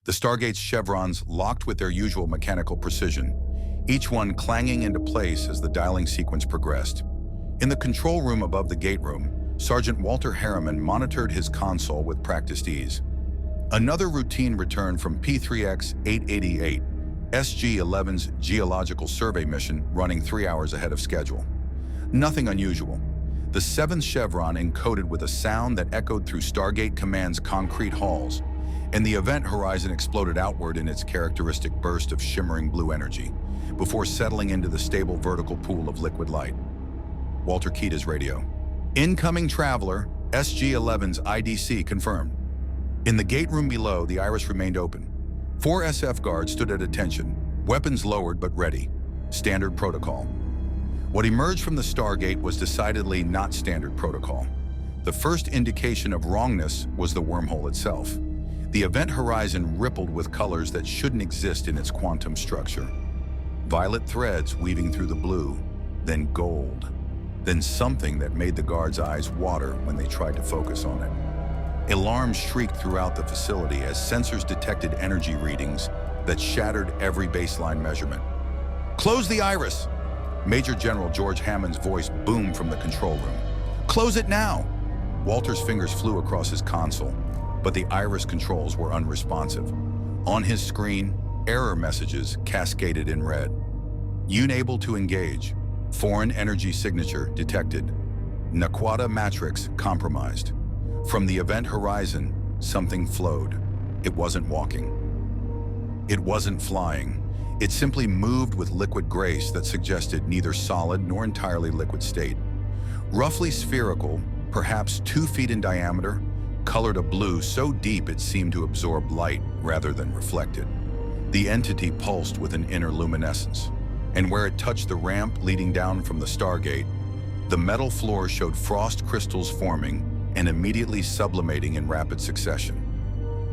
The Stargate's chevrons locked with their usual mechanical precision, each one clanging into place as the dialing sequence progressed. In the control room above the gate room, Sergeant Walter Harriman monitored his console with practiced ease. Another routine return from P3X-888, SG-11's geological survey mission running 3 hours ahead of schedule. Nothing unusual. The seventh chevron encoded with a sound that echoed through Stargate Command's concrete halls, and the event horizon exploded outward in its characteristic burst of shimmering blue energy, before settling into the stable vertical pool of liquid light. Walter keyed his radio. Incoming traveler, SG-11's IDC confirmed. In the gate room below, the iris remained open. 4 SF guards stood at attention, weapons lowered but ready. Standard protocol. What emerged from the Stargate was decidedly not standard protocol. The first indication of wrongness was the wormhole itself. The event horizon rippled with colors that shouldn't exist in its quantum structure. Violet threads weaving through the blue, then gold, then something that made the guards' eyes water when they tried to focus on it. Alarms shrieked throughout the facility as sensors detected energy readings that shattered every baseline measurement. "Close the iris!" Major General George Hammond's voice boomed from the control room. "Close it now!" Walter's fingers flew across his console, but the iris controls were unresponsive. On his screen, error messages cascaded in red. Unable to engage. Foreign energy signature detected. Naquadah matrix compromised. From the event horizon, something flowed. It wasn't walking. It wasn't flying. It simply moved with liquid grace that suggested neither solid nor entirely liquid state. Roughly spherical, perhaps 2 feet in diameter, colored a blue so deep it seemed to absorb light rather than reflect it. The entity pulsed with an inner luminescence, and where it touched the ramp leading down from the Stargate, the metal floor showed frost crystals forming and immediately sublimating in rapid succession.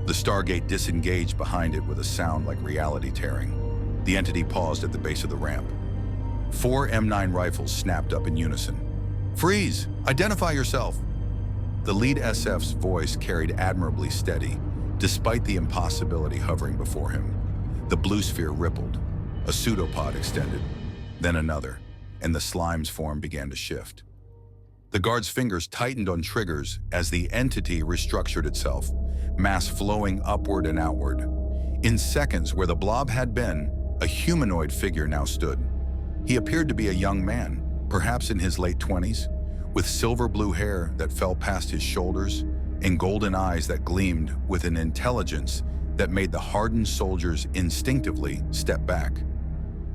The Stargate disengaged behind it with a sound like reality tearing. The entity paused at the base of the ramp. 4 M9 rifles snapped up in unison. "Freeze! Identify yourself!" The lead SF's voice carried admirably steady, despite the impossibility hovering before him. The blue sphere rippled. A pseudopod extended, then another, and the slime's form began to shift. The guard's fingers tightened on triggers as the entity restructured itself, mass flowing upward and outward. In seconds, where the blob had been, a humanoid figure now stood. He appeared to be a young man, perhaps in his late 20s, with silver blue hair that fell past his shoulders and golden eyes that gleamed with an intelligence that made the hardened soldiers instinctively step back.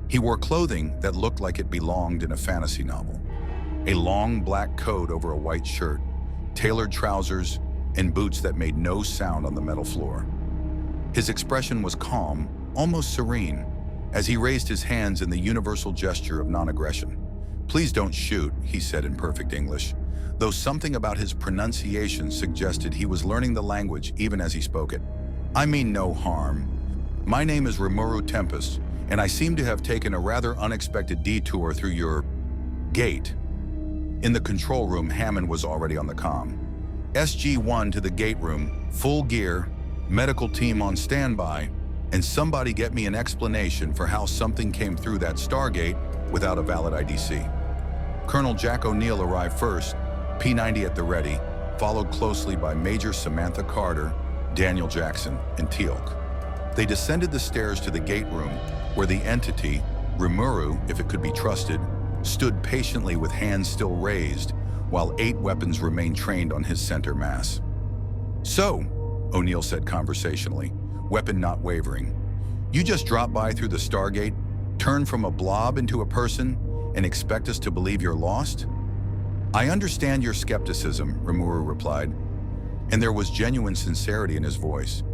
He wore clothing that looked like it belonged in a fantasy novel. A long black coat over a white shirt, tailored trousers, and boots that made no sound on the metal floor. His expression was calm, almost serene, as he raised his hands in the universal gesture of non-aggression. "Please don't shoot," he said in perfect English, though something about his pronunciation suggested he was learning the language even as he spoke it. "I mean no harm. My name is Rimuru Tempest, and I seem to have taken a rather unexpected detour through your gate." In the control room, Hammond was already on the comm. "SG-1 to the gate room, full gear, medical team on standby, and somebody get me an explanation for how something came through that Stargate without a valid IDC." Colonel Jack O'Neill arrived first, P-90 at the ready, followed closely by Major Samantha Carter, Daniel Jackson, and Teal'c. They descended the stairs to the gate room, where the entity, Rimuru, if it could be trusted, stood patiently with hands still raised, while 8 weapons remained trained on his center mass. "So," O'Neill said conversationally, weapon not wavering, "you just dropped by through the Stargate, turned from a blob into a person, and expect us to believe you're lost?" "I understand your skepticism," Rimuru replied, and there was genuine sincerity in his voice.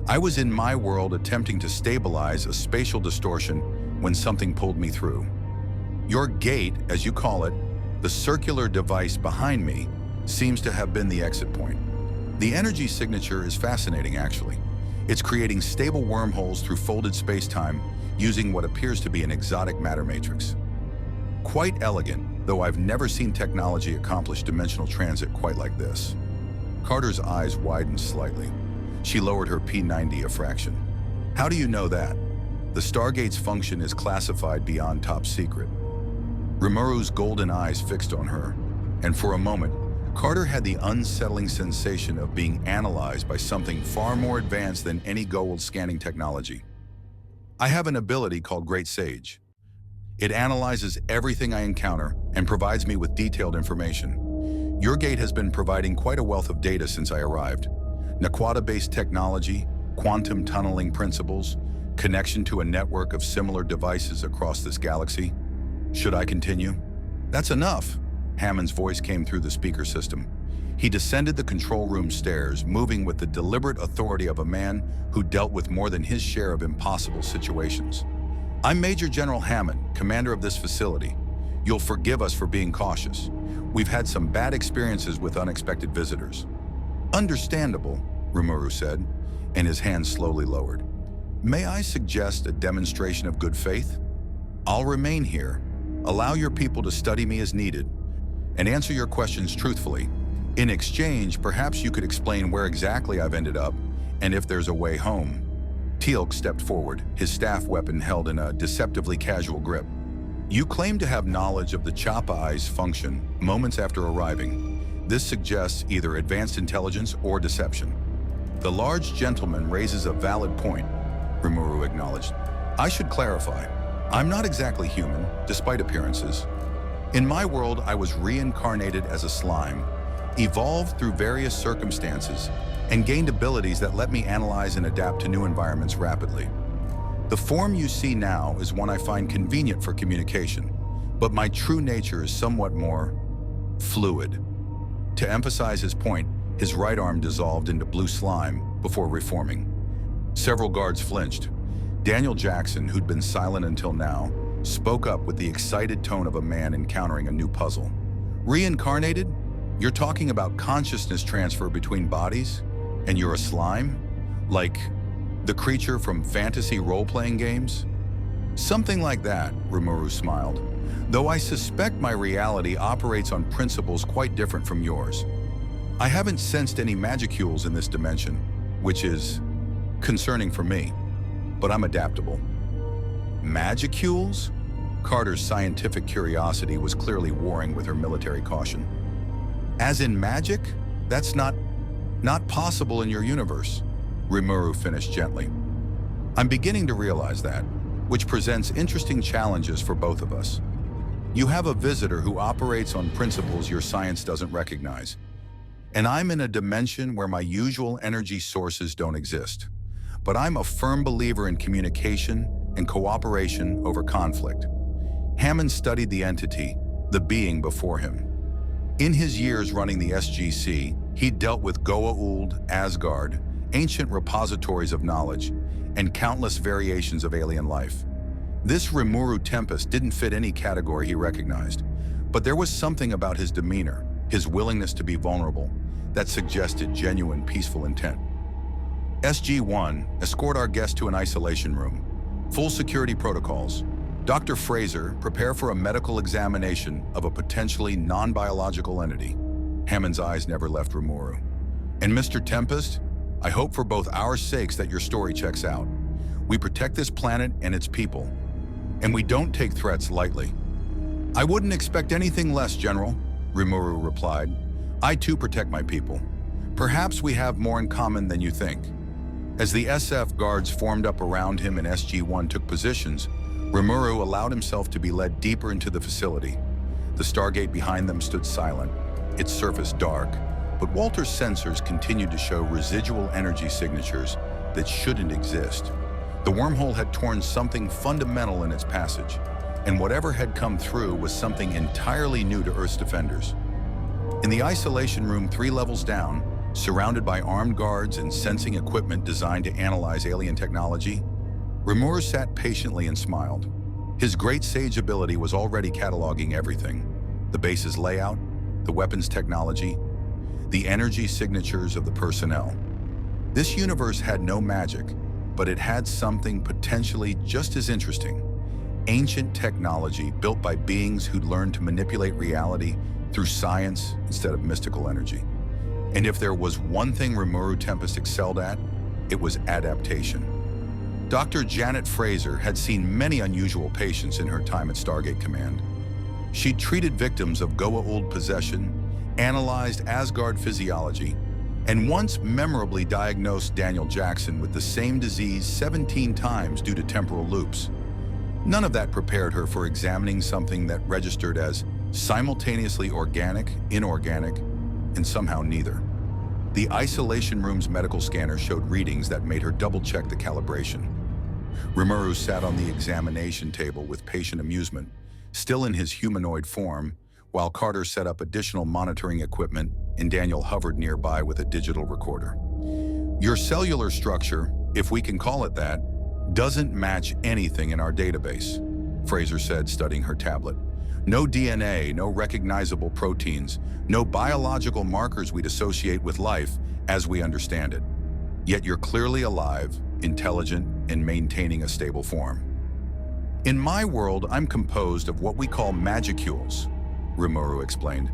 "I was in my world attempting to stabilize a spatial distortion when something pulled me through. Your gate, as you call it, the circular device behind me, seems to have been the exit point. The energy signature is fascinating, actually. It's creating stable wormholes through folded space-time using what appears to be an exotic matter matrix. Quite elegant, though I've never seen technology accomplish dimensional transit quite like this." Carter's eyes widened slightly. She lowered her P-90 a fraction. How do you know that? The Stargate's function is classified beyond top secret. Rimuru's golden eyes fixed on her, and for a moment, Carter had the unsettling sensation of being analyzed by something far more advanced than any Goa'uld scanning technology. I have an ability called Great Sage. It analyzes everything I encounter and provides me with detailed information. Your gate has been providing quite a wealth of data since I arrived. Naquadah-based technology, quantum tunneling principles, connection to a network of similar devices across this galaxy. Should I continue? That's enough. Hammond's voice came through the speaker system. He descended the control room stairs, moving with the deliberate authority of a man who dealt with more than his share of impossible situations. I'm Major General Hammond, commander of this facility. You'll forgive us for being cautious. We've had some bad experiences with unexpected visitors. Understandable, Rimuru said, and his hand slowly lowered. May I suggest a demonstration of good faith? I'll remain here, allow your people to study me as needed, and answer your questions truthfully. In exchange, perhaps you could explain where exactly I've ended up and if there's a way home. Teal'c stepped forward, his staff weapon held in a deceptively casual grip. You claim to have knowledge of the Chapa'ai's function moments after arriving. This suggests either advanced intelligence or deception. The large gentleman raises a valid point, Rimuru acknowledged. I should clarify. I'm not exactly human, despite appearances. In my world, I was reincarnated as a slime, evolved through various circumstances, and gained abilities that let me analyze and adapt to new environments rapidly. The form you see now is one I find convenient for communication, but my true nature is somewhat more fluid. To emphasize his point, his right arm dissolved into blue slime before reforming. Several guards flinched. Daniel Jackson, who'd been silent until now, spoke up with the excited tone of a man encountering a new puzzle. Reincarnated? You're talking about consciousness transfer between bodies? And you're a slime? Like the creature from fantasy role-playing games? Something like that, Rimuru smiled. Though I suspect my reality operates on principles quite different from yours. I haven't sensed any magicules in this dimension, which is concerning for me, but I'm adaptable. Magicules? Carter's scientific curiosity was clearly warring with her military caution. As in magic? That's not possible in your universe, Rimuru finished gently. I'm beginning to realize that, which presents interesting challenges for both of us. You have a visitor who operates on principles your science doesn't recognize, and I'm in a dimension where my usual energy sources don't exist. But I'm a firm believer in communication and cooperation over conflict. Hammond studied the entity, the being before him. In his years running the SGC, he'd dealt with Goa'uld, Asgard, ancient repositories of knowledge, and countless variations of alien life. This Rimuru Tempest didn't fit any category he recognized, but there was something about his demeanor, his willingness to be vulnerable, that suggested genuine peaceful intent. SG-1, escort our guest to an isolation room. Full security protocols. Dr. Fraser, prepare for a medical examination of a potentially non-biological entity. Hammond's eyes never left Rimuru. And Mr. Tempest, I hope for both our sakes that your story checks out. We protect this planet and its people, and we don't take threats lightly. I wouldn't expect anything less, General, Rimuru replied. I too protect my people. Perhaps we have more in common than you think. As the SF guards formed up around him and SG-1 took positions, Rimuru allowed himself to be led deeper into the facility. The Stargate behind them stood silent, its surface dark, but Walter's sensors continued to show residual energy signatures that shouldn't exist. The wormhole had torn something fundamental in its passage, and whatever had come through was something entirely new to Earth's defenders. In the isolation room 3 levels down, surrounded by armed guards and sensing equipment designed to analyze alien technology, Rimuru sat patiently and smiled. His great sage ability was already cataloging everything: the base's layout, the weapons technology, the energy signatures of the personnel. This universe had no magic, but it had something potentially just as interesting: ancient technology built by beings who'd learned to manipulate reality through science instead of mystical energy. And if there was one thing Rimuru Tempest excelled at, it was adaptation. Dr. Janet Fraser had seen many unusual patients in her time at Stargate Command. She treated victims of Goa'uld possession, analyzed Asgard physiology, and once memorably diagnosed Daniel Jackson with the same disease 17 times due to temporal loops. None of that prepared her for examining something that registered as simultaneously organic, inorganic, and somehow neither. The isolation room's medical scanner showed readings that made her double-check the calibration. Rimuru sat on the examination table with patient amusement, still in his humanoid form, while Carter set up additional monitoring equipment and Daniel hovered nearby with a digital recorder. Your cellular structure, if we can call it that, doesn't match anything in our database, Fraser said, studying her tablet. No DNA, no recognizable proteins, no biological markers we'd associate with life as we understand it. Yet you're clearly alive, intelligent, and maintaining a stable form. In my world, I'm composed of what we call magicules, Rimuru explained.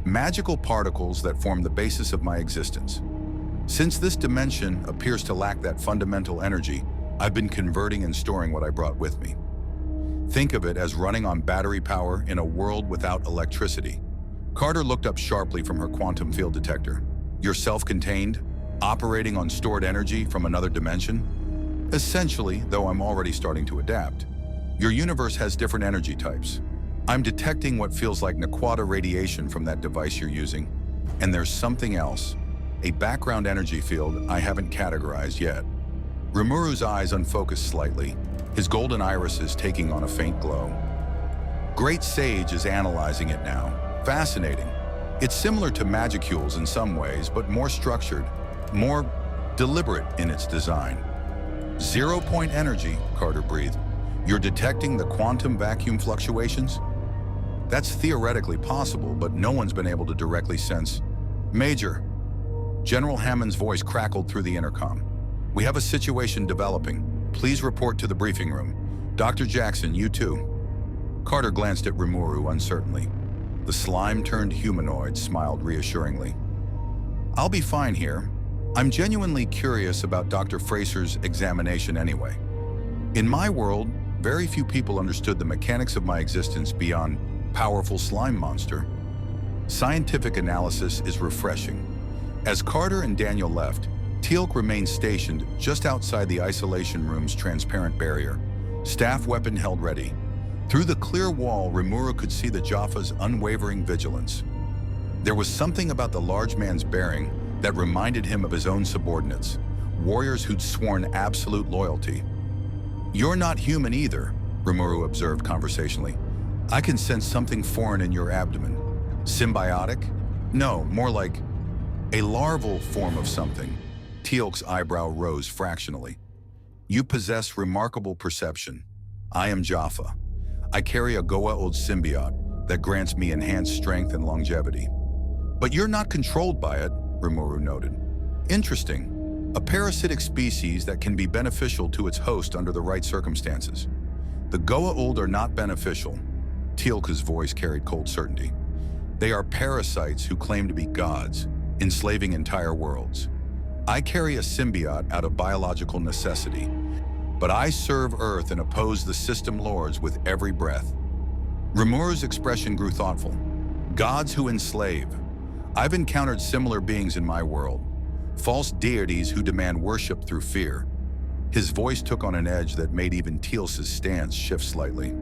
Magical particles that form the basis of my existence. Since this dimension appears to lack that fundamental energy, I've been converting and storing what I brought with me. Think of it as running on battery power in a world without electricity. Carter looked up sharply from her quantum field detector. You're self-contained, operating on stored energy from another dimension? Essentially, though I'm already starting to adapt. Your universe has different energy types. I'm detecting what feels like Naquadah radiation from that device you're using, and there's something else, a background energy field I haven't categorized yet. Rimuru's eyes unfocused slightly, his golden irises taking on a faint glow. Great Sage is analyzing it now. Fascinating. It's similar to magicules in some ways, but more structured, more deliberate in its design. 0-point energy, Carter breathed. You're detecting the quantum vacuum fluctuations? That's theoretically possible, but no one's been able to directly sense. Major. General Hammond's voice crackled through the intercom. We have a situation developing. Please report to the briefing room. Dr. Jackson, you too. Carter glanced at Rimuru uncertainly. The slime-turned humanoid smiled reassuringly. I'll be fine here. I'm genuinely curious about Dr. Fraser's examination anyway. In my world, very few people understood the mechanics of my existence beyond powerful slime monster. Scientific analysis is refreshing. As Carter and Daniel left, Teal'c remained stationed just outside the isolation room's transparent barrier, staff weapon held ready. Through the clear wall, Rimuru could see the Jaffa's unwavering vigilance. There was something about the large man's bearing that reminded him of his own subordinates, warriors who'd sworn absolute loyalty. You're not human either, Rimuru observed conversationally. I can sense something foreign in your abdomen. Symbiotic? No, more like a larval form of something. Teal'c's eyebrow rose fractionally. You possess remarkable perception. I am Jaffa. I carry a Goa'uld symbiote that grants me enhanced strength and longevity. But you're not controlled by it, Rimuru noted. Interesting. A parasitic species that can be beneficial to its host under the right circumstances. The Goa'uld are not beneficial. Teal'c's voice carried cold certainty. They are parasites who claim to be gods, enslaving entire worlds. I carry a symbiote out of biological necessity, but I serve Earth and oppose the system lords with every breath. Rimuru's expression grew thoughtful. Gods who enslave. I've encountered similar beings in my world. False deities who demand worship through fear. His voice took on an edge that made even Teal'c's stance shift slightly.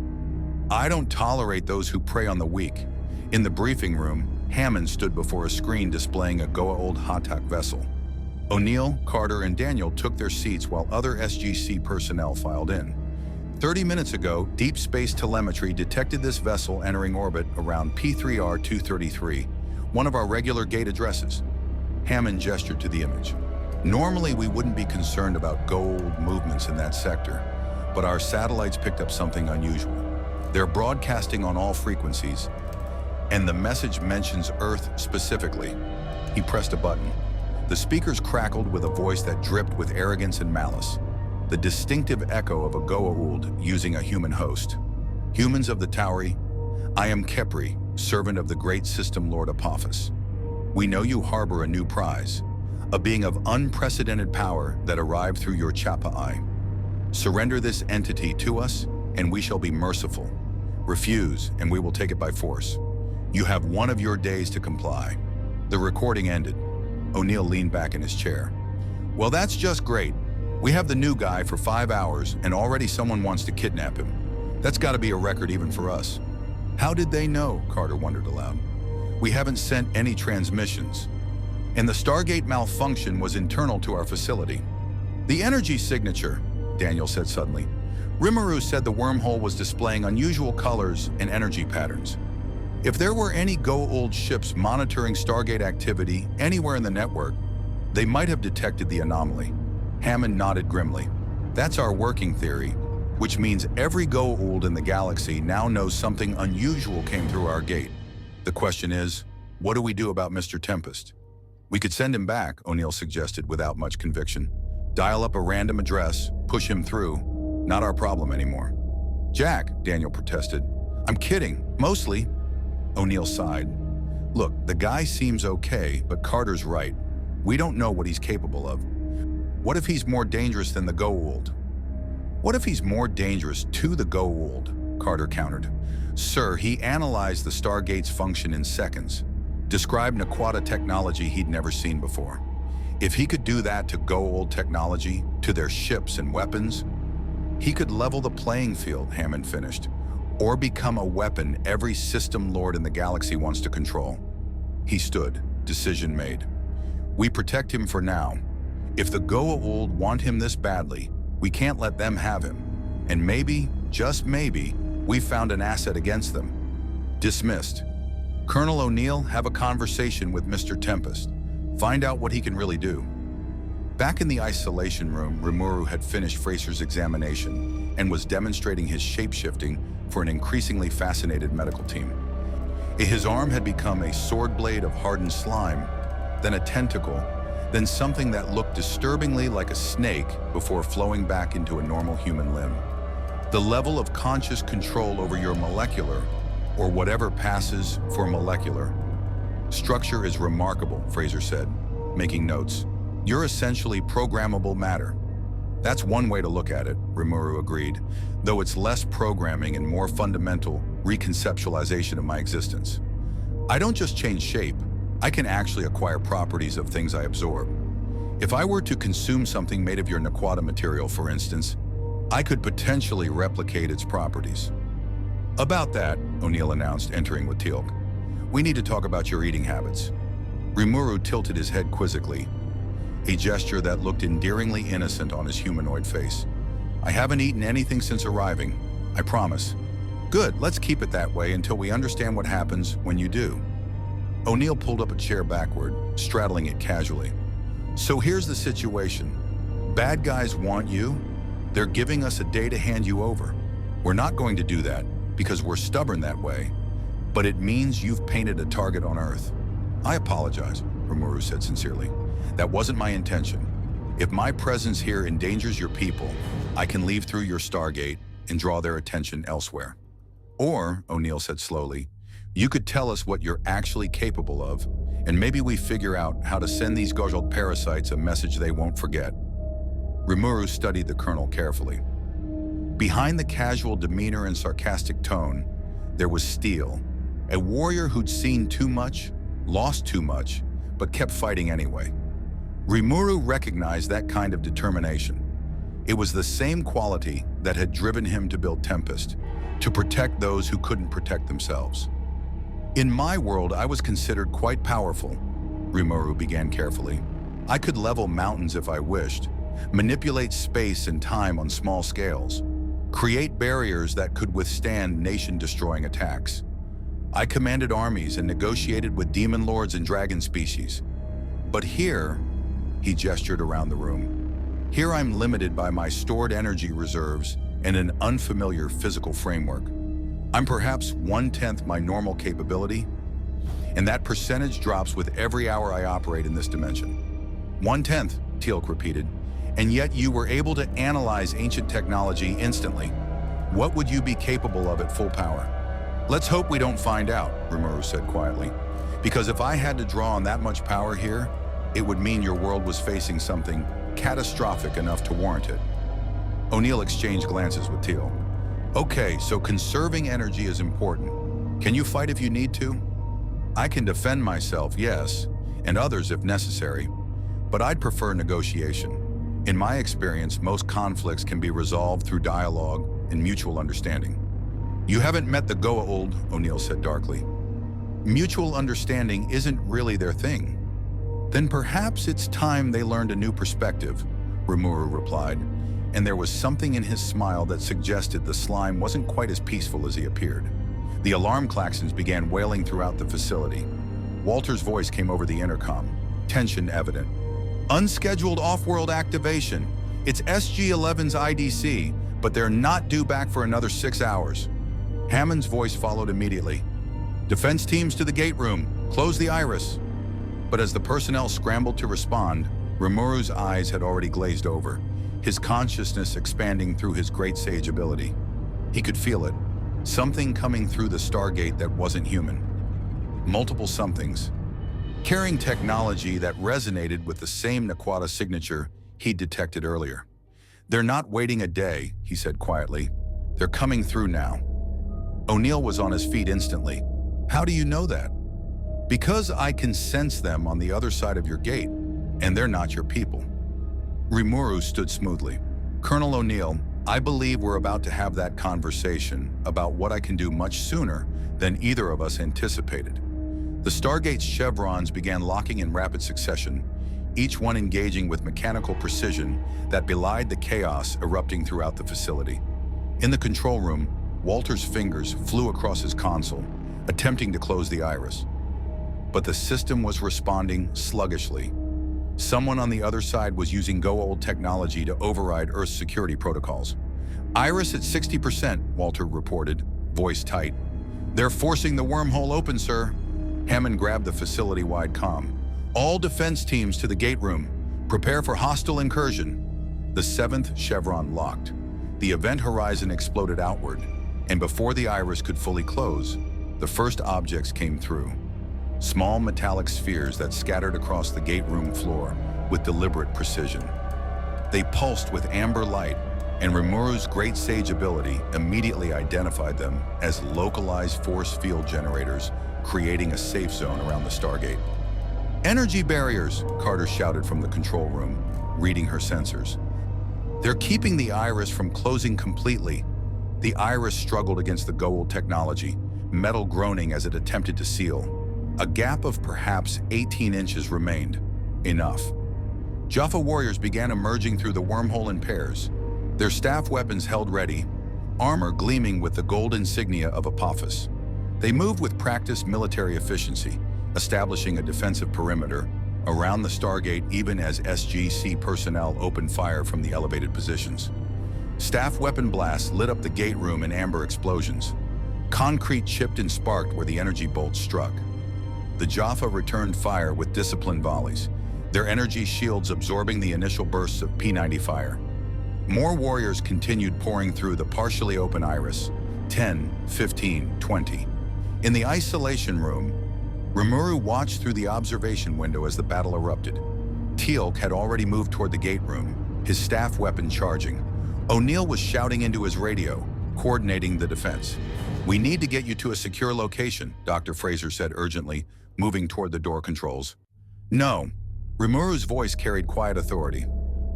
I don't tolerate those who prey on the weak. In the briefing room, Hammond stood before a screen displaying a Goa'uld Hatak vessel. O'Neill, Carter, and Daniel took their seats while other SGC personnel filed in. 30 minutes ago, deep space telemetry detected this vessel entering orbit around P3R-233, one of our regular gate addresses. Hammond gestured to the image. Normally, we wouldn't be concerned about Goa'uld movements in that sector, but our satellites picked up something unusual. They're broadcasting on all frequencies, and the message mentions Earth specifically. He pressed a button. The speakers crackled with a voice that dripped with arrogance and malice, the distinctive echo of a Goa'uld using a human host. Humans of the Tauri, I am Khepri, servant of the great system lord Apophis. We know you harbor a new prize, a being of unprecedented power that arrived through your Chapa eye. Surrender this entity to us, and we shall be merciful. Refuse, and we will take it by force. You have one of your days to comply." The recording ended. O'Neill leaned back in his chair. "Well, that's just great. We have the new guy for 5 hours, and already someone wants to kidnap him. That's got to be a record even for us." "How did they know?" Carter wondered aloud. "We haven't sent any transmissions. And the Stargate malfunction was internal to our facility." "The energy signature," Daniel said suddenly. "Rimuru said the wormhole was displaying unusual colors and energy patterns. If there were any Goa'uld ships monitoring Stargate activity anywhere in the network, they might have detected the anomaly." Hammond nodded grimly. "That's our working theory, which means every Goa'uld in the galaxy now knows something unusual came through our gate. The question is, what do we do about Mr. Tempest?" "We could send him back," O'Neill suggested without much conviction. "Dial up a random address, push him through. Not our problem anymore." "Jack," Daniel protested. "I'm kidding, mostly." O'Neill sighed. "Look, the guy seems okay, but Carter's right. We don't know what he's capable of. What if he's more dangerous than the Goa'uld?" "What if he's more dangerous to the Goa'uld?" Carter countered. "Sir, he analyzed the Stargate's function in seconds, described Naquadah technology he'd never seen before. If he could do that to Goa'uld technology, to their ships and weapons, he could level the playing field," Hammond finished, "or become a weapon every system lord in the galaxy wants to control." He stood, decision made. "We protect him for now. If the Goa'uld want him this badly, we can't let them have him. And maybe, just maybe, we found an asset against them." Dismissed. "Colonel O'Neill, have a conversation with Mr. Tempest. Find out what he can really do." Back in the isolation room, Rimuru had finished Fraser's examination and was demonstrating his shape-shifting for an increasingly fascinated medical team. His arm had become a sword blade of hardened slime, then a tentacle, then something that looked disturbingly like a snake before flowing back into a normal human limb. The level of conscious control over your molecular, or whatever passes for molecular, structure is remarkable, Fraser said, making notes. "You're essentially programmable matter." "That's one way to look at it," Rimuru agreed, "though it's less programming and more fundamental reconceptualization of my existence. I don't just change shape, I can actually acquire properties of things I absorb. If I were to consume something made of your Naquadah material, for instance, I could potentially replicate its properties." "About that," O'Neill announced, entering with Teal'c. "We need to talk about your eating habits." Rimuru tilted his head quizzically, a gesture that looked endearingly innocent on his humanoid face. "I haven't eaten anything since arriving, I promise." "Good, let's keep it that way until we understand what happens when you do." O'Neill pulled up a chair backward, straddling it casually. "So here's the situation. Bad guys want you. They're giving us a day to hand you over. We're not going to do that because we're stubborn that way, but it means you've painted a target on Earth." "I apologize," Rimuru said sincerely. "That wasn't my intention. If my presence here endangers your people, I can leave through your Stargate and draw their attention elsewhere. Or," O'Neill said slowly, "you could tell us what you're actually capable of, and maybe we figure out how to send these Goa'uld parasites a message they won't forget." Rimuru studied the colonel carefully. Behind the casual demeanor and sarcastic tone, there was steel, a warrior who'd seen too much, lost too much, but kept fighting anyway. Rimuru recognized that kind of determination. It was the same quality that had driven him to build Tempest, to protect those who couldn't protect themselves. "In my world, I was considered quite powerful," Rimuru began carefully. "I could level mountains if I wished, manipulate space and time on small scales, create barriers that could withstand nation-destroying attacks. I commanded armies and negotiated with demon lords and dragon species. But here," he gestured around the room, "here I'm limited by my stored energy reserves and an unfamiliar physical framework. I'm perhaps 1/10 my normal capability, and that percentage drops with every hour I operate in this dimension." 1/10, Teal'c repeated, "and yet you were able to analyze ancient technology instantly. What would you be capable of at full power?" "Let's hope we don't find out," Rimuru said quietly, "because if I had to draw on that much power here, it would mean your world was facing something catastrophic enough to warrant it." O'Neill exchanged glances with Teal'c. Okay, so conserving energy is important. Can you fight if you need to? I can defend myself, yes, and others if necessary, but I'd prefer negotiation. In my experience, most conflicts can be resolved through dialogue and mutual understanding. You haven't met the Goa'uld, O'Neill said darkly. Mutual understanding isn't really their thing. Then perhaps it's time they learned a new perspective, Rimuru replied, and there was something in his smile that suggested the slime wasn't quite as peaceful as he appeared. The alarm klaxons began wailing throughout the facility. Walter's voice came over the intercom, tension evident. Unscheduled off-world activation. It's SG-11's IDC, but they're not due back for another 6 hours. Hammond's voice followed immediately. Defense teams to the gate room. Close the iris. But as the personnel scrambled to respond, Rimuru's eyes had already glazed over, his consciousness expanding through his great sage ability. He could feel it, something coming through the Stargate that wasn't human. Multiple somethings, carrying technology that resonated with the same Naquadah signature he'd detected earlier. They're not waiting a day, he said quietly. They're coming through now. O'Neill was on his feet instantly. How do you know that? Because I can sense them on the other side of your gate, and they're not your people. Rimuru stood smoothly. Colonel O'Neill, I believe we're about to have that conversation about what I can do much sooner than either of us anticipated. The Stargate's chevrons began locking in rapid succession, each one engaging with mechanical precision that belied the chaos erupting throughout the facility. In the control room, Walter's fingers flew across his console, attempting to close the iris. But the system was responding sluggishly. Someone on the other side was using Goa'uld technology to override Earth's security protocols. Iris at 60%, Walter reported, voice tight. They're forcing the wormhole open, sir. Hammond grabbed the facility-wide comm. All defense teams to the gate room. Prepare for hostile incursion. The 7th chevron locked. The event horizon exploded outward, and before the iris could fully close, the first objects came through. Small metallic spheres that scattered across the gate room floor with deliberate precision. They pulsed with amber light, and Rimuru's great sage ability immediately identified them as localized force field generators, creating a safe zone around the Stargate. Energy barriers, Carter shouted from the control room, reading her sensors. They're keeping the iris from closing completely. The iris struggled against the Goa'uld technology, metal groaning as it attempted to seal. A gap of perhaps 18 inches remained. Enough. Jaffa warriors began emerging through the wormhole in pairs, their staff weapons held ready, armor gleaming with the gold insignia of Apophis. They moved with practiced military efficiency, establishing a defensive perimeter around the Stargate even as SGC personnel opened fire from the elevated positions. Staff weapon blasts lit up the gate room in amber explosions. Concrete chipped and sparked where the energy bolts struck. The Jaffa returned fire with disciplined volleys, their energy shields absorbing the initial bursts of P90 fire. More warriors continued pouring through the partially open iris, 10, 15, 20. In the isolation room, Rimuru watched through the observation window as the battle erupted. Teal'c had already moved toward the gate room, his staff weapon charging. O'Neill was shouting into his radio, coordinating the defense. We need to get you to a secure location, Dr. Fraser said urgently, moving toward the door controls. No, Rimuru's voice carried quiet authority.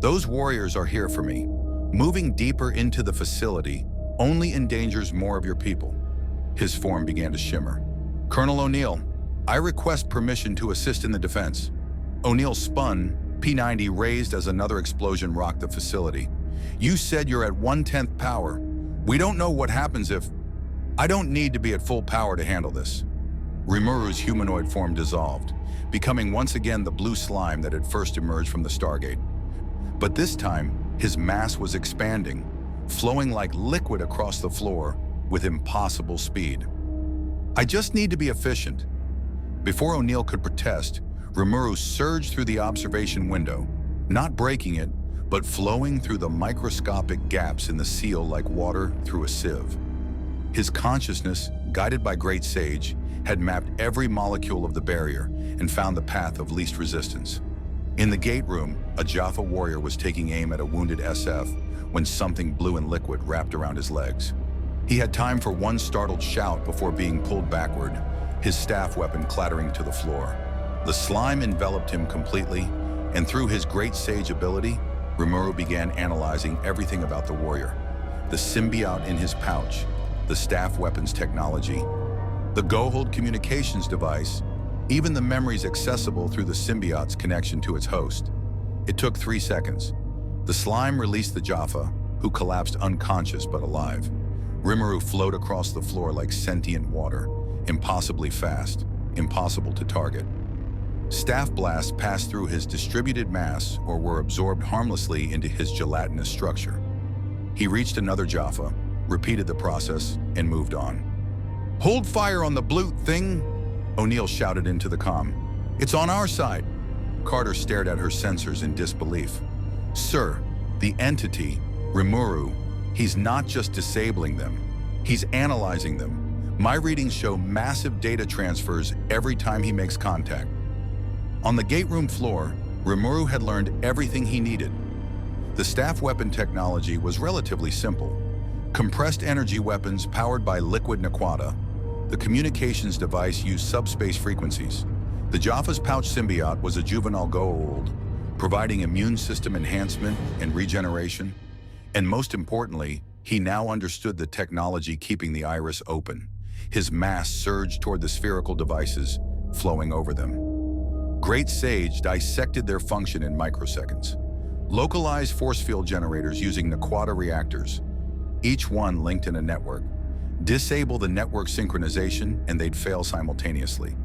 Those warriors are here for me. Moving deeper into the facility only endangers more of your people. His form began to shimmer. Colonel O'Neill, I request permission to assist in the defense. O'Neill spun, P90 raised as another explosion rocked the facility. You said you're at 1/10 power. We don't know what happens if... I don't need to be at full power to handle this. Rimuru's humanoid form dissolved, becoming once again the blue slime that had first emerged from the Stargate. But this time, his mass was expanding, flowing like liquid across the floor with impossible speed. I just need to be efficient. Before O'Neill could protest, Rimuru surged through the observation window, not breaking it, but flowing through the microscopic gaps in the seal like water through a sieve. His consciousness, guided by Great Sage, had mapped every molecule of the barrier and found the path of least resistance. In the gate room, a Jaffa warrior was taking aim at a wounded SF when something blue and liquid wrapped around his legs. He had time for one startled shout before being pulled backward, his staff weapon clattering to the floor. The slime enveloped him completely, and through his great sage ability, Rimuru began analyzing everything about the warrior. The symbiote in his pouch, the staff weapons technology, the Goa'uld communications device, even the memories accessible through the symbiote's connection to its host. It took 3 seconds. The slime released the Jaffa, who collapsed unconscious but alive. Rimuru flowed across the floor like sentient water, impossibly fast, impossible to target. Staff blasts passed through his distributed mass or were absorbed harmlessly into his gelatinous structure. He reached another Jaffa, repeated the process, and moved on. "Hold fire on the blue thing!" O'Neill shouted into the comm. "It's on our side." Carter stared at her sensors in disbelief. "Sir, the entity, Rimuru, he's not just disabling them, he's analyzing them. My readings show massive data transfers every time he makes contact." On the gate room floor, Rimuru had learned everything he needed. The staff weapon technology was relatively simple. Compressed energy weapons powered by liquid Naquadah. The communications device used subspace frequencies. The Jaffa's pouch symbiote was a juvenile Goa'uld, providing immune system enhancement and regeneration. And most importantly, he now understood the technology keeping the iris open. His mass surged toward the spherical devices, flowing over them. Great Sage dissected their function in microseconds. Localized force field generators using Naquadah reactors, each one linked in a network. Disable the network synchronization and they'd fail simultaneously.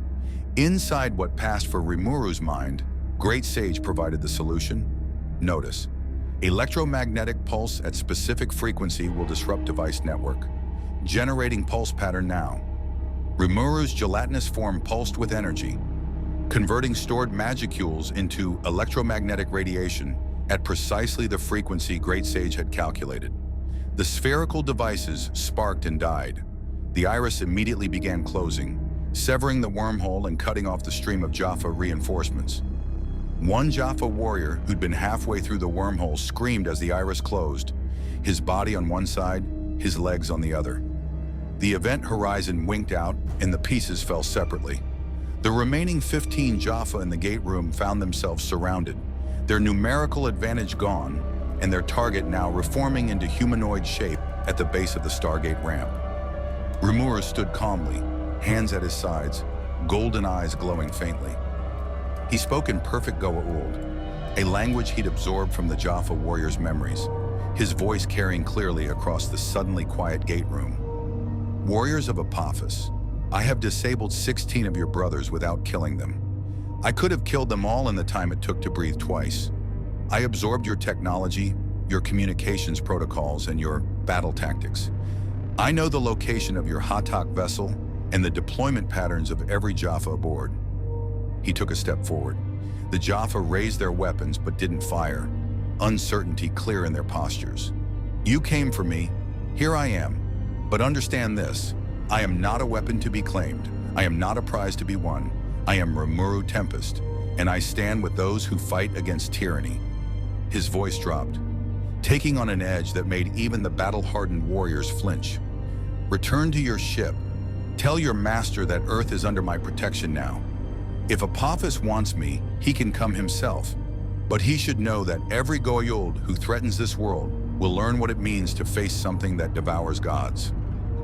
Inside what passed for Rimuru's mind, Great Sage provided the solution. Notice, electromagnetic pulse at specific frequency will disrupt device network. Generating pulse pattern now. Rimuru's gelatinous form pulsed with energy, converting stored magicules into electromagnetic radiation at precisely the frequency Great Sage had calculated. The spherical devices sparked and died. The iris immediately began closing, severing the wormhole and cutting off the stream of Jaffa reinforcements. One Jaffa warrior who'd been halfway through the wormhole screamed as the iris closed, his body on one side, his legs on the other. The event horizon winked out and the pieces fell separately. The remaining 15 Jaffa in the gate room found themselves surrounded, their numerical advantage gone, and their target now reforming into humanoid shape at the base of the Stargate ramp. Rimuru stood calmly, hands at his sides, golden eyes glowing faintly. He spoke in perfect Goa'uld, a language he'd absorbed from the Jaffa warriors' memories, his voice carrying clearly across the suddenly quiet gate room. "Warriors of Apophis, I have disabled 16 of your brothers without killing them. I could have killed them all in the time it took to breathe twice. I absorbed your technology, your communications protocols, and your battle tactics. I know the location of your Hatak vessel and the deployment patterns of every Jaffa aboard." He took a step forward. The Jaffa raised their weapons but didn't fire, uncertainty clear in their postures. "You came for me, here I am. But understand this, I am not a weapon to be claimed. I am not a prize to be won. I am Rimuru Tempest, and I stand with those who fight against tyranny." His voice dropped, taking on an edge that made even the battle-hardened warriors flinch. "Return to your ship. Tell your master that Earth is under my protection now. If Apophis wants me, he can come himself. But he should know that every Goa'uld who threatens this world will learn what it means to face something that devours gods."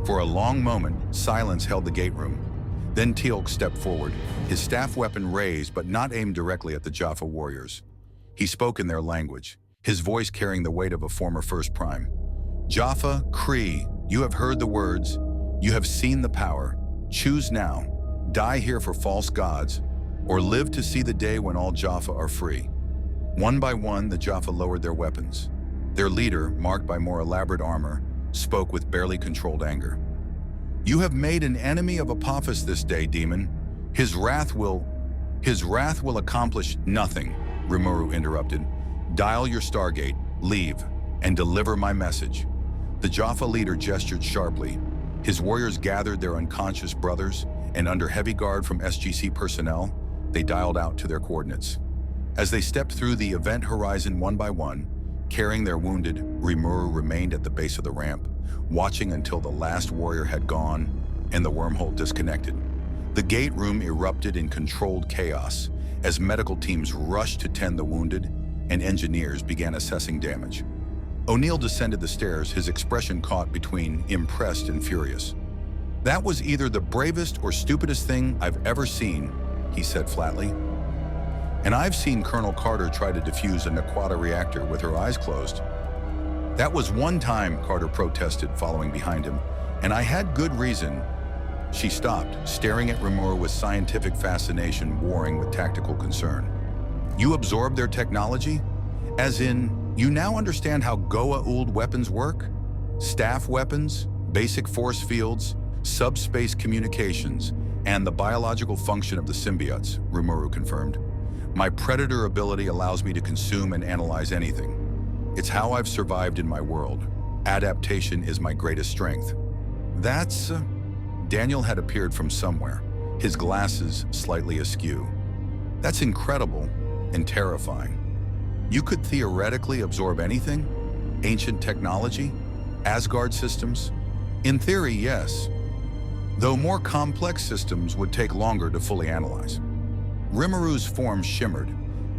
For a long moment, silence held the gate room. Then Teal'c stepped forward, his staff weapon raised but not aimed directly at the Jaffa warriors. He spoke in their language, his voice carrying the weight of a former First Prime. "Jaffa, Kree, you have heard the words. You have seen the power. Choose now. Die here for false gods, or live to see the day when all Jaffa are free." One by one, the Jaffa lowered their weapons. Their leader, marked by more elaborate armor, spoke with barely controlled anger. "You have made an enemy of Apophis this day, demon. His wrath will accomplish nothing," Rimuru interrupted. "Dial your Stargate, leave, and deliver my message." The Jaffa leader gestured sharply. His warriors gathered their unconscious brothers, and under heavy guard from SGC personnel, they dialed out to their coordinates. As they stepped through the event horizon one by one, Carrying their wounded, Rimuru remained at the base of the ramp, watching until the last warrior had gone and the wormhole disconnected. The gate room erupted in controlled chaos as medical teams rushed to tend the wounded and engineers began assessing damage. O'Neill descended the stairs, his expression caught between impressed and furious. "That was either the bravest or stupidest thing I've ever seen," he said flatly. "And I've seen Colonel Carter try to defuse a Naquadah reactor with her eyes closed." "That was one time," Carter protested, following behind him, "and I had good reason." She stopped, staring at Rimuru with scientific fascination warring with tactical concern. "You absorbed their technology? As in, you now understand how Goa'uld weapons work? Staff weapons, basic force fields, subspace communications, and the biological function of the symbiotes," Rimuru confirmed. "My predator ability allows me to consume and analyze anything. It's how I've survived in my world. Adaptation is my greatest strength." "That's..." Daniel had appeared from somewhere, his glasses slightly askew. "That's incredible and terrifying. You could theoretically absorb anything? Ancient technology? Asgard systems?" "In theory, yes. Though more complex systems would take longer to fully analyze." Rimuru's form shimmered,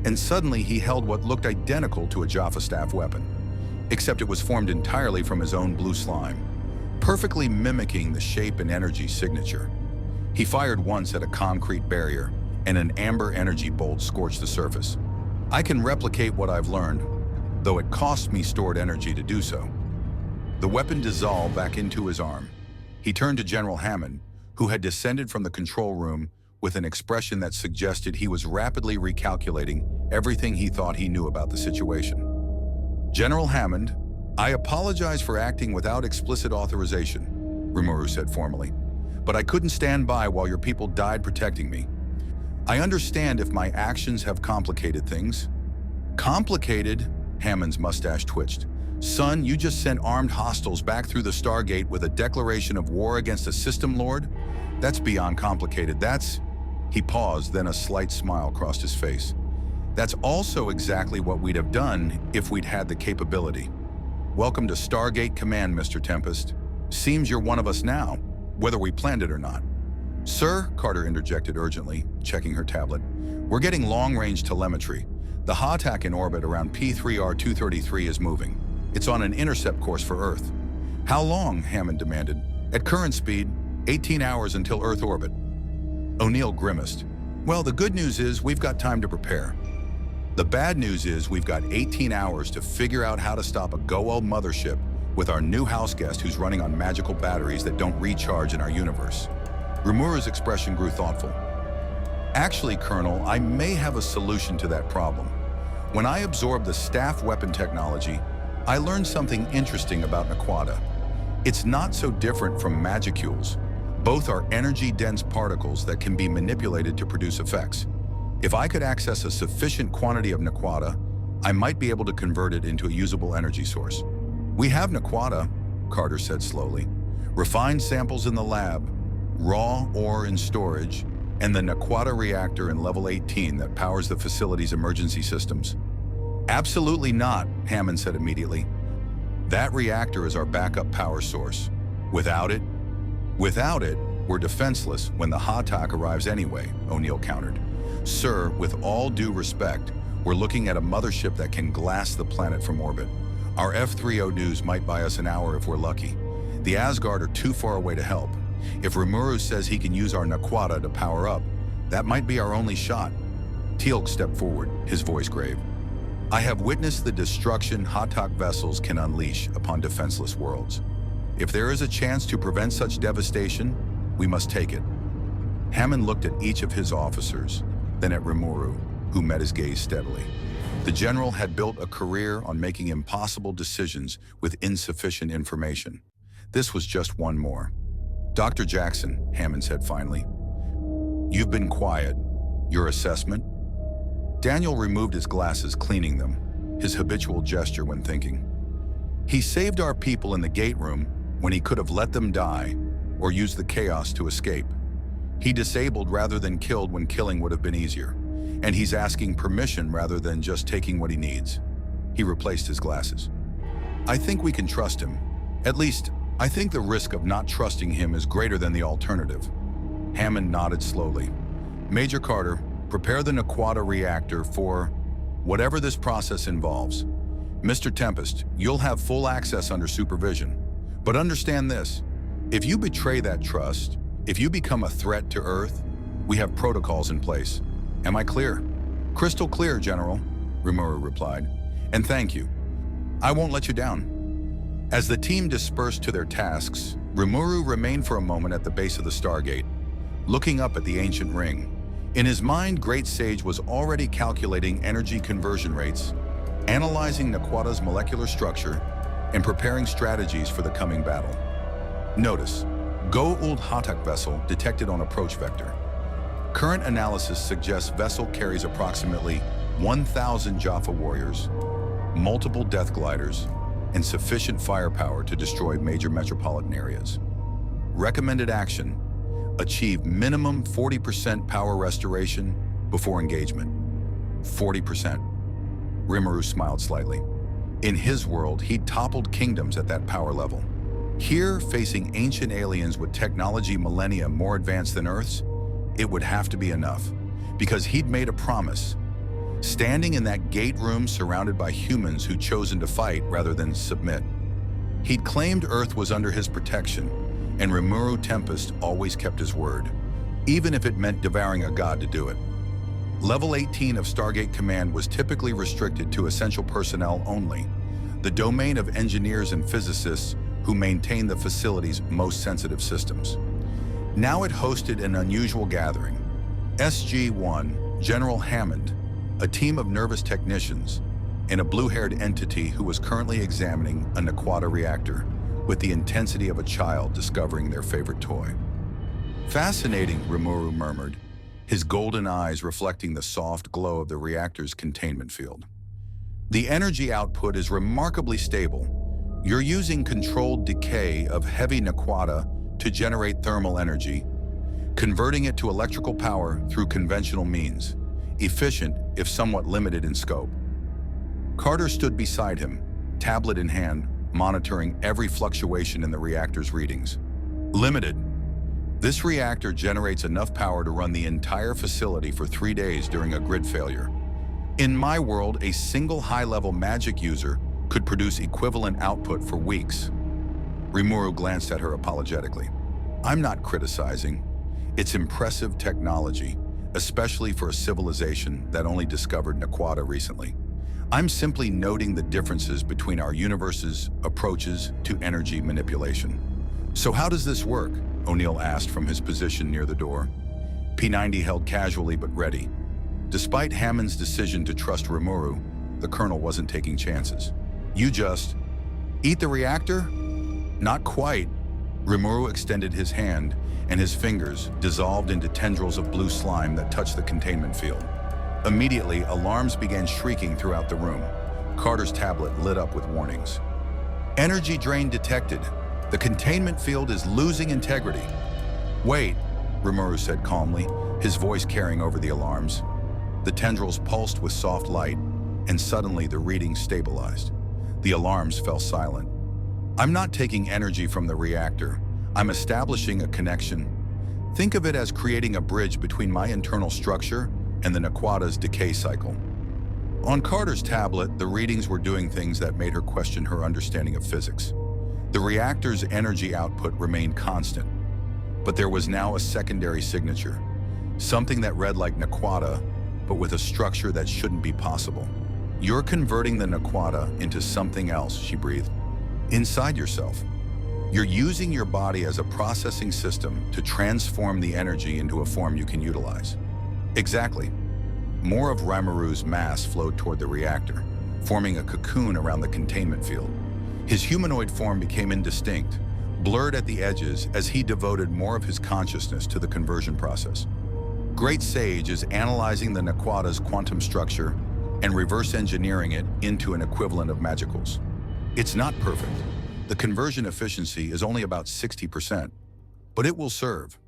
and suddenly he held what looked identical to a Jaffa staff weapon, except it was formed entirely from his own blue slime, perfectly mimicking the shape and energy signature. He fired once at a concrete barrier, and an amber energy bolt scorched the surface. "I can replicate what I've learned, though it costs me stored energy to do so." The weapon dissolved back into his arm. He turned to General Hammond, who had descended from the control room with an expression that suggested he was rapidly recalculating everything he thought he knew about the situation. "General Hammond, I apologize for acting without explicit authorization," Rimuru said formally, "but I couldn't stand by while your people died protecting me. I understand if my actions have complicated things." "Complicated?" Hammond's mustache twitched. "Son, you just sent armed hostiles back through the Stargate with a declaration of war against a system lord? That's beyond complicated. That's..." He paused, then a slight smile crossed his face. "That's also exactly what we'd have done if we'd had the capability. Welcome to Stargate Command, Mr. Tempest. Seems you're one of us now, whether we planned it or not." "Sir," Carter interjected urgently, checking her tablet, "we're getting long-range telemetry. The Ha'tak in orbit around P3R233 is moving. It's on an intercept course for Earth." "How long?" Hammond demanded. "At current speed, 18 hours until Earth orbit." O'Neill grimaced. "Well, the good news is we've got time to prepare. The bad news is we've got 18 hours to figure out how to stop a Goa'uld mothership with our new house guest who's running on magical batteries that don't recharge in our universe." Rimuru's expression grew thoughtful. "Actually, Colonel, I may have a solution to that problem. When I absorbed the staff weapon technology, I learned something interesting about Naquadah. It's not so different from magicules. Both are energy-dense particles that can be manipulated to produce effects. If I could access a sufficient quantity of Naquadah, I might be able to convert it into a usable energy source." "We have Naquadah," Carter said slowly. "Refined samples in the lab, raw ore in storage, and the Naquadah reactor in level 18 that powers the facility's emergency systems." "Absolutely not," Hammond said immediately. "That reactor is our backup power source. Without it, we're defenseless when the Ha'tak arrives anyway," O'Neill countered. "Sir, with all due respect, we're looking at a mothership that can glass the planet from orbit. Our F-30 news might buy us an hour if we're lucky. The Asgard are too far away to help. If Rimuru says he can use our Naquadah to power up, that might be our only shot." Teal'c stepped forward, his voice grave. "I have witnessed the destruction Ha'tak vessels can unleash upon defenseless worlds. If there is a chance to prevent such devastation, we must take it." Hammond looked at each of his officers, then at Rimuru, who met his gaze steadily. The general had built a career on making impossible decisions with insufficient information. This was just one more. "Dr. Jackson," Hammond said finally, "you've been quiet. Your assessment?" Daniel removed his glasses, cleaning them, his habitual gesture when thinking. "He saved our people in the gate room when he could have let them die or used the chaos to escape. He disabled rather than killed when killing would have been easier, and he's asking permission rather than just taking what he needs. He replaced his glasses. I think we can trust him. At least, I think the risk of not trusting him is greater than the alternative. Hammond nodded slowly. Major Carter, prepare the Naquadah reactor for whatever this process involves. Mr. Tempest, you'll have full access under supervision. But understand this, if you betray that trust, if you become a threat to Earth, we have protocols in place. Am I clear? Crystal clear, General, Rimuru replied. And thank you. I won't let you down. As the team dispersed to their tasks, Rimuru remained for a moment at the base of the Stargate, looking up at the ancient ring. In his mind, Great Sage was already calculating energy conversion rates, analyzing Naquadah's molecular structure, and preparing strategies for the coming battle. Notice, Goa'uld Hatak vessel detected on approach vector. Current analysis suggests vessel carries approximately 1,000 Jaffa warriors, multiple death gliders, and sufficient firepower to destroy major metropolitan areas. Recommended action: achieve minimum 40% power restoration before engagement. 40%. Rimuru smiled slightly. In his world, he'd toppled kingdoms at that power level. Here, facing ancient aliens with technology millennia more advanced than Earth's, it would have to be enough, because he'd made a promise. Standing in that gate room surrounded by humans who'd chosen to fight rather than submit. He'd claimed Earth was under his protection, and Rimuru Tempest always kept his word, even if it meant devouring a god to do it. Level 18 of Stargate Command was typically restricted to essential personnel only, the domain of engineers and physicists who maintain the facility's most sensitive systems. Now it hosted an unusual gathering. SG-1, General Hammond, a team of nervous technicians, and a blue-haired entity who was currently examining a Naquadah reactor with the intensity of a child discovering their favorite toy. Fascinating, Rimuru murmured, his golden eyes reflecting the soft glow of the reactor's containment field. The energy output is remarkably stable. You're using controlled decay of heavy Naquadah to generate thermal energy, converting it to electrical power through conventional means, efficient if somewhat limited in scope. Carter stood beside him, tablet in hand, monitoring every fluctuation in the reactor's readings. Limited. This reactor generates enough power to run the entire facility for 3 days during a grid failure. In my world, a single high-level magic user could produce equivalent output for weeks. Rimuru glanced at her apologetically. I'm not criticizing. It's impressive technology, especially for a civilization that only discovered Naquadah recently. I'm simply noting the differences between our universe's approaches to energy manipulation. So how does this work? O'Neill asked from his position near the door. P90 held casually but ready. Despite Hammond's decision to trust Rimuru, the colonel wasn't taking chances. You just eat the reactor? Not quite. Rimuru extended his hand, and his fingers dissolved into tendrils of blue slime that touched the containment field. Immediately, alarms began shrieking throughout the room. Carter's tablet lit up with warnings. Energy drain detected. The containment field is losing integrity. Wait, Rimuru said calmly, his voice carrying over the alarms. The tendrils pulsed with soft light, and suddenly the readings stabilized. The alarms fell silent. I'm not taking energy from the reactor. I'm establishing a connection. Think of it as creating a bridge between my internal structure and the Naquadah's decay cycle. On Carter's tablet, the readings were doing things that made her question her understanding of physics. The reactor's energy output remained constant, but there was now a secondary signature, something that read like Naquadah, but with a structure that shouldn't be possible. You're converting the Naquadah into something else, she breathed. Inside yourself. You're using your body as a processing system to transform the energy into a form you can utilize. Exactly. More of Rimuru's mass flowed toward the reactor, forming a cocoon around the containment field. His humanoid form became indistinct, blurred at the edges as he devoted more of his consciousness to the conversion process. Great Sage is analyzing the Naquadah's quantum structure and reverse engineering it into an equivalent of magicals. It's not perfect. The conversion efficiency is only about 60%, but it will serve.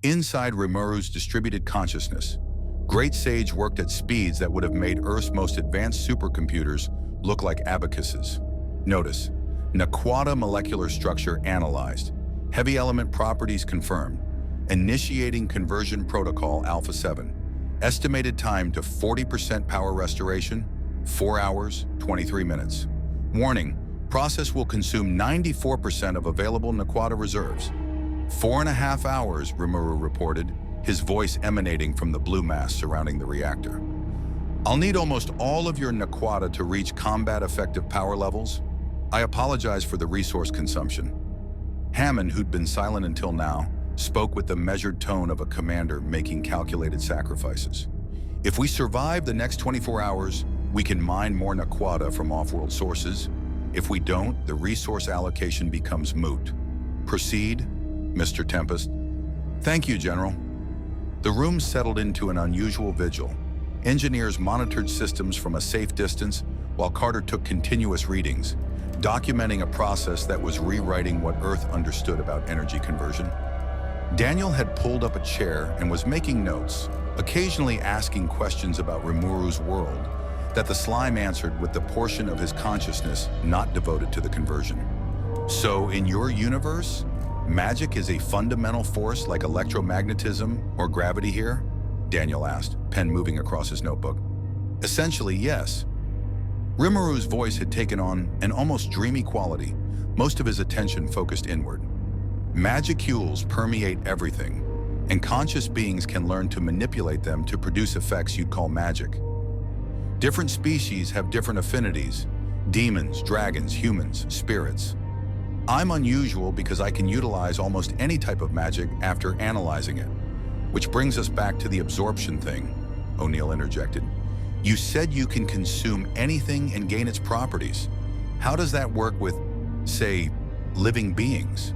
Inside Rimuru's distributed consciousness, Great Sage worked at speeds that would have made Earth's most advanced supercomputers look like abacuses. Notice, Naquadah molecular structure analyzed, heavy element properties confirmed, initiating conversion protocol Alpha 7, estimated time to 40% power restoration, 4 hours, 23 minutes. Warning, process will consume 94% of available Naquadah reserves. 4.5 hours, Rimuru reported, his voice emanating from the blue mass surrounding the reactor. I'll need almost all of your Naquadah to reach combat-effective power levels. I apologize for the resource consumption. Hammond, who'd been silent until now, spoke with the measured tone of a commander making calculated sacrifices. If we survive the next 24 hours, we can mine more Naquadah from off-world sources. If we don't, the resource allocation becomes moot. Proceed, Mr. Tempest. Thank you, General. The room settled into an unusual vigil. Engineers monitored systems from a safe distance while Carter took continuous readings, documenting a process that was rewriting what Earth understood about energy conversion. Daniel had pulled up a chair and was making notes, occasionally asking questions about Rimuru's world that the slime answered with the portion of his consciousness not devoted to the conversion. So, in your universe, magic is a fundamental force like electromagnetism or gravity here? Daniel asked, pen moving across his notebook. Essentially, yes. Rimuru's voice had taken on an almost dreamy quality, most of his attention focused inward. Magicules permeate everything, and conscious beings can learn to manipulate them to produce effects you'd call magic. Different species have different affinities: demons, dragons, humans, spirits. I'm unusual because I can utilize almost any type of magic after analyzing it. Which brings us back to the absorption thing, O'Neill interjected. You said you can consume anything and gain its properties. How does that work with, say, living beings?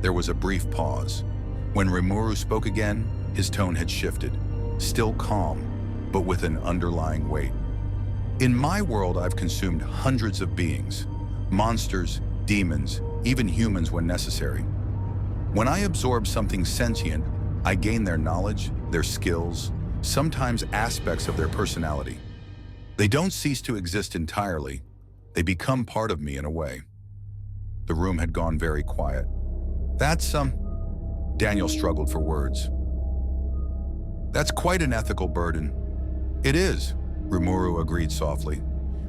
There was a brief pause. When Rimuru spoke again, his tone had shifted, still calm, but with an underlying weight. In my world, I've consumed hundreds of beings, monsters, demons, even humans when necessary. When I absorb something sentient, I gain their knowledge, their skills, sometimes aspects of their personality. They don't cease to exist entirely. They become part of me in a way. The room had gone very quiet. Daniel struggled for words. That's quite an ethical burden. It is, Rimuru agreed softly,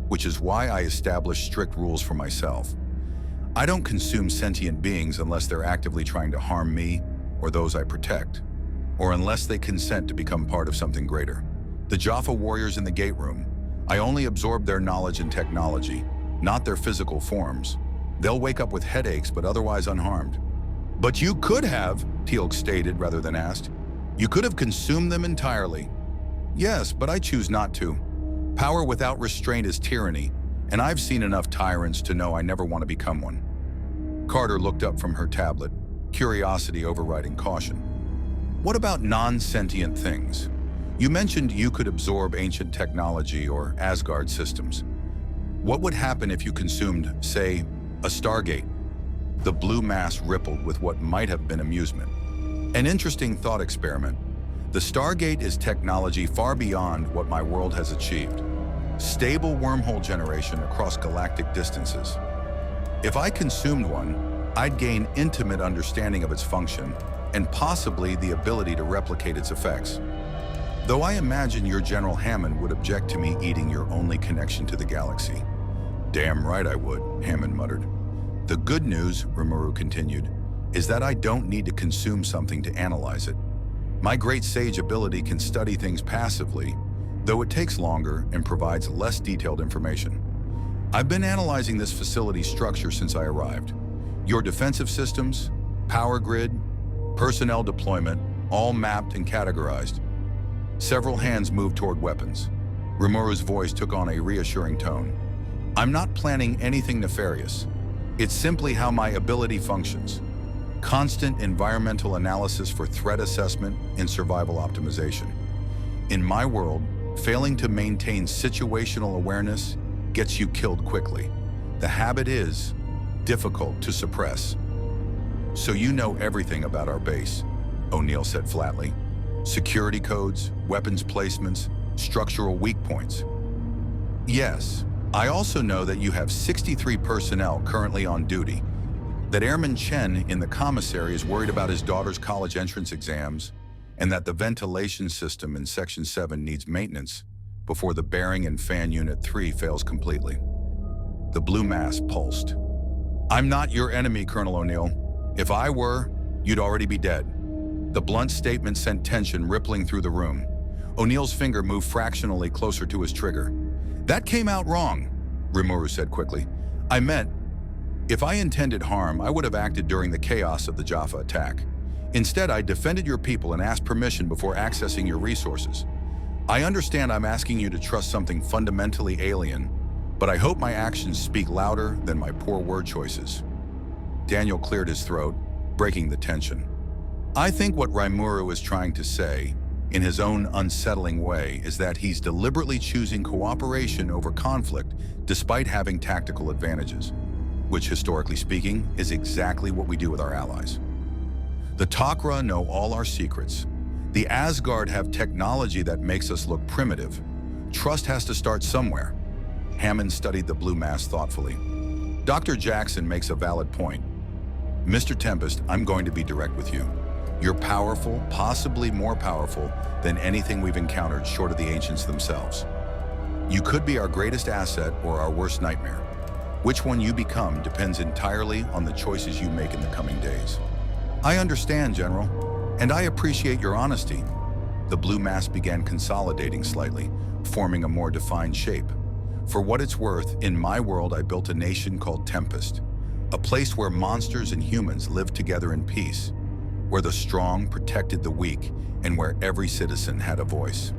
which is why I established strict rules for myself. I don't consume sentient beings unless they're actively trying to harm me or those I protect, or unless they consent to become part of something greater. The Jaffa warriors in the gate room, I only absorb their knowledge and technology, not their physical forms. They'll wake up with headaches but otherwise unharmed. But you could have, Teal'c stated rather than asked. You could have consumed them entirely. Yes, but I choose not to. Power without restraint is tyranny, and I've seen enough tyrants to know I never want to become one. Carter looked up from her tablet, curiosity overriding caution. What about non-sentient things? You mentioned you could absorb ancient technology or Asgard systems. What would happen if you consumed, say, a Stargate? The blue mass rippled with what might have been amusement. An interesting thought experiment. The Stargate is technology far beyond what my world has achieved. Stable wormhole generation across galactic distances. If I consumed one, I'd gain intimate understanding of its function and possibly the ability to replicate its effects. Though I imagine your General Hammond would object to me eating your only connection to the galaxy. Damn right I would, Hammond muttered. The good news, Rimuru continued, is that I don't need to consume something to analyze it. My great sage ability can study things passively, though it takes longer and provides less detailed information. I've been analyzing this facility's structure since I arrived. Your defensive systems, power grid, personnel deployment, all mapped and categorized. Several hands moved toward weapons. Rimuru's voice took on a reassuring tone. I'm not planning anything nefarious. It's simply how my ability functions. Constant environmental analysis for threat assessment and survival optimization. In my world, failing to maintain situational awareness gets you killed quickly. The habit is difficult to suppress. So you know everything about our base, O'Neill said flatly. Security codes, weapons placements, structural weak points. Yes, I also know that you have 63 personnel currently on duty, that Airman Chen in the commissary is worried about his daughter's college entrance exams, and that the ventilation system in Section 7 needs maintenance before the bearing and fan Unit 3 fails completely. The blue mass pulsed. I'm not your enemy, Colonel O'Neill. If I were, you'd already be dead. The blunt statement sent tension rippling through the room. O'Neill's finger moved fractionally closer to his trigger. That came out wrong, Rimuru said quickly. I meant, if I intended harm, I would have acted during the chaos of the Jaffa attack. Instead, I defended your people and asked permission before accessing your resources. I understand I'm asking you to trust something fundamentally alien, but I hope my actions speak louder than my poor word choices. Daniel cleared his throat, breaking the tension. I think what Rimuru is trying to say, in his own unsettling way, is that he's deliberately choosing cooperation over conflict despite having tactical advantages, which, historically speaking, is exactly what we do with our allies. The Tok'ra know all our secrets. The Asgard have technology that makes us look primitive. Trust has to start somewhere. Hammond studied the blue mass thoughtfully. Dr. Jackson makes a valid point. Mr. Tempest, I'm going to be direct with you. You're powerful, possibly more powerful than anything we've encountered short of the ancients themselves. You could be our greatest asset or our worst nightmare. Which one you become depends entirely on the choices you make in the coming days. I understand, General, and I appreciate your honesty. The blue mass began consolidating slightly, forming a more defined shape. For what it's worth, in my world I built a nation called Tempest, a place where monsters and humans lived together in peace, where the strong protected the weak, and where every citizen had a voice.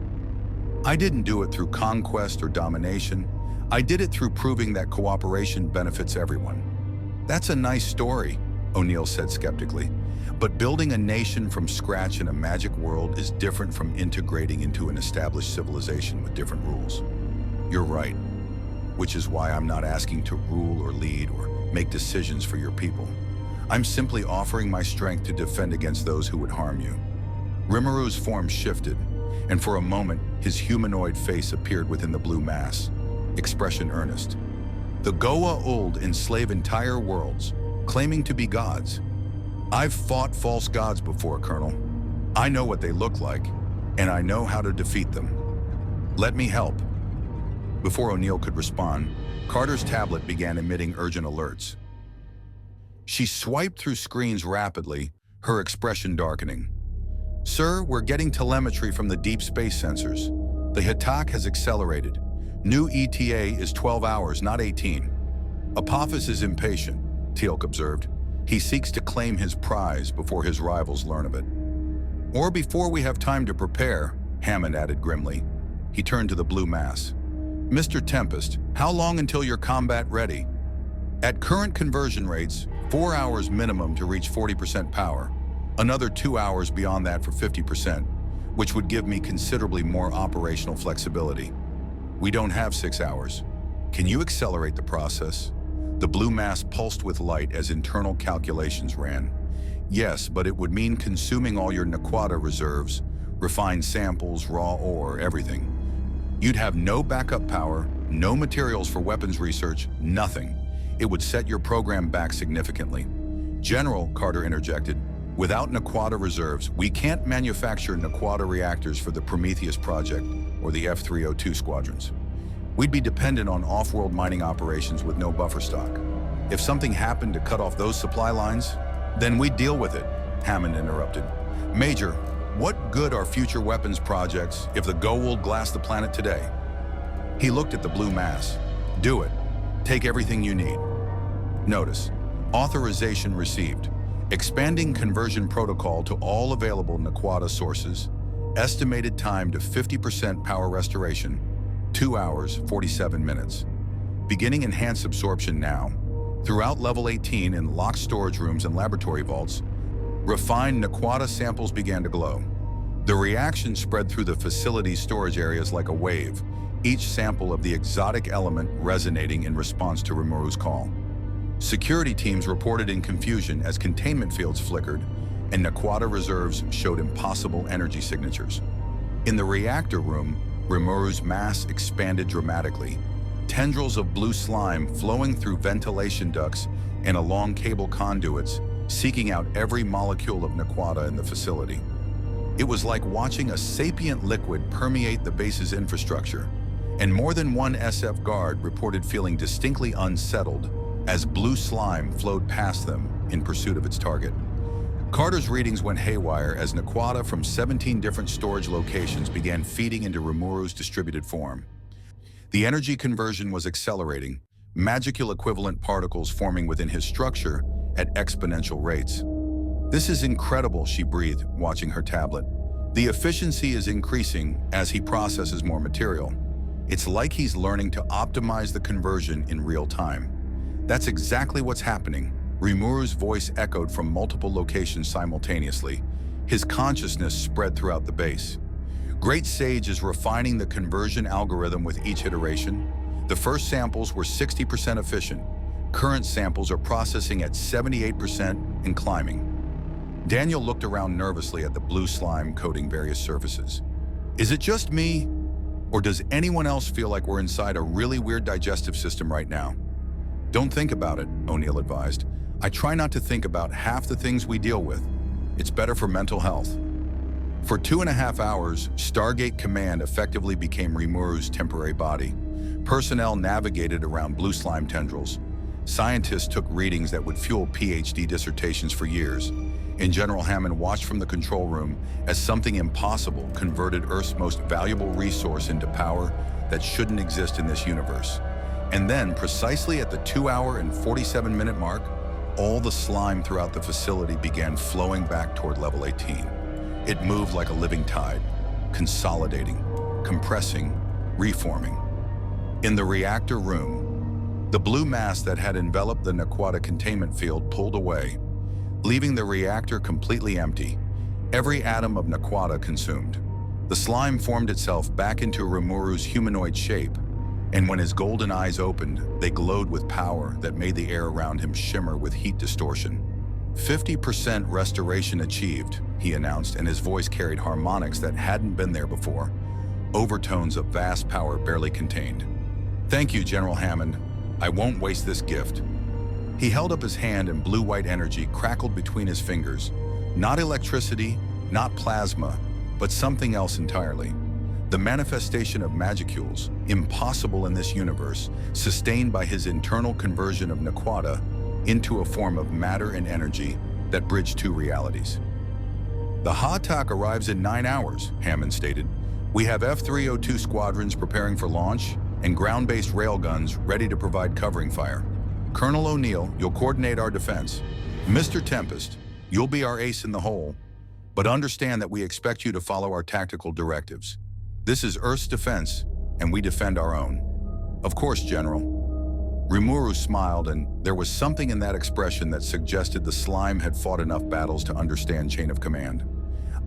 I didn't do it through conquest or domination. I did it through proving that cooperation benefits everyone. That's a nice story, O'Neill said skeptically, but building a nation from scratch in a magic world is different from integrating into an established civilization with different rules. You're right, which is why I'm not asking to rule or lead or make decisions for your people. I'm simply offering my strength to defend against those who would harm you. Rimuru's form shifted, and for a moment, his humanoid face appeared within the blue mass, expression earnest. The Goa'uld enslave entire worlds, claiming to be gods. I've fought false gods before, Colonel. I know what they look like, and I know how to defeat them. Let me help. Before O'Neill could respond, Carter's tablet began emitting urgent alerts. She swiped through screens rapidly, her expression darkening. Sir, we're getting telemetry from the deep space sensors. The Teal'c has accelerated. New ETA is 12 hours, not 18. Apophis is impatient, Teal'c observed. He seeks to claim his prize before his rivals learn of it. Or before we have time to prepare, Hammond added grimly. He turned to the blue mass. Mr. Tempest, how long until you're combat ready? At current conversion rates, 4 hours minimum to reach 40% power, another 2 hours beyond that for 50%, which would give me considerably more operational flexibility. We don't have 6 hours. Can you accelerate the process? The blue mass pulsed with light as internal calculations ran. Yes, but it would mean consuming all your Naquadah reserves, refined samples, raw ore, everything. You'd have no backup power, no materials for weapons research, nothing. It would set your program back significantly. General, Carter interjected, without Naquadah reserves, we can't manufacture Naquadah reactors for the Prometheus project or the F-302 squadrons. We'd be dependent on off-world mining operations with no buffer stock. If something happened to cut off those supply lines, then we'd deal with it, Hammond interrupted. Major, what good are future weapons projects if the Goa'uld glass the planet today? He looked at the blue mass. Do it. Take everything you need. Notice, authorization received. Expanding conversion protocol to all available Naquadah sources. Estimated time to 50% power restoration. 2 hours, 47 minutes. Beginning enhanced absorption now. Throughout level 18 in locked storage rooms and laboratory vaults, refined Naquadah samples began to glow. The reaction spread through the facility's storage areas like a wave, each sample of the exotic element resonating in response to Rimuru's call. Security teams reported in confusion as containment fields flickered and Naquadah reserves showed impossible energy signatures. In the reactor room, Rimuru's mass expanded dramatically. tendrils of blue slime flowing through ventilation ducts and along cable conduits, seeking out every molecule of Naquadah in the facility. It was like watching a sapient liquid permeate the base's infrastructure, and more than one SF guard reported feeling distinctly unsettled as blue slime flowed past them in pursuit of its target. Carter's readings went haywire as Naquadah from 17 different storage locations began feeding into Rimuru's distributed form. The energy conversion was accelerating, magical equivalent particles forming within his structure at exponential rates. "This is incredible," she breathed, watching her tablet. "The efficiency is increasing as he processes more material. It's like he's learning to optimize the conversion in real time." "That's exactly what's happening." Rimuru's voice echoed from multiple locations simultaneously. His consciousness spread throughout the base. Great Sage is refining the conversion algorithm with each iteration. The first samples were 60% efficient. Current samples are processing at 78% and climbing. Daniel looked around nervously at the blue slime coating various surfaces. "Is it just me? Or does anyone else feel like we're inside a really weird digestive system right now?" "Don't think about it," O'Neill advised. "I try not to think about half the things we deal with. It's better for mental health." For 2.5 hours, Stargate Command effectively became Rimuru's temporary body. Personnel navigated around blue slime tendrils. Scientists took readings that would fuel PhD dissertations for years. And General Hammond watched from the control room as something impossible converted Earth's most valuable resource into power that shouldn't exist in this universe. And then, precisely at the 2-hour and 47-minute mark, all the slime throughout the facility began flowing back toward level 18. It moved like a living tide, consolidating, compressing, reforming. In the reactor room, the blue mass that had enveloped the Naquadah containment field pulled away, leaving the reactor completely empty, every atom of Naquadah consumed. The slime formed itself back into Rimuru's humanoid shape, and when his golden eyes opened, they glowed with power that made the air around him shimmer with heat distortion. 50% restoration achieved, he announced, and his voice carried harmonics that hadn't been there before, overtones of vast power barely contained. "Thank you, General Hammond. I won't waste this gift." He held up his hand and blue-white energy crackled between his fingers. Not electricity, not plasma, but something else entirely. The manifestation of magicules, impossible in this universe, sustained by his internal conversion of Naquadah into a form of matter and energy that bridged two realities. "The Ha'tak arrives in 9 hours, Hammond stated. "We have F-302 squadrons preparing for launch and ground-based railguns ready to provide covering fire. Colonel O'Neill, you'll coordinate our defense. Mr. Tempest, you'll be our ace in the hole, but understand that we expect you to follow our tactical directives. This is Earth's defense, and we defend our own." "Of course, General." Rimuru smiled, and there was something in that expression that suggested the slime had fought enough battles to understand chain of command.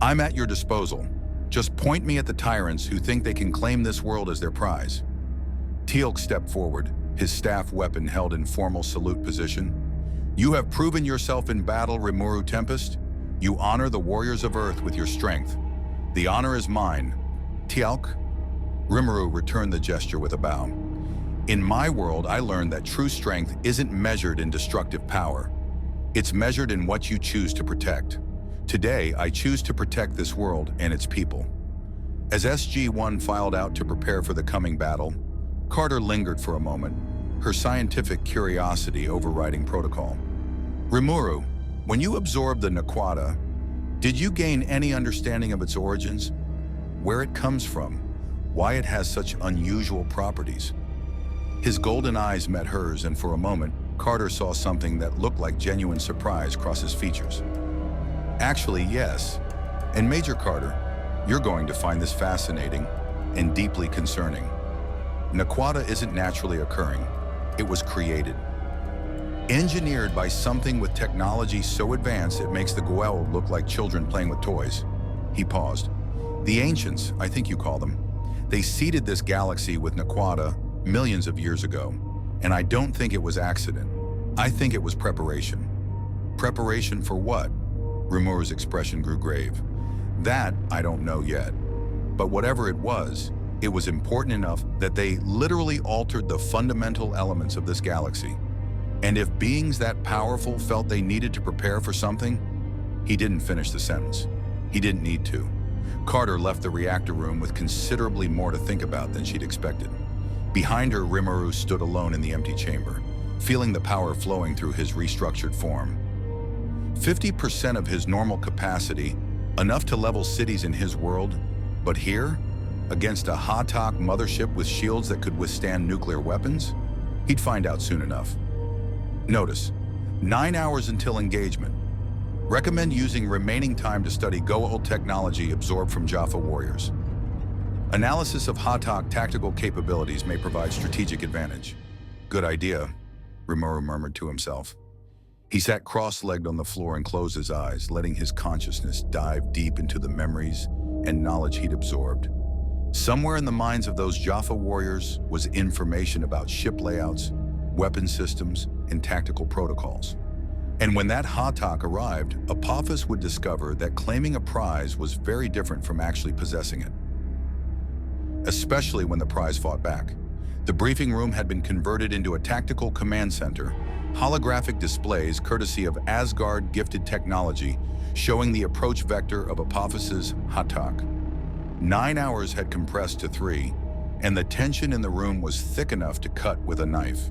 "I'm at your disposal. Just point me at the tyrants who think they can claim this world as their prize." Teal'c stepped forward, his staff weapon held in formal salute position. "You have proven yourself in battle, Rimuru Tempest. You honor the warriors of Earth with your strength. The honor is mine. Teal'c." Rimuru returned the gesture with a bow. "In my world, I learned that true strength isn't measured in destructive power. It's measured in what you choose to protect. Today, I choose to protect this world and its people." As SG-1 filed out to prepare for the coming battle, Carter lingered for a moment, her scientific curiosity overriding protocol. "Rimuru, when you absorbed the Naquadah, did you gain any understanding of its origins? Where it comes from? Why it has such unusual properties?" His golden eyes met hers, and for a moment, Carter saw something that looked like genuine surprise cross his features. "Actually, yes. And Major Carter, you're going to find this fascinating and deeply concerning. Naquadah isn't naturally occurring. It was created. Engineered by something with technology so advanced it makes the Goa'uld look like children playing with toys." He paused. "The Ancients, I think you call them. They seeded this galaxy with Naquadah millions of years ago, and I don't think it was accident. I think it was preparation." "Preparation for what?" Rimuru's expression grew grave. "That I don't know yet. But whatever it was, It was important enough that they literally altered the fundamental elements of this galaxy. And if beings that powerful felt they needed to prepare for something, he didn't finish the sentence. He didn't need to. Carter left the reactor room with considerably more to think about than she'd expected. Behind her, Rimuru stood alone in the empty chamber, feeling the power flowing through his restructured form. 50% of his normal capacity, enough to level cities in his world, but here, against a Ha'tak mothership with shields that could withstand nuclear weapons? He'd find out soon enough. Notice, 9 hours until engagement. Recommend using remaining time to study Goa'uld technology absorbed from Jaffa warriors. Analysis of Ha'tak tactical capabilities may provide strategic advantage. Good idea, Rimuru murmured to himself. He sat cross-legged on the floor and closed his eyes, letting his consciousness dive deep into the memories and knowledge he'd absorbed. Somewhere in the minds of those Jaffa warriors was information about ship layouts, weapon systems, and tactical protocols. And when that Ha'tak arrived, Apophis would discover that claiming a prize was very different from actually possessing it. Especially when the prize fought back. The briefing room had been converted into a tactical command center, holographic displays courtesy of Asgard-gifted technology showing the approach vector of Apophis's Ha'tak. 9 hours had compressed to 3, and the tension in the room was thick enough to cut with a knife.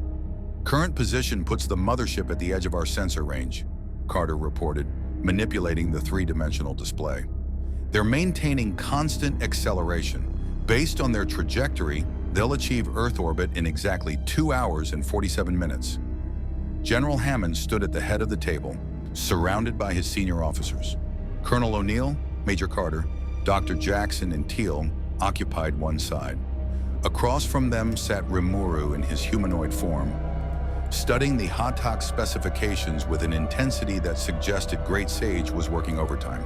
Current position puts the mothership at the edge of our sensor range, Carter reported, manipulating the three-dimensional display. They're maintaining constant acceleration. Based on their trajectory, they'll achieve Earth orbit in exactly 2 hours and 47 minutes. General Hammond stood at the head of the table, surrounded by his senior officers. Colonel O'Neill, Major Carter, Dr. Jackson, and Teal'c occupied one side. Across from them sat Rimuru in his humanoid form, studying the Ha'tak specifications with an intensity that suggested Great Sage was working overtime.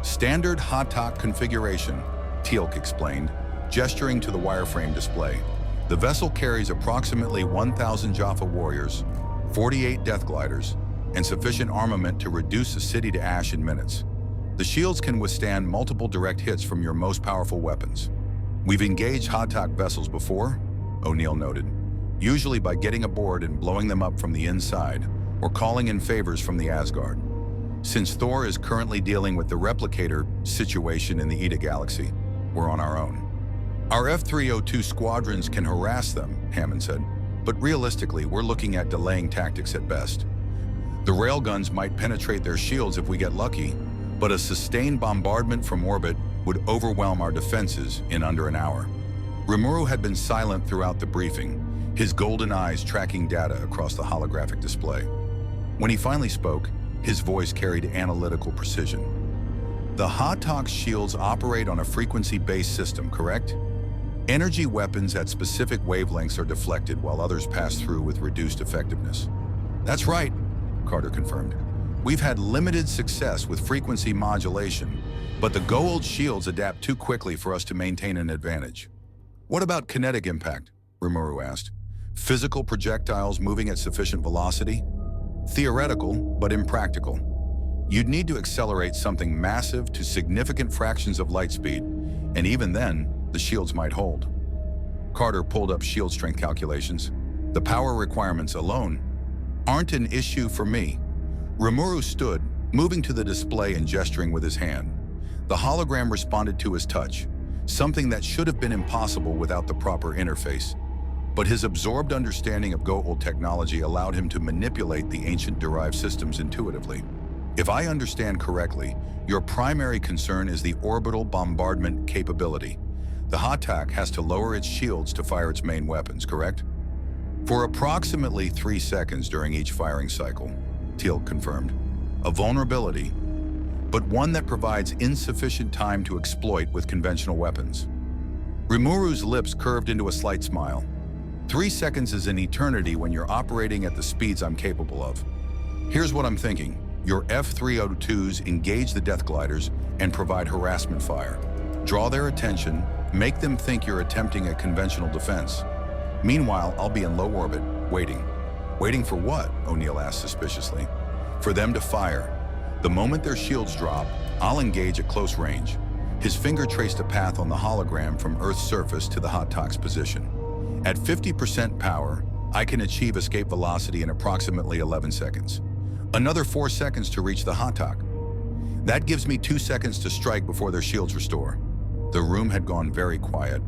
Standard Ha'tak configuration, Teal'c explained, gesturing to the wireframe display. The vessel carries approximately 1,000 Jaffa warriors, 48 death gliders, and sufficient armament to reduce a city to ash in minutes. The shields can withstand multiple direct hits from your most powerful weapons. We've engaged Ha'tak vessels before, O'Neill noted, usually by getting aboard and blowing them up from the inside, or calling in favors from the Asgard. Since Thor is currently dealing with the replicator situation in the Eta galaxy, we're on our own. Our F-302 squadrons can harass them, Hammond said, but realistically, we're looking at delaying tactics at best. The railguns might penetrate their shields if we get lucky, but a sustained bombardment from orbit would overwhelm our defenses in under an hour. Rimuru had been silent throughout the briefing, his golden eyes tracking data across the holographic display. When he finally spoke, his voice carried analytical precision. The Ha'tak shields operate on a frequency-based system, correct? Energy weapons at specific wavelengths are deflected while others pass through with reduced effectiveness. That's right, Carter confirmed. We've had limited success with frequency modulation, but the Goa'uld shields adapt too quickly for us to maintain an advantage. What about kinetic impact? Rimuru asked. Physical projectiles moving at sufficient velocity? Theoretical, but impractical. You'd need to accelerate something massive to significant fractions of light speed, and even then, the shields might hold. Carter pulled up shield strength calculations. The power requirements alone aren't an issue for me. Rimuru stood, moving to the display and gesturing with his hand. The hologram responded to his touch, something that should have been impossible without the proper interface. But his absorbed understanding of Goa'uld technology allowed him to manipulate the ancient derived systems intuitively. If I understand correctly, your primary concern is the orbital bombardment capability. The Ha'tak has to lower its shields to fire its main weapons, correct? For approximately 3 seconds during each firing cycle, Teal'c confirmed. A vulnerability, but one that provides insufficient time to exploit with conventional weapons. Rimuru's lips curved into a slight smile. 3 seconds is an eternity when you're operating at the speeds I'm capable of. Here's what I'm thinking. Your F-302s engage the death gliders and provide harassment fire. Draw their attention, make them think you're attempting a conventional defense. Meanwhile, I'll be in low orbit, waiting. Waiting for what? O'Neill asked suspiciously. For them to fire. The moment their shields drop, I'll engage at close range. His finger traced a path on the hologram from Earth's surface to the Hotok's position. At 50% power, I can achieve escape velocity in approximately 11 seconds. Another 4 seconds to reach the Hotok. That gives me 2 seconds to strike before their shields restore. The room had gone very quiet.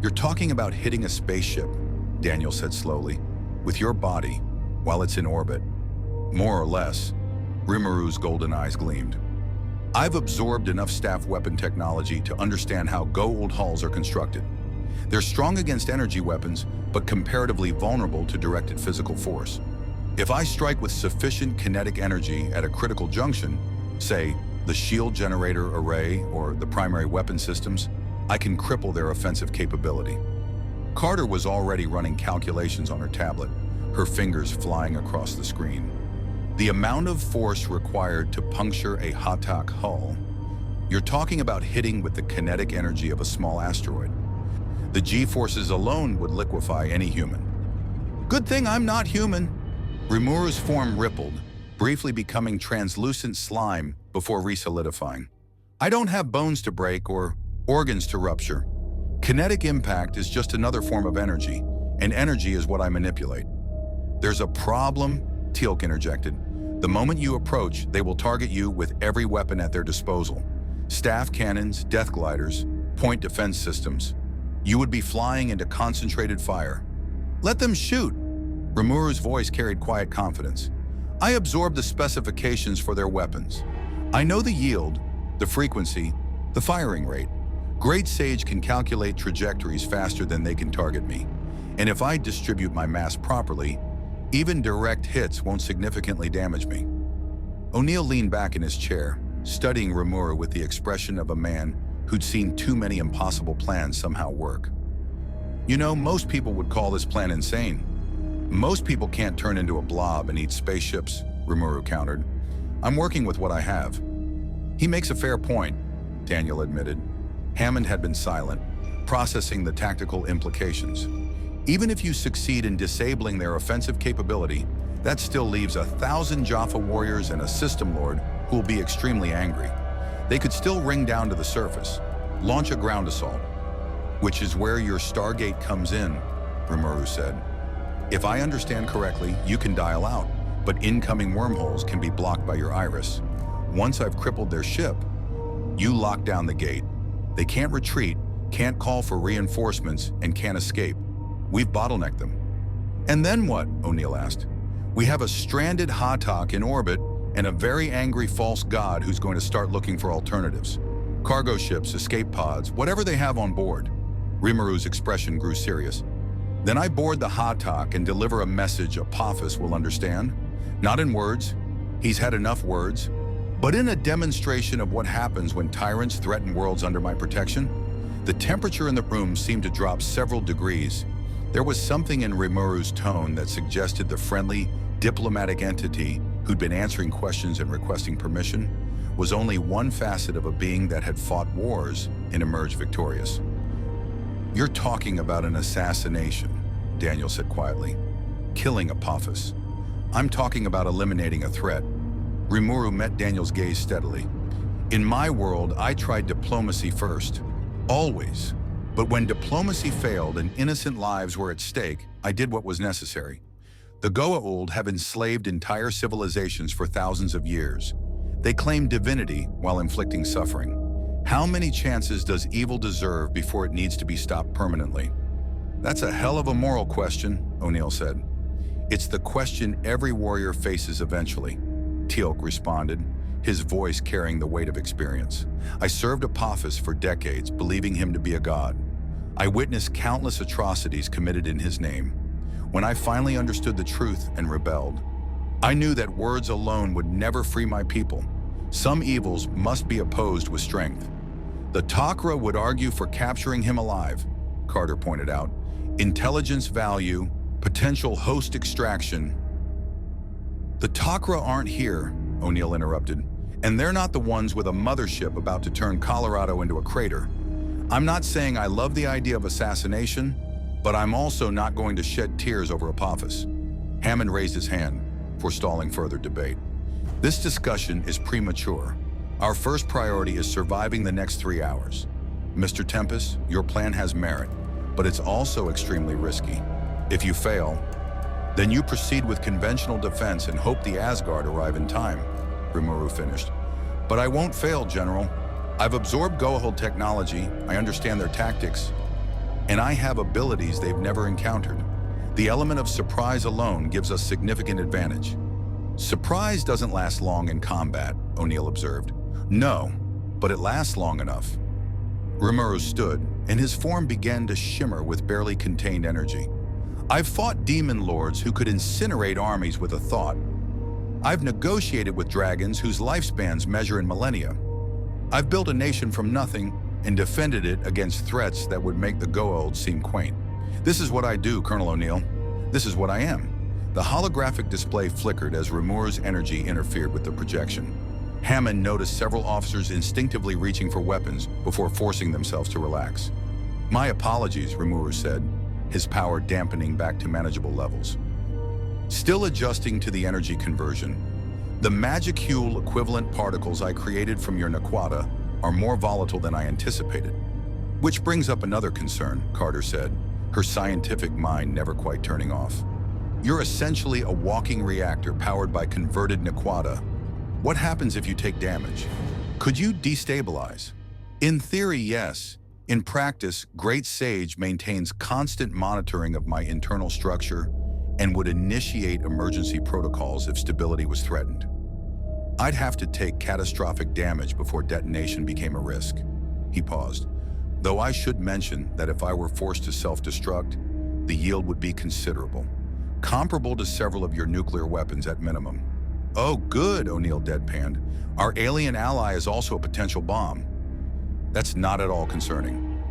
"You're talking about hitting a spaceship," Daniel said slowly, "with your body while it's in orbit." "More or less." Rimuru's golden eyes gleamed. "I've absorbed enough staff weapon technology to understand how Goa'uld hulls are constructed. They're strong against energy weapons, but comparatively vulnerable to directed physical force. If I strike with sufficient kinetic energy at a critical junction, say the shield generator array or the primary weapon systems, I can cripple their offensive capability." Carter was already running calculations on her tablet, her fingers flying across the screen. The amount of force required to puncture a Hotok hull. You're talking about hitting with the kinetic energy of a small asteroid. The G-forces alone would liquefy any human. "Good thing I'm not human." Rimuru's form rippled, briefly becoming translucent slime before resolidifying. "I don't have bones to break or organs to rupture. Kinetic impact is just another form of energy, and energy is what I manipulate." "There's a problem," Teal'c interjected. "The moment you approach, they will target you with every weapon at their disposal. Staff cannons, death gliders, point defense systems. You would be flying into concentrated fire." "Let them shoot." Rimuru's voice carried quiet confidence. "I absorb the specifications for their weapons. I know the yield, the frequency, the firing rate. Great Sage can calculate trajectories faster than they can target me. And if I distribute my mass properly, even direct hits won't significantly damage me." O'Neill leaned back in his chair, studying Rimuru with the expression of a man who'd seen too many impossible plans somehow work. "You know, most people would call this plan insane. Most people can't turn into a blob and eat spaceships," Rimuru countered. "I'm working with what I have." "He makes a fair point," Daniel admitted. Hammond had been silent, processing the tactical implications. "Even if you succeed in disabling their offensive capability, that still leaves 1,000 Jaffa warriors and a system lord who will be extremely angry. They could still ring down to the surface, launch a ground assault." "Which is where your Stargate comes in," Rimuru said. "If I understand correctly, you can dial out, but incoming wormholes can be blocked by your iris. Once I've crippled their ship, you lock down the gate. They can't retreat, can't call for reinforcements, and can't escape. We've bottlenecked them." "And then what?" O'Neill asked. "We have a stranded Hotok in orbit and a very angry false god who's going to start looking for alternatives. Cargo ships, escape pods, whatever they have on board." Rimuru's expression grew serious. "Then I board the Hotok and deliver a message Apophis will understand. Not in words, he's had enough words, but in a demonstration of what happens when tyrants threaten worlds under my protection." The temperature in the room seemed to drop several degrees. There was something in Rimuru's tone that suggested the friendly, diplomatic entity who'd been answering questions and requesting permission was only one facet of a being that had fought wars and emerged victorious. "You're talking about an assassination," Daniel said quietly. "Killing Apophis. I'm talking about eliminating a threat." Rimuru met Daniel's gaze steadily. "In my world, I tried diplomacy first. Always. But when diplomacy failed and innocent lives were at stake, I did what was necessary. The Goa'uld have enslaved entire civilizations for thousands of years. They claim divinity while inflicting suffering. How many chances does evil deserve before it needs to be stopped permanently?" "That's a hell of a moral question," O'Neill said. "It's the question every warrior faces eventually," Teal'c responded, his voice carrying the weight of experience. "I served Apophis for decades, believing him to be a god. I witnessed countless atrocities committed in his name. When I finally understood the truth and rebelled, I knew that words alone would never free my people. Some evils must be opposed with strength. The Tok'ra would argue for capturing him alive," Carter pointed out. "Intelligence value, potential host extraction." "The Tok'ra aren't here," O'Neill interrupted, "and they're not the ones with a mothership about to turn Colorado into a crater. I'm not saying I love the idea of assassination, but I'm also not going to shed tears over Apophis." Hammond raised his hand, forestalling further debate. "This discussion is premature. Our first priority is surviving the next 3 hours. Mr. Tempest, your plan has merit, but it's also extremely risky. If you fail, then you proceed with conventional defense and hope the Asgard arrive in time, Rimuru finished. But I won't fail, General. I've absorbed Goa'uld technology, I understand their tactics, and I have abilities they've never encountered. The element of surprise alone gives us significant advantage. Surprise doesn't last long in combat, O'Neill observed. No, but it lasts long enough. Rimuru stood, and his form began to shimmer with barely contained energy. I've fought demon lords who could incinerate armies with a thought. I've negotiated with dragons whose lifespans measure in millennia. I've built a nation from nothing and defended it against threats that would make the Goa'uld seem quaint. This is what I do, Colonel O'Neill. This is what I am. The holographic display flickered as Rimuru's energy interfered with the projection. Hammond noticed several officers instinctively reaching for weapons before forcing themselves to relax. My apologies, Rimuru said, his power dampening back to manageable levels. Still adjusting to the energy conversion, the magicule equivalent particles I created from your Naquadah are more volatile than I anticipated. Which brings up another concern, Carter said, her scientific mind never quite turning off. You're essentially a walking reactor powered by converted Naquadah. What happens if you take damage? Could you destabilize? In theory, yes. In practice, Great Sage maintains constant monitoring of my internal structure and would initiate emergency protocols if stability was threatened. I'd have to take catastrophic damage before detonation became a risk. He paused. Though I should mention that if I were forced to self-destruct, the yield would be considerable, comparable to several of your nuclear weapons at minimum. Oh, good, O'Neill deadpanned. Our alien ally is also a potential bomb. That's not at all concerning.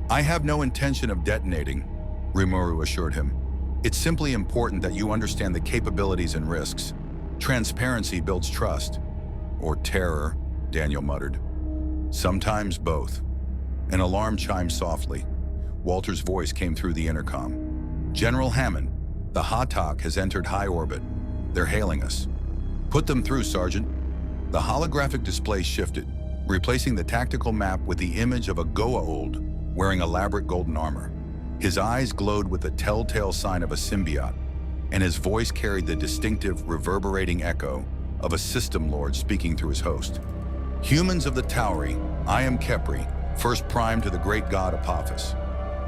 I have no intention of detonating, Rimuru assured him. It's simply important that you understand the capabilities and risks. Transparency builds trust. Or terror, Daniel muttered. Sometimes both. An alarm chimed softly. Walter's voice came through the intercom. General Hammond, the Hatak has entered high orbit. They're hailing us. Put them through, Sergeant. The holographic display shifted, replacing the tactical map with the image of a Goa'uld wearing elaborate golden armor. His eyes glowed with the telltale sign of a symbiote, and his voice carried the distinctive, reverberating echo of a system lord speaking through his host. Humans of the Tauri, I am Khepri, first prime to the great god Apophis.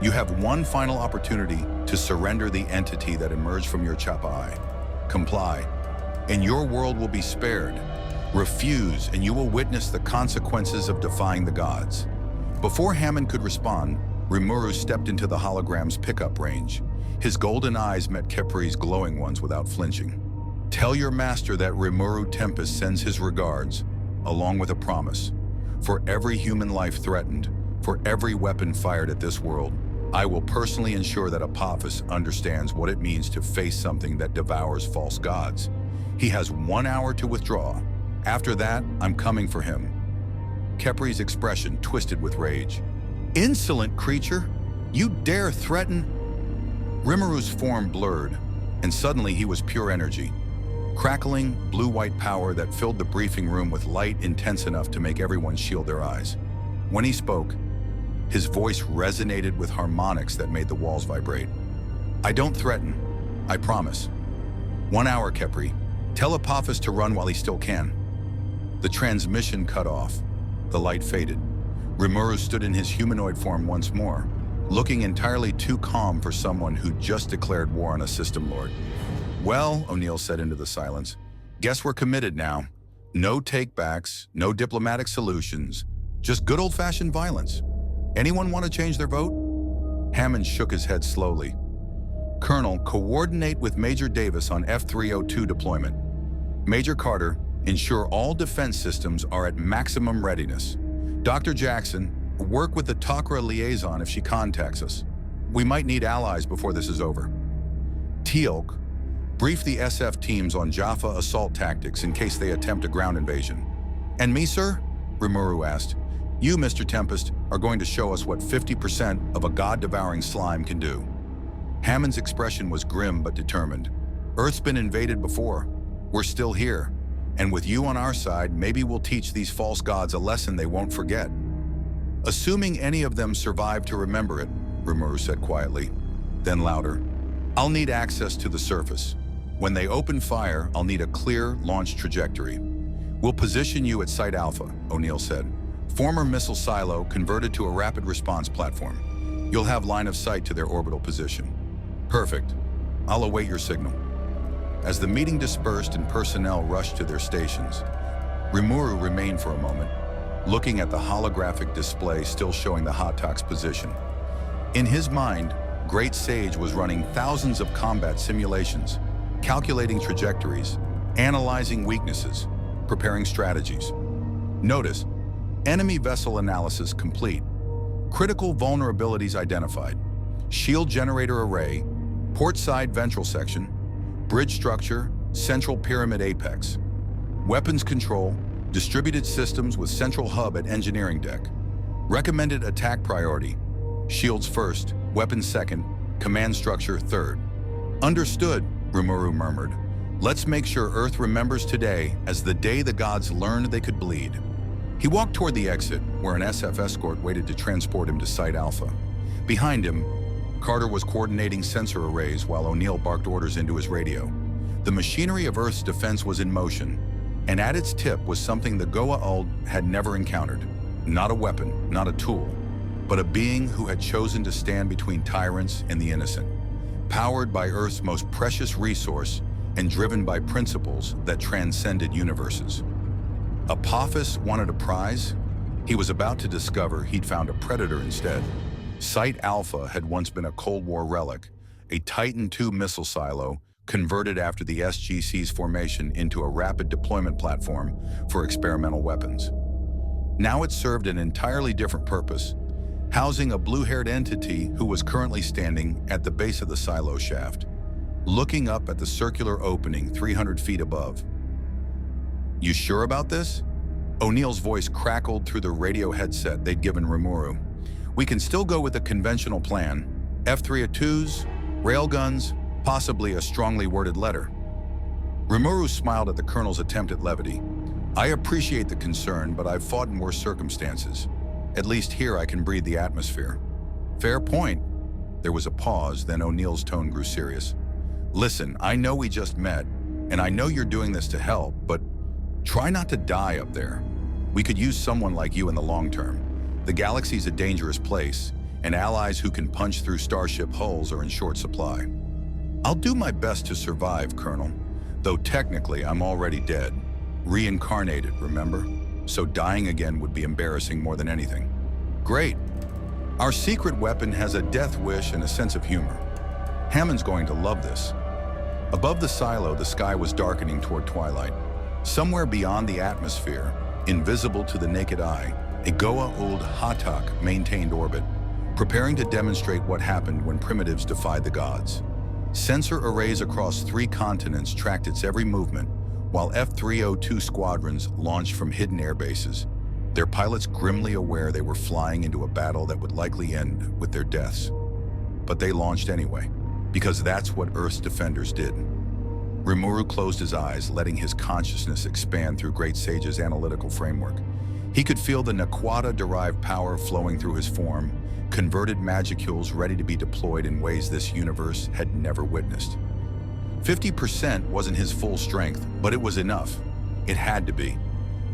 You have one final opportunity to surrender the entity that emerged from your Chapa'i. Comply, and your world will be spared. Refuse, and you will witness the consequences of defying the gods. Before Hammond could respond, Rimuru stepped into the hologram's pickup range. His golden eyes met Khepri's glowing ones without flinching. Tell your master that Rimuru Tempest sends his regards, along with a promise. For every human life threatened, for every weapon fired at this world, I will personally ensure that Apophis understands what it means to face something that devours false gods. He has 1 hour to withdraw. After that, I'm coming for him. Khepri's expression twisted with rage. Insolent creature! You dare threaten? Rimuru's form blurred, and suddenly he was pure energy. Crackling, blue-white power that filled the briefing room with light intense enough to make everyone shield their eyes. When he spoke, his voice resonated with harmonics that made the walls vibrate. I don't threaten. I promise. 1 hour, Khepri. Tell Apophis to run while he still can. The transmission cut off. The light faded. Rimuru stood in his humanoid form once more, looking entirely too calm for someone who just declared war on a system lord. Well, O'Neill said into the silence, guess we're committed now. No takebacks, no diplomatic solutions, just good old-fashioned violence. Anyone want to change their vote? Hammond shook his head slowly. Colonel, coordinate with Major Davis on F-302 deployment. Major Carter, ensure all defense systems are at maximum readiness. Dr. Jackson, work with the Tok'ra liaison if she contacts us. We might need allies before this is over. Teal'c, brief the SF teams on Jaffa assault tactics in case they attempt a ground invasion. And me, sir? Rimuru asked. You, Mr. Tempest, are going to show us what 50% of a god-devouring slime can do. Hammond's expression was grim but determined. Earth's been invaded before. We're still here. And with you on our side, maybe we'll teach these false gods a lesson they won't forget. Assuming any of them survive to remember it, Rimuru said quietly. Then louder, I'll need access to the surface. When they open fire, I'll need a clear launch trajectory. We'll position you at Site Alpha, O'Neill said. Former missile silo converted to a rapid response platform. You'll have line of sight to their orbital position. Perfect. I'll await your signal. As the meeting dispersed and personnel rushed to their stations, Rimuru remained for a moment, looking at the holographic display still showing the Hatak's position. In his mind, Great Sage was running thousands of combat simulations, calculating trajectories, analyzing weaknesses, preparing strategies. Notice, enemy vessel analysis complete. Critical vulnerabilities identified. Shield generator array, port side ventral section, bridge structure, central pyramid apex. Weapons control, distributed systems with central hub at engineering deck. Recommended attack priority, shields first, weapons second, command structure third. Understood, Rimuru murmured. Let's make sure Earth remembers today as the day the gods learned they could bleed. He walked toward the exit, where an SF escort waited to transport him to Site Alpha. Behind him, Carter was coordinating sensor arrays while O'Neill barked orders into his radio. The machinery of Earth's defense was in motion, and at its tip was something the Goa'uld had never encountered. Not a weapon, not a tool, but a being who had chosen to stand between tyrants and the innocent, powered by Earth's most precious resource and driven by principles that transcended universes. Apophis wanted a prize. He was about to discover he'd found a predator instead. Site Alpha had once been a Cold War relic, a Titan II missile silo converted after the SGC's formation into a rapid deployment platform for experimental weapons. Now it served an entirely different purpose, housing a blue-haired entity who was currently standing at the base of the silo shaft, looking up at the circular opening 300 feet above. You sure about this? O'Neill's voice crackled through the radio headset they'd given Rimuru. We can still go with the conventional plan. F-302s, railguns, possibly a strongly worded letter. Rimuru smiled at the colonel's attempt at levity. I appreciate the concern, but I've fought in worse circumstances. At least here I can breathe the atmosphere. Fair point. There was a pause, then O'Neill's tone grew serious. Listen, I know we just met, and I know you're doing this to help, but try not to die up there. We could use someone like you in the long term. The galaxy's a dangerous place, and allies who can punch through starship hulls are in short supply. I'll do my best to survive, Colonel, though technically I'm already dead. Reincarnated, remember? So dying again would be embarrassing more than anything. Great. Our secret weapon has a death wish and a sense of humor. Hammond's going to love this. Above the silo, the sky was darkening toward twilight. Somewhere beyond the atmosphere, invisible to the naked eye, a Goa'uld Hatak maintained orbit, preparing to demonstrate what happened when primitives defied the gods. Sensor arrays across 3 continents tracked its every movement, while F-302 squadrons launched from hidden air bases, their pilots grimly aware they were flying into a battle that would likely end with their deaths. But they launched anyway, because that's what Earth's defenders did. Rimuru closed his eyes, letting his consciousness expand through Great Sage's analytical framework. He could feel the Naquadah-derived power flowing through his form, converted magicules ready to be deployed in ways this universe had never witnessed. 50% wasn't his full strength, but it was enough. It had to be.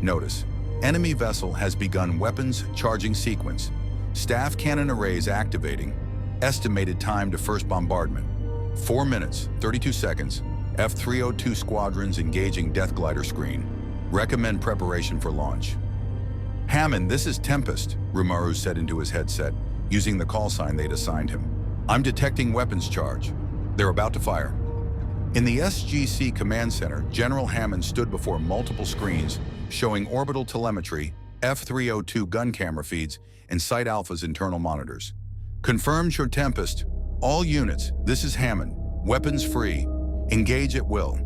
Notice, enemy vessel has begun weapons charging sequence. Staff cannon arrays activating. Estimated time to first bombardment. 4 minutes, 32 seconds. F-302 squadrons engaging Death Glider screen. Recommend preparation for launch. Hammond, this is Tempest, Rimuru said into his headset, using the call sign they'd assigned him. I'm detecting weapons charge. They're about to fire. In the SGC command center, General Hammond stood before multiple screens showing orbital telemetry, F-302 gun camera feeds, and Site Alpha's internal monitors. Confirmed your Tempest. All units, this is Hammond. Weapons free. Engage at will.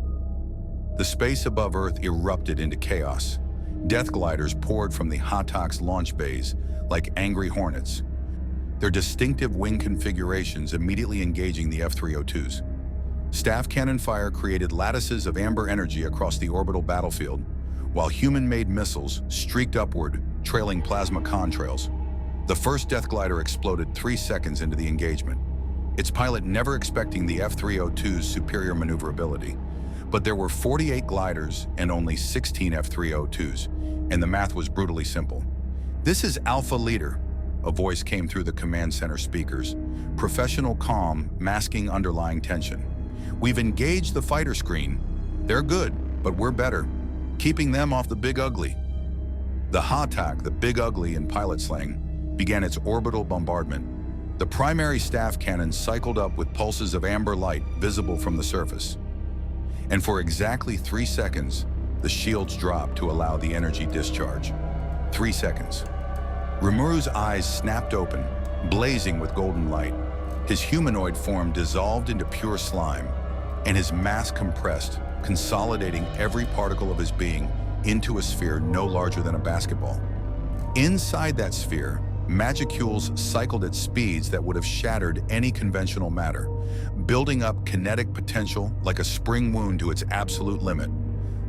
The space above Earth erupted into chaos. Death gliders poured from the Hatak's launch bays like angry hornets, their distinctive wing configurations immediately engaging the F-302s. Staff cannon fire created lattices of amber energy across the orbital battlefield, while human-made missiles streaked upward, trailing plasma contrails. The first Death Glider exploded 3 seconds into the engagement, its pilot never expecting the F-302's superior maneuverability. But there were 48 gliders and only 16 F-302s, and the math was brutally simple. "This is Alpha Leader," a voice came through the command center speakers, professional calm masking underlying tension. "We've engaged the fighter screen. They're good, but we're better, keeping them off the Big Ugly." The HATAC, the Big Ugly in pilot slang, began its orbital bombardment. The primary staff cannon cycled up with pulses of amber light visible from the surface. And for exactly 3 seconds, the shields dropped to allow the energy discharge. 3 seconds. Rimuru's eyes snapped open, blazing with golden light. His humanoid form dissolved into pure slime, and his mass compressed, consolidating every particle of his being into a sphere no larger than a basketball. Inside that sphere, magicules cycled at speeds that would have shattered any conventional matter, building up kinetic potential like a spring wound to its absolute limit.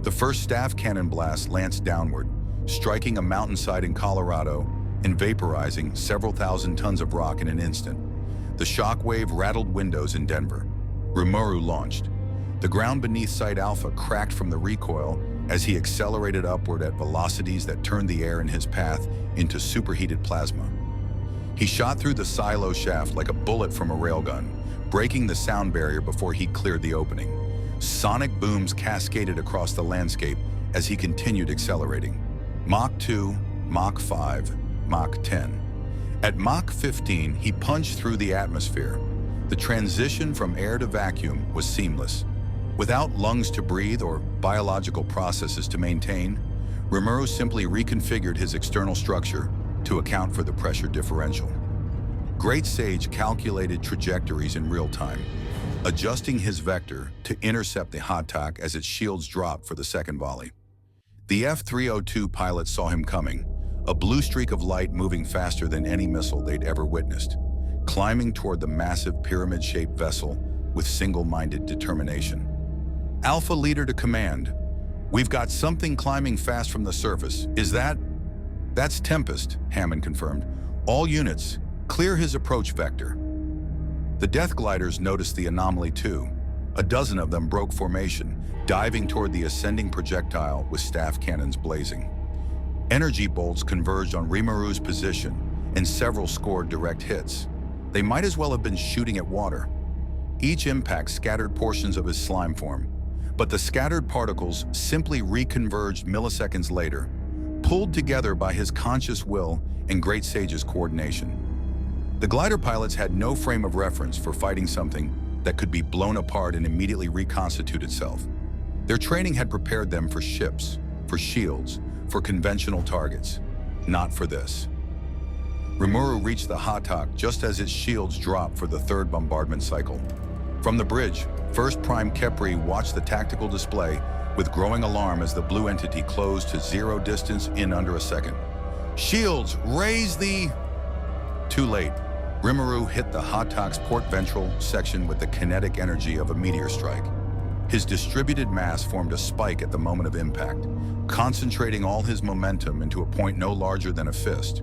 The first staff cannon blast lanced downward, striking a mountainside in Colorado and vaporizing several thousand tons of rock in an instant. The shockwave rattled windows in Denver. Rimuru launched. The ground beneath Site Alpha cracked from the recoil as he accelerated upward at velocities that turned the air in his path into superheated plasma. He shot through the silo shaft like a bullet from a railgun, breaking the sound barrier before he cleared the opening. Sonic booms cascaded across the landscape as he continued accelerating. Mach 2, Mach 5, Mach 10. At Mach 15, he punched through the atmosphere. The transition from air to vacuum was seamless. Without lungs to breathe or biological processes to maintain, Rimuru simply reconfigured his external structure to account for the pressure differential. Great Sage calculated trajectories in real time, adjusting his vector to intercept the HATAC as its shields dropped for the second volley. The F-302 pilots saw him coming, a blue streak of light moving faster than any missile they'd ever witnessed, climbing toward the massive pyramid-shaped vessel with single-minded determination. "Alpha Leader to command. We've got something climbing fast from the surface. Is that?" "That's Tempest," Hammond confirmed. "All units, clear his approach vector." The Death Gliders noticed the anomaly too. A dozen of them broke formation, diving toward the ascending projectile with staff cannons blazing. Energy bolts converged on Rimuru's position, and several scored direct hits. They might as well have been shooting at water. Each impact scattered portions of his slime form, but the scattered particles simply reconverged milliseconds later, pulled together by his conscious will and Great Sage's coordination. The glider pilots had no frame of reference for fighting something that could be blown apart and immediately reconstitute itself. Their training had prepared them for ships, for shields, for conventional targets, not for this. Rimuru reached the HATAC just as its shields dropped for the third bombardment cycle. From the bridge, First Prime Kepri watched the tactical display with growing alarm as the blue entity closed to zero distance in under a second. "Shields, raise the..." Too late. Rimuru hit the HATAC's port ventral section with the kinetic energy of a meteor strike. His distributed mass formed a spike at the moment of impact, concentrating all his momentum into a point no larger than a fist.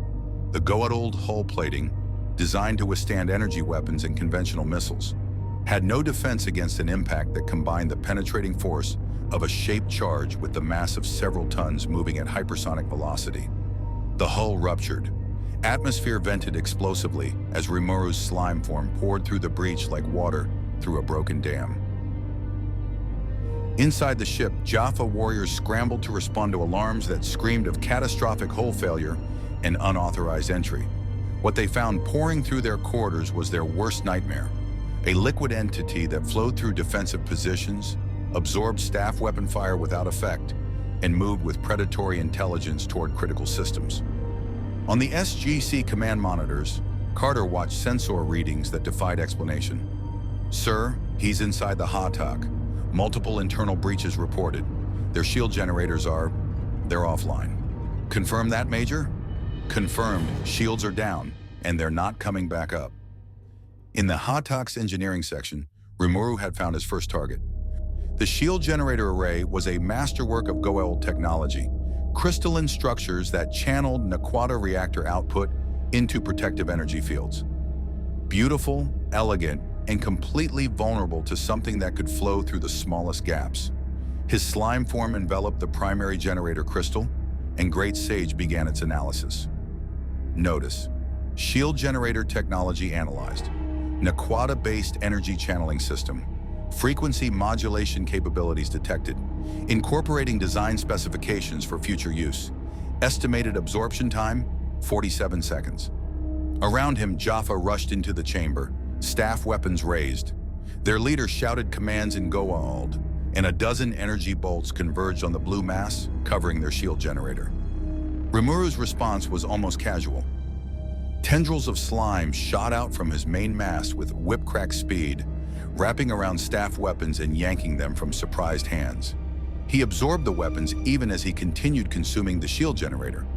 The Goa'uld hull plating, designed to withstand energy weapons and conventional missiles, had no defense against an impact that combined the penetrating force of a shaped charge with the mass of several tons moving at hypersonic velocity. The hull ruptured. Atmosphere vented explosively as Rimuru's slime form poured through the breach like water through a broken dam. Inside the ship, Jaffa warriors scrambled to respond to alarms that screamed of catastrophic hull failure and unauthorized entry. What they found pouring through their corridors was their worst nightmare, a liquid entity that flowed through defensive positions, absorbed staff weapon fire without effect, and moved with predatory intelligence toward critical systems. On the SGC command monitors, Carter watched sensor readings that defied explanation. "Sir, he's inside the HATAC. Multiple internal breaches reported. Their shield generators they're offline." "Confirm that, Major?" "Confirmed. Shields are down, and they're not coming back up." In the HATAC's engineering section, Rimuru had found his first target. The shield generator array was a masterwork of Goa'uld technology, crystalline structures that channeled Naquadah reactor output into protective energy fields. Beautiful, elegant, and completely vulnerable to something that could flow through the smallest gaps. His slime form enveloped the primary generator crystal, and Great Sage began its analysis. Notice, shield generator technology analyzed, Naquadah-based energy channeling system, frequency modulation capabilities detected, incorporating design specifications for future use, estimated absorption time, 47 seconds. Around him, Jaffa rushed into the chamber, staff weapons raised. Their leader shouted commands in Goa'uld, and a dozen energy bolts converged on the blue mass, covering their shield generator. Rimuru's response was almost casual. Tendrils of slime shot out from his main mast with whip-crack speed, wrapping around staff weapons and yanking them from surprised hands. He absorbed the weapons even as he continued consuming the shield generator.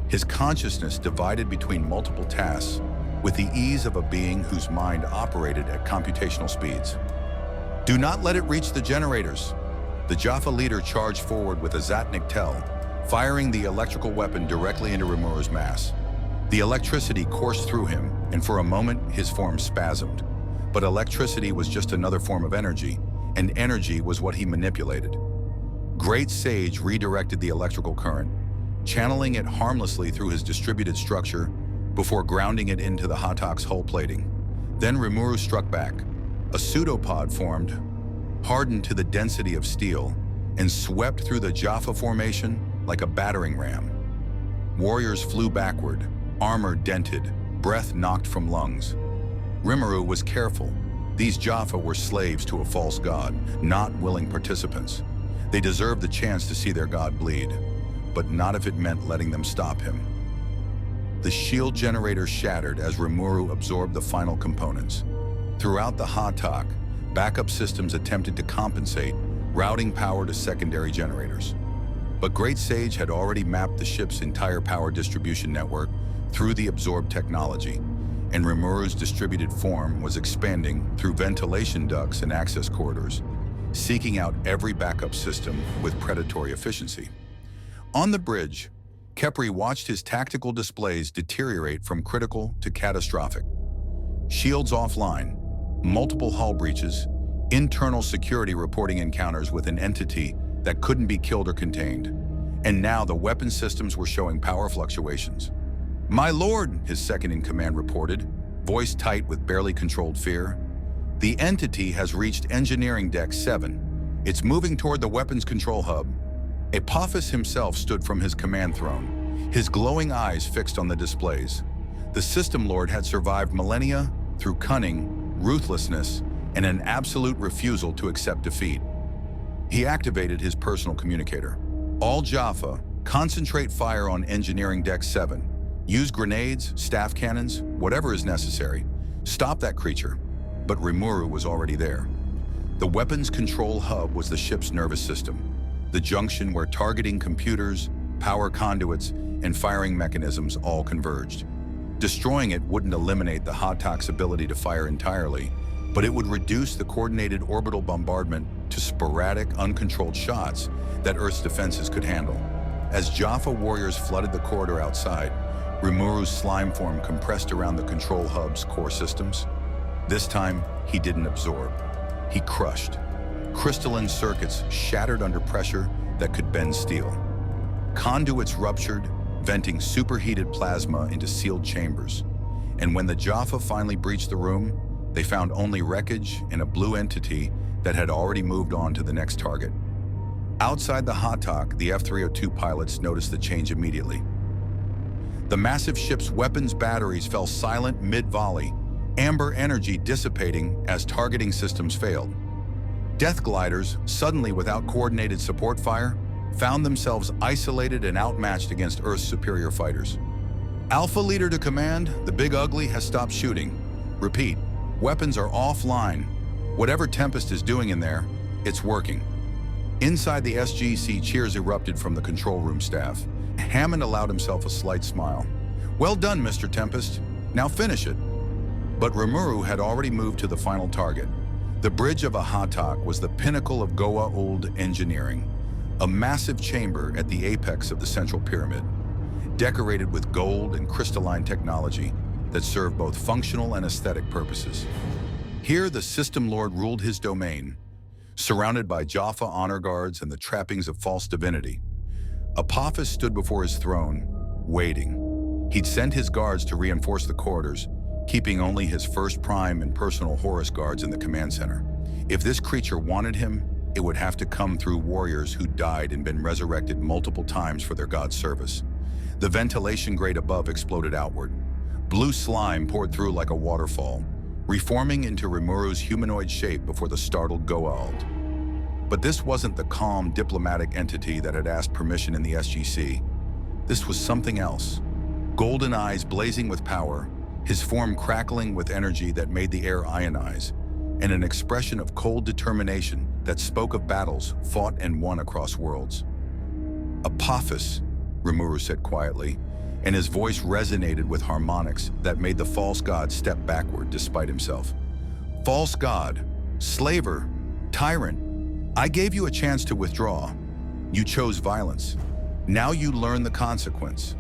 His consciousness divided between multiple tasks with the ease of a being whose mind operated at computational speeds. Do not let it reach the generators. The Jaffa leader charged forward with a Zatnik Tel, firing the electrical weapon directly into Rimuru's mass. The electricity coursed through him, and for a moment his form spasmed. But electricity was just another form of energy, and energy was what he manipulated. Great Sage redirected the electrical current, channeling it harmlessly through his distributed structure before grounding it into the Hatak's hull plating. Then Rimuru struck back. A pseudopod formed, hardened to the density of steel, and swept through the Jaffa formation like a battering ram. Warriors flew backward, armor dented, breath knocked from lungs. Rimuru was careful. These Jaffa were slaves to a false god, not willing participants. They deserved the chance to see their god bleed, but not if it meant letting them stop him. The shield generator shattered as Rimuru absorbed the final components. Throughout the Hatak, backup systems attempted to compensate, routing power to secondary generators. But Great Sage had already mapped the ship's entire power distribution network through the absorbed technology, and Rimuru's distributed form was expanding through ventilation ducts and access corridors, seeking out every backup system with predatory efficiency. On the bridge, Khepri watched his tactical displays deteriorate from critical to catastrophic. Shields offline, multiple hull breaches, internal security reporting encounters with an entity that couldn't be killed or contained. And now the weapon systems were showing power fluctuations. "My lord," his second-in-command reported, voice tight with barely controlled fear. "The entity has reached Engineering Deck 7. It's moving toward the weapons control hub." Apophis himself stood from his command throne, his glowing eyes fixed on the displays. The System Lord had survived millennia through cunning, ruthlessness, and an absolute refusal to accept defeat. He activated his personal communicator. "All Jaffa, concentrate fire on Engineering Deck 7. Use grenades, staff cannons, whatever is necessary. Stop that creature." But Rimuru was already there. The weapons control hub was the ship's nervous system, the junction where targeting computers, power conduits, and firing mechanisms all converged. Destroying it wouldn't eliminate the Hatak's ability to fire entirely, but it would reduce the coordinated orbital bombardment to sporadic, uncontrolled shots that Earth's defenses could handle. As Jaffa warriors flooded the corridor outside, Rimuru's slime form compressed around the control hub's core systems. This time, he didn't absorb. He crushed. Crystalline circuits shattered under pressure that could bend steel. Conduits ruptured, venting superheated plasma into sealed chambers. And when the Jaffa finally breached the room, they found only wreckage and a blue entity that had already moved on to the next target. Outside the Hatak, the F-302 pilots noticed the change immediately. The massive ship's weapons batteries fell silent mid-volley, amber energy dissipating as targeting systems failed. Death gliders, suddenly without coordinated support fire, found themselves isolated and outmatched against Earth's superior fighters. "Alpha leader to command, the Big Ugly has stopped shooting. Repeat, weapons are offline. Whatever Tempest is doing in there, it's working." Inside the SGC, cheers erupted from the control room staff. Hammond allowed himself a slight smile. "Well done, Mr. Tempest. Now finish it." But Rimuru had already moved to the final target. The bridge of Ahatak was the pinnacle of Goa'uld engineering, a massive chamber at the apex of the central pyramid, decorated with gold and crystalline technology that served both functional and aesthetic purposes. Here, the System Lord ruled his domain, surrounded by Jaffa honor guards and the trappings of false divinity. Apophis stood before his throne, waiting. He'd sent his guards to reinforce the corridors, keeping only his first prime and personal Horus guards in the command center. If this creature wanted him, it would have to come through warriors who died and been resurrected multiple times for their god's service. The ventilation grate above exploded outward. Blue slime poured through like a waterfall, reforming into Rimuru's humanoid shape before the startled Goa'uld. But this wasn't the calm, diplomatic entity that had asked permission in the SGC. This was something else. Golden eyes blazing with power, his form crackling with energy that made the air ionize, and an expression of cold determination that spoke of battles fought and won across worlds. "Apophis," Rimuru said quietly, and his voice resonated with harmonics that made the false god step backward despite himself. "False god, slaver, tyrant, I gave you a chance to withdraw. You chose violence. Now you learn the consequence."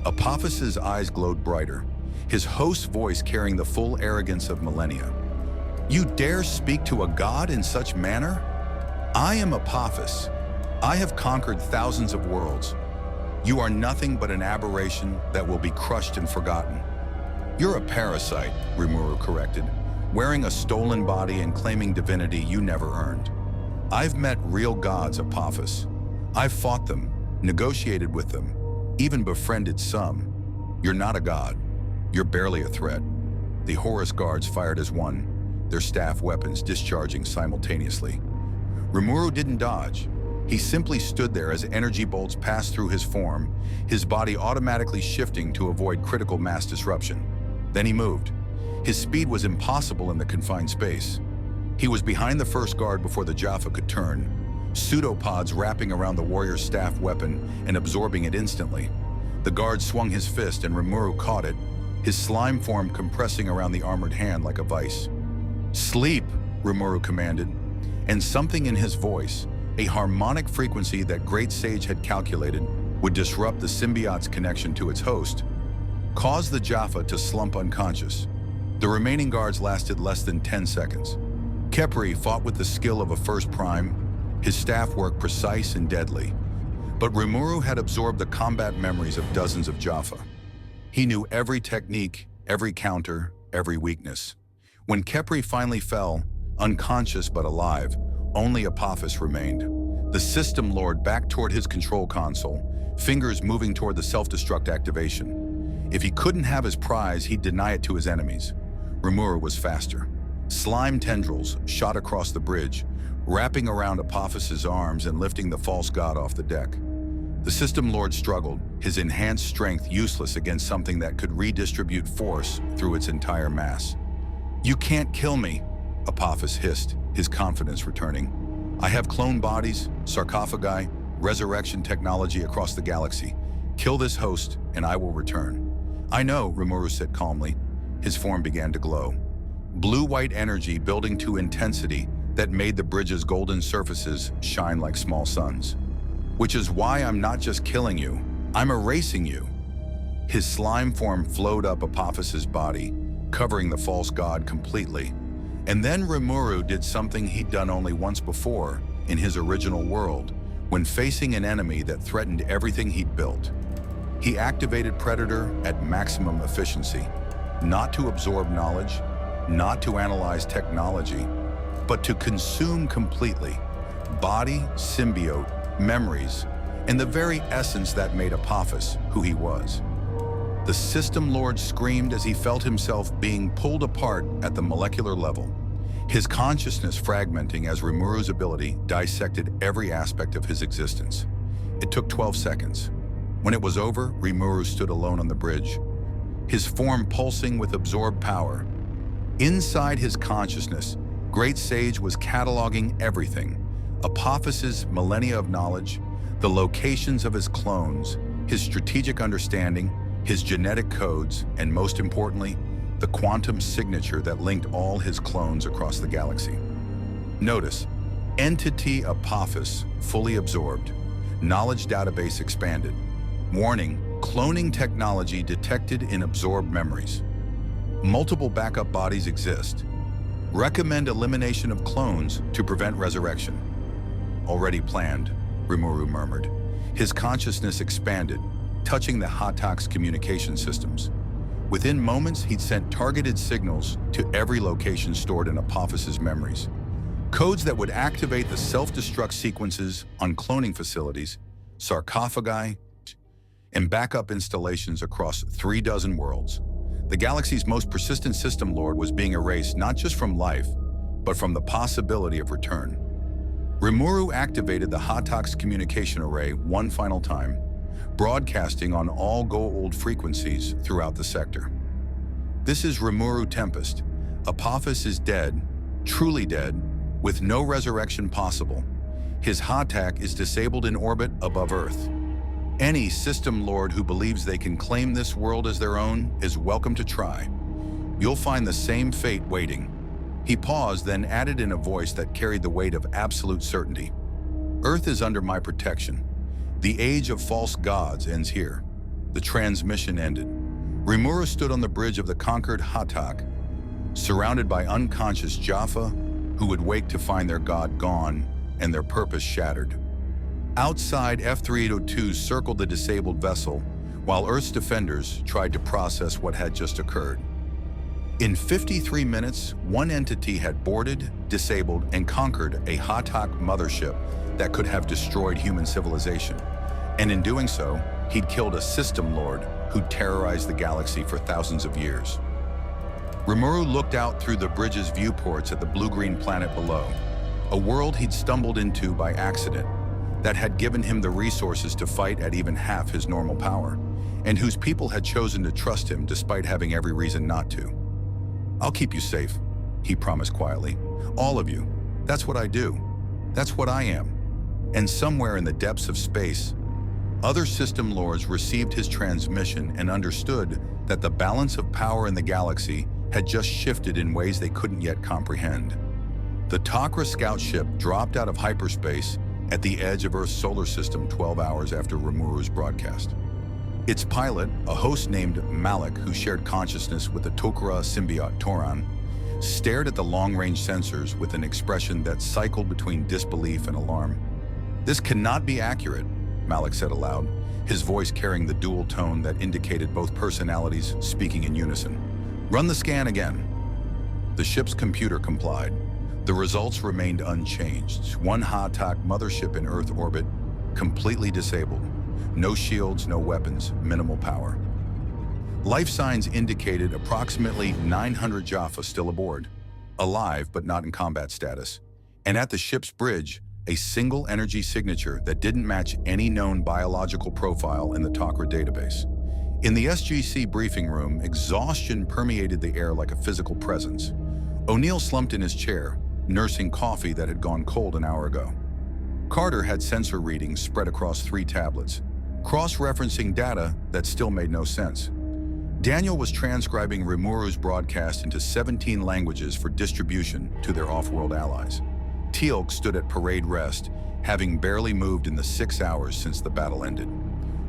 Apophis's eyes glowed brighter, his host's voice carrying the full arrogance of millennia. "You dare speak to a god in such manner? I am Apophis. I have conquered thousands of worlds. You are nothing but an aberration that will be crushed and forgotten." "You're a parasite," Rimuru corrected, "wearing a stolen body and claiming divinity you never earned. I've met real gods, Apophis. I've fought them, negotiated with them, even befriended some. You're not a god. You're barely a threat." The Horus guards fired as one, their staff weapons discharging simultaneously. Rimuru didn't dodge. He simply stood there as energy bolts passed through his form, his body automatically shifting to avoid critical mass disruption. Then he moved. His speed was impossible in the confined space. He was behind the first guard before the Jaffa could turn, pseudopods wrapping around the warrior's staff weapon and absorbing it instantly. The guard swung his fist and Rimuru caught it, his slime form compressing around the armored hand like a vice. "Sleep," Rimuru commanded, and something in his voice, a harmonic frequency that Great Sage had calculated would disrupt the symbiote's connection to its host, caused the Jaffa to slump unconscious. The remaining guards lasted less than 10 seconds. Khepri fought with the skill of a first prime, his staff work precise and deadly. But Rimuru had absorbed the combat memories of dozens of Jaffa. He knew every technique, every counter, every weakness. When Khepri finally fell, unconscious but alive, only Apophis remained. The System Lord backed toward his control console, fingers moving toward the self-destruct activation. If he couldn't have his prize, he'd deny it to his enemies. Rimuru was faster. Slime tendrils shot across the bridge, wrapping around Apophis's arms and lifting the false god off the deck. The System Lord struggled, his enhanced strength useless against something that could redistribute force through its entire mass. "You can't kill me," Apophis hissed, his confidence returning. "I have clone bodies, sarcophagi, resurrection technology across the galaxy. Kill this host, and I will return." "I know," Rimuru said calmly. His form began to glow. Blue-white energy building to intensity that made the bridge's golden surfaces shine like small suns. "Which is why I'm not just killing you, I'm erasing you." His slime form flowed up Apophis's body, covering the false god completely. And then Rimuru did something he'd done only once before in his original world, when facing an enemy that threatened everything he'd built. He activated Predator at maximum efficiency, not to absorb knowledge, not to analyze technology, but to consume completely body, symbiote, memories, and the very essence that made Apophis who he was. The System Lord screamed as he felt himself being pulled apart at the molecular level, his consciousness fragmenting as Rimuru's ability dissected every aspect of his existence. It took 12 seconds. When it was over, Rimuru stood alone on the bridge, his form pulsing with absorbed power. Inside his consciousness, Great Sage was cataloging everything: Apophis's millennia of knowledge, the locations of his clones, his strategic understanding, his genetic codes, and most importantly, the quantum signature that linked all his clones across the galaxy. Notice, entity Apophis fully absorbed. Knowledge database expanded. Warning, cloning technology detected in absorbed memories. Multiple backup bodies exist. Recommend elimination of clones to prevent resurrection. Already planned, Rimuru murmured. His consciousness expanded, touching the Hatak's communication systems. Within moments, he'd sent targeted signals to every location stored in Apophis's memories. Codes that would activate the self-destruct sequences on cloning facilities, sarcophagi, and backup installations across 36 worlds. The galaxy's most persistent system lord was being erased not just from life, but from the possibility of return. Rimuru activated the Hatak's communication array one final time, broadcasting on all Goa'uld frequencies throughout the sector. This is Rimuru Tempest. Apophis is dead, truly dead, with no resurrection possible. His Hatak is disabled in orbit above Earth. Any system lord who believes they can claim this world as their own is welcome to try. You'll find the same fate waiting. He paused, then added in a voice that carried the weight of absolute certainty. Earth is under my protection. The age of false gods ends here. The transmission ended. Rimuru stood on the bridge of the conquered Hatak, surrounded by unconscious Jaffa, who would wake to find their god gone and their purpose shattered. Outside, F-3802s circled the disabled vessel, while Earth's defenders tried to process what had just occurred. In 53 minutes, one entity had boarded, disabled, and conquered a Hatak mothership that could have destroyed human civilization. And in doing so, he'd killed a system lord who terrorized the galaxy for thousands of years. Rimuru looked out through the bridge's viewports at the blue-green planet below, a world he'd stumbled into by accident that had given him the resources to fight at even half his normal power, and whose people had chosen to trust him despite having every reason not to. I'll keep you safe, he promised quietly. All of you. That's what I do. That's what I am. And somewhere in the depths of space, other system lords received his transmission and understood that the balance of power in the galaxy had just shifted in ways they couldn't yet comprehend. The Tok'ra scout ship dropped out of hyperspace at the edge of Earth's solar system 12 hours after Rimuru's broadcast. Its pilot, a host named Malik who shared consciousness with the Tok'ra symbiote Toran, stared at the long-range sensors with an expression that cycled between disbelief and alarm. "This cannot be accurate," Malik said aloud, his voice carrying the dual tone that indicated both personalities speaking in unison. "Run the scan again." The ship's computer complied. The results remained unchanged. One Hatak mothership in Earth orbit, completely disabled. No shields, no weapons, minimal power. Life signs indicated approximately 900 Jaffa still aboard, alive but not in combat status. And at the ship's bridge, a single energy signature that didn't match any known biological profile in the Tok'ra database. In the SGC briefing room, exhaustion permeated the air like a physical presence. O'Neill slumped in his chair, nursing coffee that had gone cold an hour ago. Carter had sensor readings spread across 3 tablets, cross-referencing data that still made no sense. Daniel was transcribing Rimuru's broadcast into 17 languages for distribution to their off-world allies. Teal'c stood at parade rest, having barely moved in the 6 hours since the battle ended.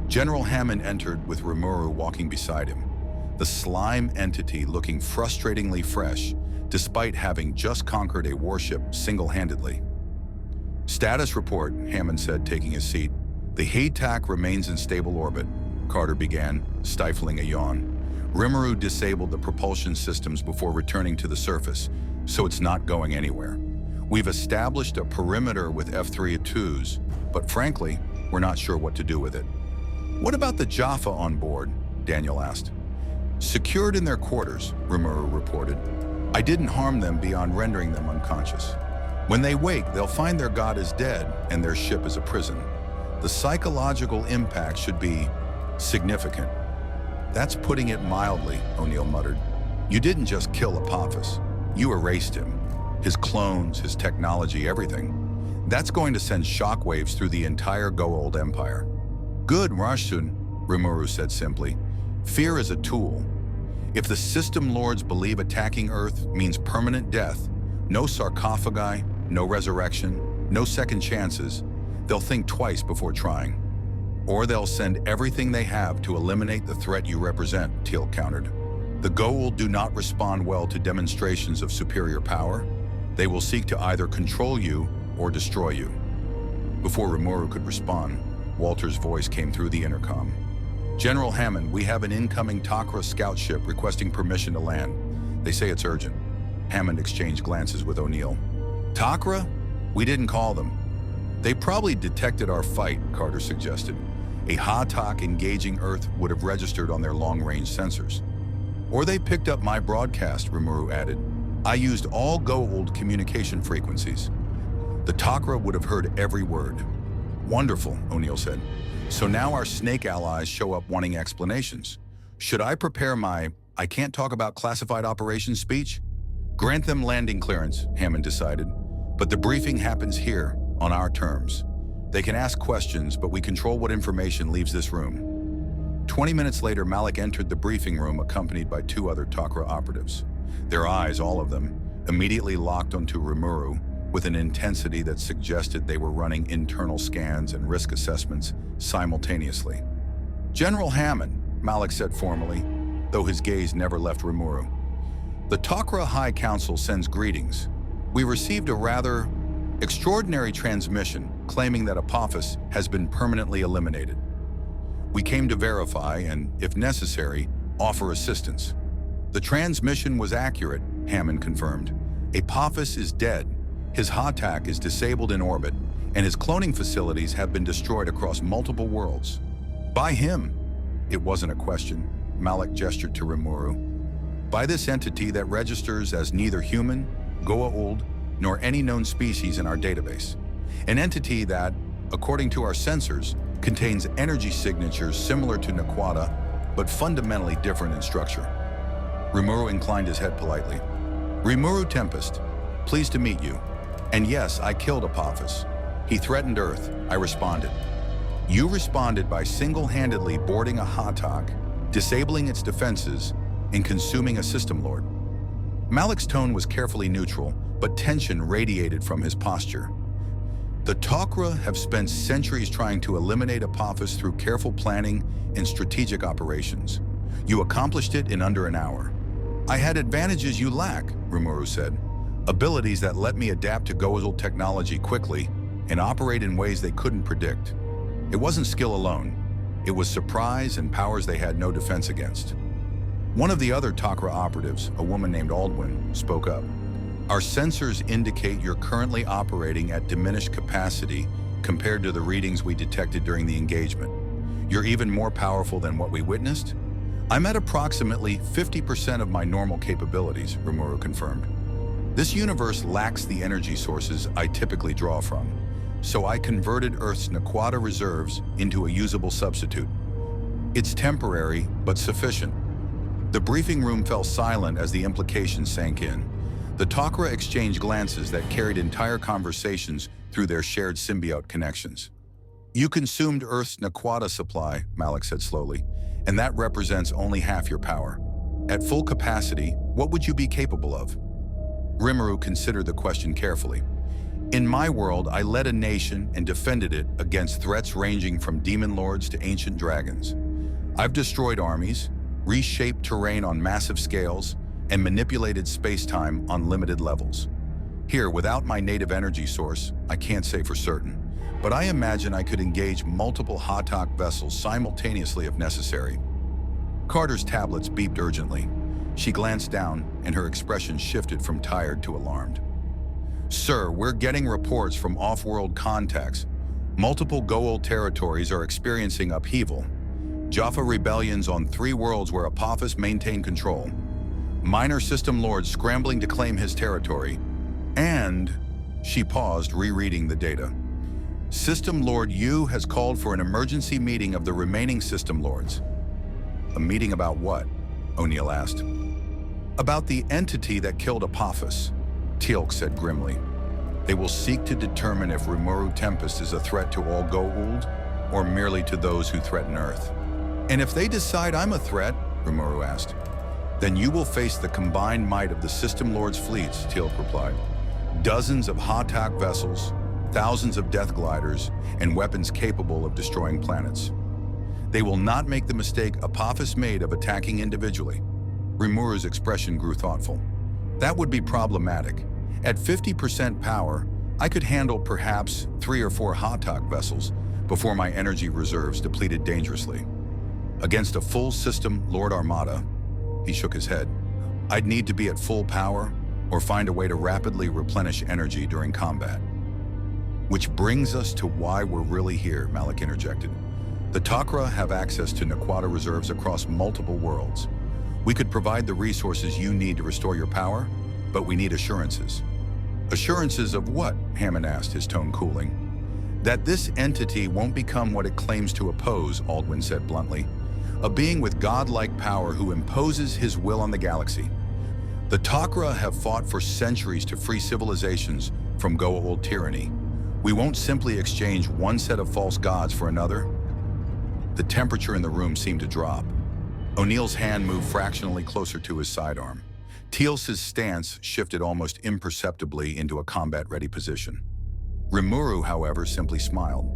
General Hammond entered with Rimuru walking beside him, the slime entity looking frustratingly fresh, despite having just conquered a warship single-handedly. "Status report," Hammond said, taking his seat. "The Hatak remains in stable orbit," Carter began, stifling a yawn. "Rimuru disabled the propulsion systems before returning to the surface, so it's not going anywhere. We've established a perimeter with F-32s, but frankly, we're not sure what to do with it." "What about the Jaffa on board?" Daniel asked. "Secured in their quarters," Rimuru reported. "I didn't harm them beyond rendering them unconscious. When they wake, they'll find their god is dead and their ship is a prison. The psychological impact should be significant." "That's putting it mildly," O'Neill muttered. "You didn't just kill Apophis. You erased him. His clones, his technology, everything. That's going to send shockwaves through the entire Goa'uld Empire." "Good, Rashun," Rimuru said simply. "Fear is a tool. If the system lords believe attacking Earth means permanent death, no sarcophagi, no resurrection, no second chances, they'll think twice before trying. Or they'll send everything they have to eliminate the threat you represent, Teal'c countered. The Goa'uld do not respond well to demonstrations of superior power. They will seek to either control you or destroy you. Before Rimuru could respond, Walter's voice came through the intercom. General Hammond, we have an incoming Tok'ra scout ship requesting permission to land. They say it's urgent. Hammond exchanged glances with O'Neill. Tok'ra? We didn't call them. They probably detected our fight, Carter suggested. A Ha'tak engaging Earth would have registered on their long-range sensors. Or they picked up my broadcast, Rimuru added. I used all Goa'uld communication frequencies. The Tok'ra would have heard every word. Wonderful, O'Neill said. So now our snake allies show up wanting explanations. Should I prepare my "I can't talk about classified operations" speech? Grant them landing clearance, Hammond decided. But the briefing happens here, on our terms. They can ask questions, but we control what information leaves this room. 20 minutes later, Malik entered the briefing room accompanied by 2 other Tok'ra operatives. Their eyes, all of them, immediately locked onto Rimuru with an intensity that suggested they were running internal scans and risk assessments simultaneously. General Hammond, Malik said formally, though his gaze never left Rimuru. The Tok'ra High Council sends greetings. We received a rather extraordinary transmission claiming that Apophis has been permanently eliminated. We came to verify and, if necessary, offer assistance. The transmission was accurate, Hammond confirmed. Apophis is dead. His Ha'tak is disabled in orbit, and his cloning facilities have been destroyed across multiple worlds. By him. It wasn't a question. Malik gestured to Rimuru. By this entity that registers as neither human, Goa'uld, nor any known species in our database. An entity that, according to our sensors, contains energy signatures similar to Naquadah, but fundamentally different in structure. Rimuru inclined his head politely. Rimuru Tempest, pleased to meet you. And yes, I killed Apophis. He threatened Earth. I responded. You responded by single-handedly boarding a Ha'tak, disabling its defenses, and consuming a system lord. Malik's tone was carefully neutral, but tension radiated from his posture. The Tok'ra have spent centuries trying to eliminate Apophis through careful planning and strategic operations. You accomplished it in under an hour. I had advantages you lack, Rimuru said. Abilities that let me adapt to Goa'uld technology quickly and operate in ways they couldn't predict. It wasn't skill alone. It was surprise and powers they had no defense against. One of the other Tok'ra operatives, a woman named Aldwin, spoke up. Our sensors indicate you're currently operating at diminished capacity compared to the readings we detected during the engagement. You're even more powerful than what we witnessed? I'm at approximately 50% of my normal capabilities, Rimuru confirmed. This universe lacks the energy sources I typically draw from, so I converted Earth's Naquadah reserves into a usable substitute. It's temporary, but sufficient. The briefing room fell silent as the implications sank in. The Tok'ra exchanged glances that carried entire conversations through their shared symbiote connections. You consumed Earth's Naquadah supply, Malik said slowly, and that represents only half your power. At full capacity, what would you be capable of? Rimuru considered the question carefully. In my world, I led a nation and defended it against threats ranging from demon lords to ancient dragons. I've destroyed armies, reshaped terrain on massive scales, and manipulated space-time on limited levels. Here, without my native energy source, I can't say for certain, but I imagine I could engage multiple Ha'tak vessels simultaneously if necessary. Carter's tablets beeped urgently. She glanced down, and her expression shifted from tired to alarmed. Sir, we're getting reports from off-world contacts. Multiple Goa'uld territories are experiencing upheaval. Jaffa rebellions on 3 worlds where Apophis maintained control. Minor system lords scrambling to claim his territory. And, she paused, rereading the data. System Lord Yu has called for an emergency meeting of the remaining system lords. A meeting about what? O'Neill asked. About the entity that killed Apophis, Teal'c said grimly. They will seek to determine if Rimuru Tempest is a threat to all Goa'uld or merely to those who threaten Earth. And if they decide I'm a threat, Rimuru asked, then you will face the combined might of the System Lord's fleets, Teal'c replied. Dozens of Hatak vessels, thousands of death gliders, and weapons capable of destroying planets. They will not make the mistake Apophis made of attacking individually. Rimuru's expression grew thoughtful. That would be problematic. At 50% power, I could handle perhaps 3 or 4 Hatak vessels before my energy reserves depleted dangerously. Against a full system Lord Armada, he shook his head, I'd need to be at full power or find a way to rapidly replenish energy during combat. Which brings us to why we're really here, Malik interjected. The Tok'ra have access to Naquadah reserves across multiple worlds. We could provide the resources you need to restore your power, but we need assurances. Assurances of what? Hammond asked, his tone cooling. That this entity won't become what it claims to oppose, Aldwin said bluntly. A being with godlike power who imposes his will on the galaxy. The Tok'ra have fought for centuries to free civilizations from Goa'uld tyranny. We won't simply exchange one set of false gods for another. The temperature in the room seemed to drop. O'Neill's hand moved fractionally closer to his sidearm. Teal'c's stance shifted almost imperceptibly into a combat-ready position. Rimuru, however, simply smiled.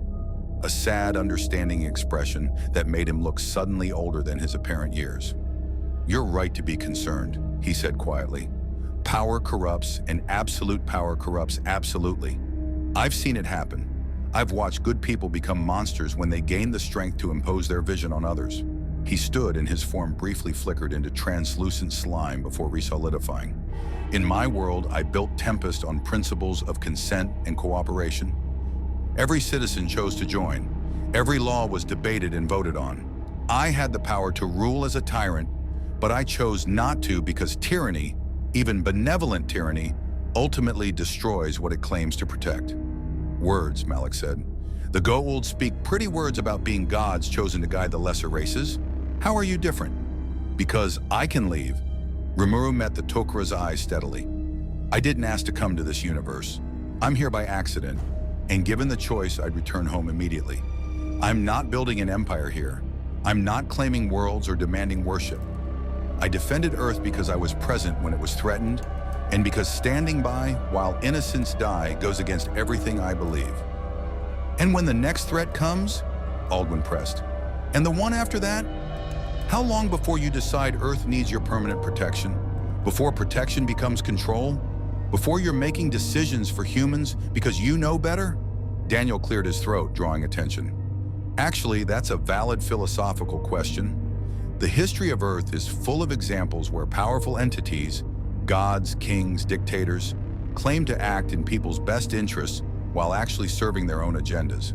A sad, understanding expression that made him look suddenly older than his apparent years. You're right to be concerned, he said quietly. Power corrupts, and absolute power corrupts absolutely. I've seen it happen. I've watched good people become monsters when they gain the strength to impose their vision on others. He stood and his form briefly flickered into translucent slime before resolidifying. In my world, I built Tempest on principles of consent and cooperation. Every citizen chose to join. Every law was debated and voted on. I had the power to rule as a tyrant, but I chose not to because tyranny, even benevolent tyranny, ultimately destroys what it claims to protect. Words, Malik said. The Goa'uld speak pretty words about being gods chosen to guide the lesser races. How are you different? Because I can leave. Rimuru met the Tok'ra's eyes steadily. I didn't ask to come to this universe. I'm here by accident, and given the choice, I'd return home immediately. I'm not building an empire here. I'm not claiming worlds or demanding worship. I defended Earth because I was present when it was threatened, and because standing by while innocents die goes against everything I believe. And when the next threat comes, Aldwin pressed, and the one after that? How long before you decide Earth needs your permanent protection? Before protection becomes control? Before you're making decisions for humans because you know better? Daniel cleared his throat, drawing attention. Actually, that's a valid philosophical question. The history of Earth is full of examples where powerful entities, gods, kings, dictators, claim to act in people's best interests while actually serving their own agendas.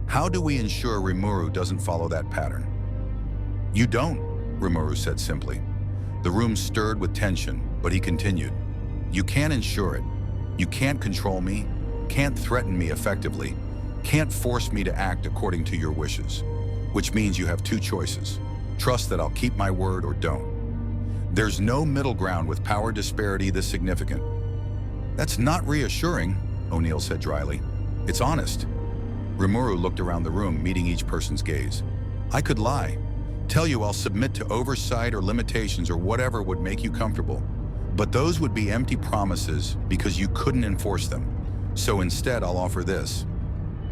How do we ensure Rimuru doesn't follow that pattern? You don't, Rimuru said simply. The room stirred with tension, but he continued. You can't ensure it. You can't control me, can't threaten me effectively, can't force me to act according to your wishes. Which means you have 2 choices. Trust that I'll keep my word or don't. There's no middle ground with power disparity this significant. That's not reassuring, O'Neill said dryly. It's honest. Rimuru looked around the room, meeting each person's gaze. I could lie. Tell you I'll submit to oversight or limitations or whatever would make you comfortable. But those would be empty promises because you couldn't enforce them. So instead, I'll offer this.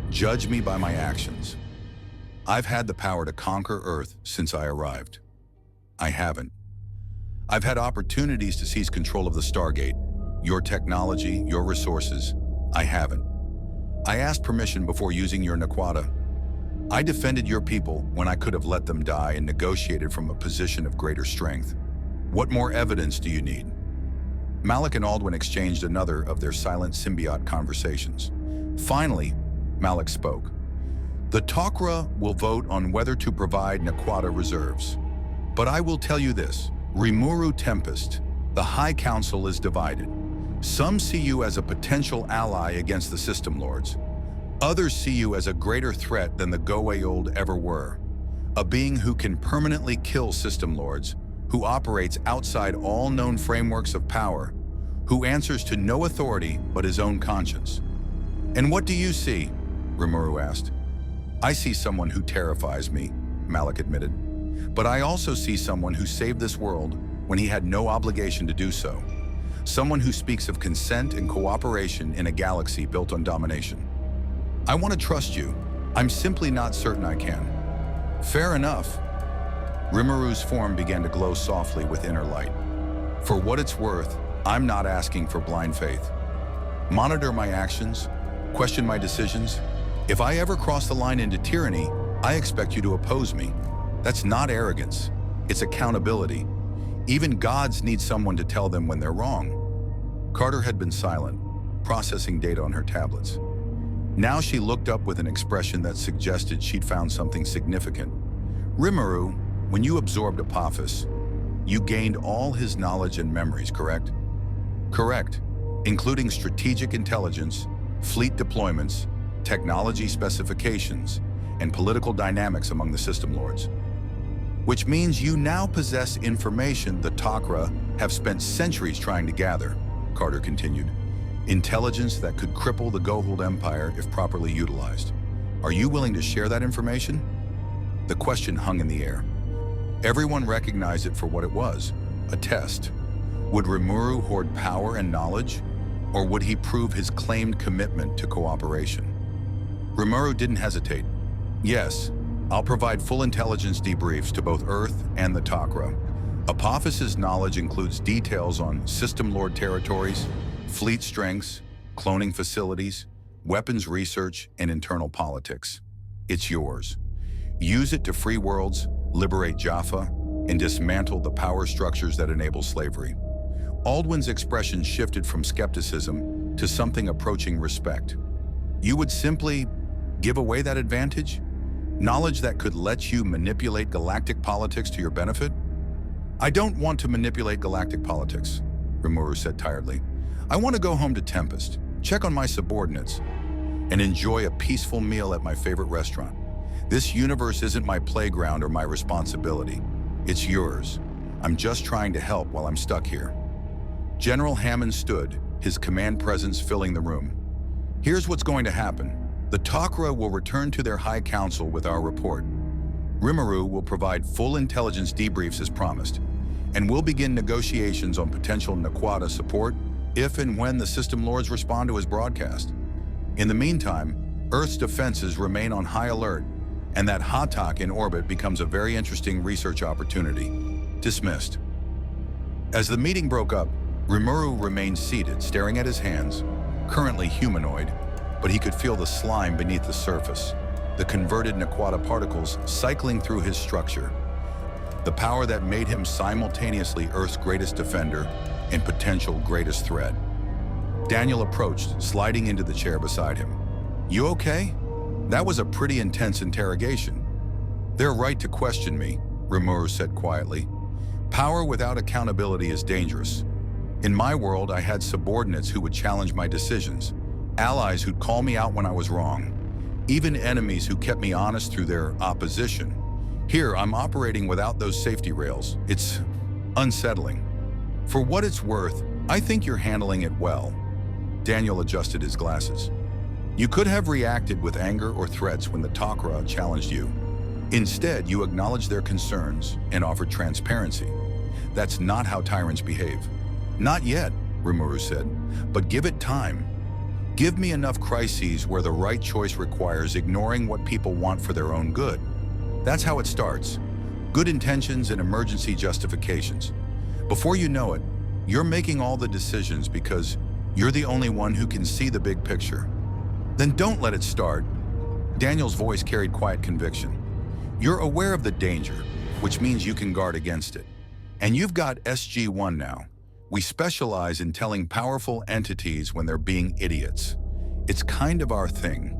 Judge me by my actions. I've had the power to conquer Earth since I arrived. I haven't. I've had opportunities to seize control of the Stargate, your technology, your resources. I haven't. I asked permission before using your Naquadah. I defended your people when I could have let them die and negotiated from a position of greater strength. What more evidence do you need? Malik and Aldwin exchanged another of their silent symbiote conversations. Finally, Malik spoke. The Tok'ra will vote on whether to provide Naquadah reserves. But I will tell you this, Rimuru Tempest, the High Council is divided. Some see you as a potential ally against the System Lords. Others see you as a greater threat than the Goa'uld ever were. A being who can permanently kill System Lords, who operates outside all known frameworks of power, who answers to no authority but his own conscience. And what do you see? Rimuru asked. I see someone who terrifies me, Malik admitted. But I also see someone who saved this world when he had no obligation to do so. Someone who speaks of consent and cooperation in a galaxy built on domination. I want to trust you. I'm simply not certain I can. Fair enough. Rimuru's form began to glow softly with inner light. For what it's worth, I'm not asking for blind faith. Monitor my actions, question my decisions. If I ever cross the line into tyranny, I expect you to oppose me. That's not arrogance, it's accountability. Even gods need someone to tell them when they're wrong. Carter had been silent, processing data on her tablets. Now she looked up with an expression that suggested she'd found something significant. Rimuru, when you absorbed Apophis, you gained all his knowledge and memories, correct? Correct, including strategic intelligence, fleet deployments, technology specifications, and political dynamics among the system lords. Which means you now possess information the Tok'ra have spent centuries trying to gather, Carter continued. Intelligence that could cripple the Goa'uld Empire if properly utilized. Are you willing to share that information? The question hung in the air. Everyone recognized it for what it was, a test. Would Rimuru hoard power and knowledge, or would he prove his claimed commitment to cooperation? Rimuru didn't hesitate. Yes, I'll provide full intelligence debriefs to both Earth and the Tok'ra. Apophis's knowledge includes details on system lord territories, fleet strengths, cloning facilities, weapons research, and internal politics. It's yours. Use it to free worlds, liberate Jaffa, and dismantle the power structures that enable slavery. Aldwin's expression shifted from skepticism to something approaching respect. You would simply give away that advantage? Knowledge that could let you manipulate galactic politics to your benefit? I don't want to manipulate galactic politics, Rimuru said tiredly. I want to go home to Tempest, check on my subordinates, and enjoy a peaceful meal at my favorite restaurant. This universe isn't my playground or my responsibility. It's yours. I'm just trying to help while I'm stuck here. General Hammond stood, his command presence filling the room. Here's what's going to happen. The Tok'ra will return to their High Council with our report. Rimuru will provide full intelligence debriefs as promised, and we'll begin negotiations on potential Naquadah support if and when the system lords respond to his broadcast. In the meantime, Earth's defenses remain on high alert, and that Hatak in orbit becomes a very interesting research opportunity. Dismissed. As the meeting broke up, Rimuru remained seated, staring at his hands, currently humanoid, but he could feel the slime beneath the surface, the converted Naquadah particles cycling through his structure, the power that made him simultaneously Earth's greatest defender and potential greatest threat. Daniel approached, sliding into the chair beside him. You okay? That was a pretty intense interrogation. They're right to question me, Rimuru said quietly. Power without accountability is dangerous. In my world, I had subordinates who would challenge my decisions, allies who'd call me out when I was wrong, even enemies who kept me honest through their opposition. Here, I'm operating without those safety rails. It's unsettling. For what it's worth, I think you're handling it well. Daniel adjusted his glasses. You could have reacted with anger or threats when the Tok'ra challenged you. Instead, you acknowledged their concerns and offered transparency. That's not how tyrants behave. Not yet, Rimuru said, but give it time. Give me enough crises where the right choice requires ignoring what people want for their own good. That's how it starts. Good intentions and emergency justifications. Before you know it, you're making all the decisions because you're the only one who can see the big picture. Then don't let it start. Daniel's voice carried quiet conviction. You're aware of the danger, which means you can guard against it. And you've got SG-1 now. We specialize in telling powerful entities when they're being idiots. It's kind of our thing.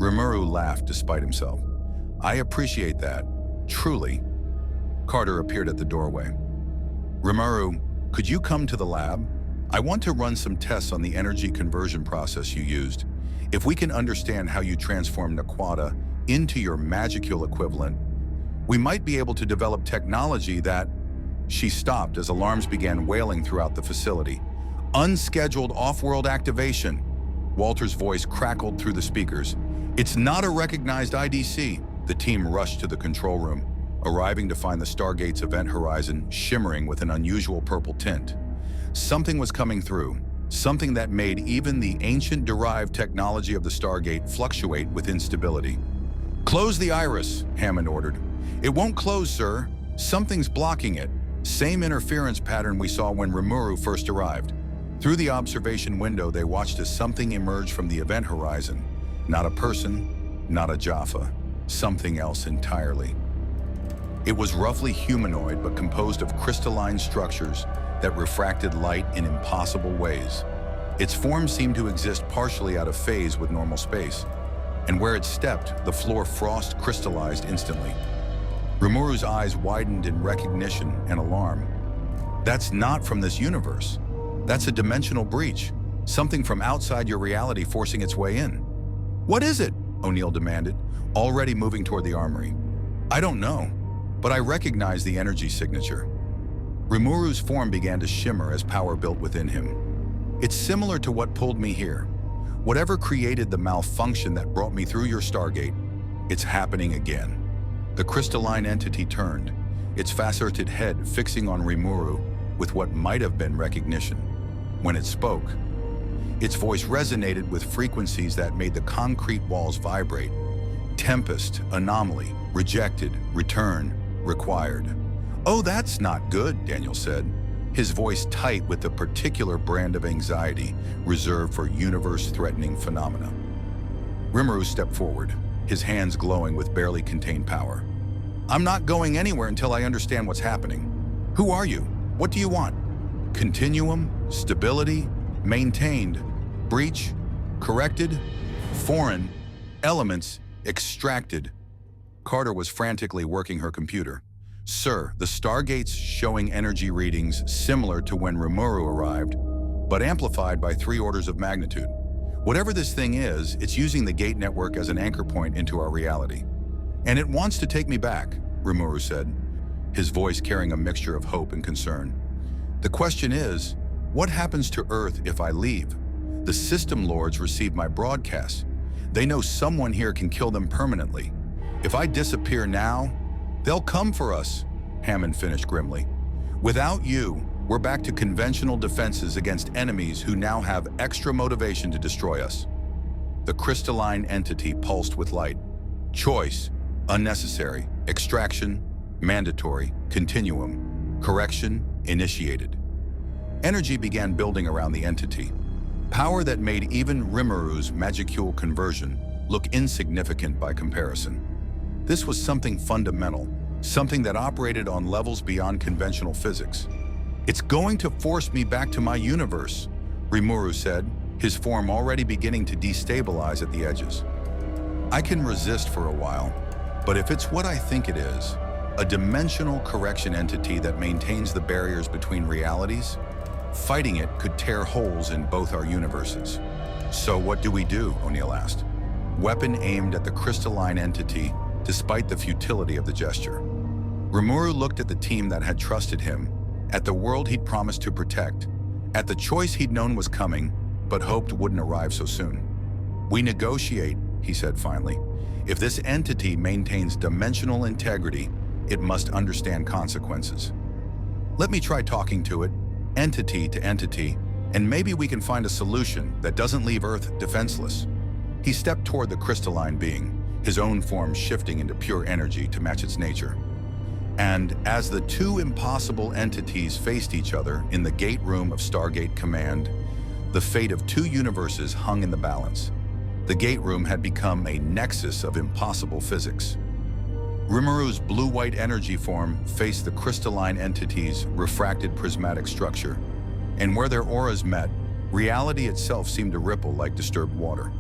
Rimuru laughed despite himself. I appreciate that, truly. Carter appeared at the doorway. Rimuru, could you come to the lab? I want to run some tests on the energy conversion process you used. If we can understand how you transform Naquadah into your magical equivalent, we might be able to develop technology that... She stopped as alarms began wailing throughout the facility. Unscheduled off-world activation. Walter's voice crackled through the speakers. It's not a recognized IDC. The team rushed to the control room, arriving to find the Stargate's event horizon shimmering with an unusual purple tint. Something was coming through, something that made even the ancient derived technology of the Stargate fluctuate with instability. "Close the iris," Hammond ordered. "It won't close, sir. Something's blocking it. Same interference pattern we saw when Rimuru first arrived." Through the observation window, they watched as something emerged from the event horizon. Not a person, not a Jaffa, something else entirely. It was roughly humanoid, but composed of crystalline structures that refracted light in impossible ways. Its form seemed to exist partially out of phase with normal space, and where it stepped, the floor frost crystallized instantly. Rimuru's eyes widened in recognition and alarm. "That's not from this universe. That's a dimensional breach, something from outside your reality forcing its way in." "What is it?" O'Neill demanded, already moving toward the armory. "I don't know, but I recognize the energy signature." Rimuru's form began to shimmer as power built within him. "It's similar to what pulled me here. Whatever created the malfunction that brought me through your Stargate, it's happening again." The crystalline entity turned, its faceted head fixing on Rimuru with what might have been recognition. When it spoke, its voice resonated with frequencies that made the concrete walls vibrate. Tempest, anomaly, rejected, return, required. "Oh, that's not good," Daniel said, his voice tight with the particular brand of anxiety reserved for universe-threatening phenomena. Rimuru stepped forward, his hands glowing with barely contained power. "I'm not going anywhere until I understand what's happening. Who are you? What do you want?" "Continuum, stability, maintained, breach, corrected, foreign, elements, extracted." Carter was frantically working her computer. "Sir, the Stargate's showing energy readings similar to when Rimuru arrived, but amplified by 3 orders of magnitude. Whatever this thing is, it's using the gate network as an anchor point into our reality. And it wants to take me back," Rimuru said, his voice carrying a mixture of hope and concern. "The question is, what happens to Earth if I leave? The system lords receive my broadcasts. They know someone here can kill them permanently. If I disappear now, they'll come for us," Hammond finished grimly. "Without you, we're back to conventional defenses against enemies who now have extra motivation to destroy us." The crystalline entity pulsed with light. "Choice, unnecessary. Extraction, mandatory. Continuum, correction, initiated." Energy began building around the entity. Power that made even Rimuru's magicule conversion look insignificant by comparison. This was something fundamental, something that operated on levels beyond conventional physics. "It's going to force me back to my universe," Rimuru said, his form already beginning to destabilize at the edges. "I can resist for a while, but if it's what I think it is, a dimensional correction entity that maintains the barriers between realities, fighting it could tear holes in both our universes." "So what do we do?" O'Neill asked, weapon aimed at the crystalline entity despite the futility of the gesture. Rimuru looked at the team that had trusted him, at the world he'd promised to protect, at the choice he'd known was coming, but hoped wouldn't arrive so soon. "We negotiate," he said finally. "If this entity maintains dimensional integrity, it must understand consequences. Let me try talking to it, entity to entity, and maybe we can find a solution that doesn't leave Earth defenseless." He stepped toward the crystalline being, his own form shifting into pure energy to match its nature. And as the 2 impossible entities faced each other in the gate room of Stargate Command, the fate of 2 universes hung in the balance. The gate room had become a nexus of impossible physics. Rimuru's blue-white energy form faced the crystalline entity's refracted prismatic structure, and where their auras met, reality itself seemed to ripple like disturbed water.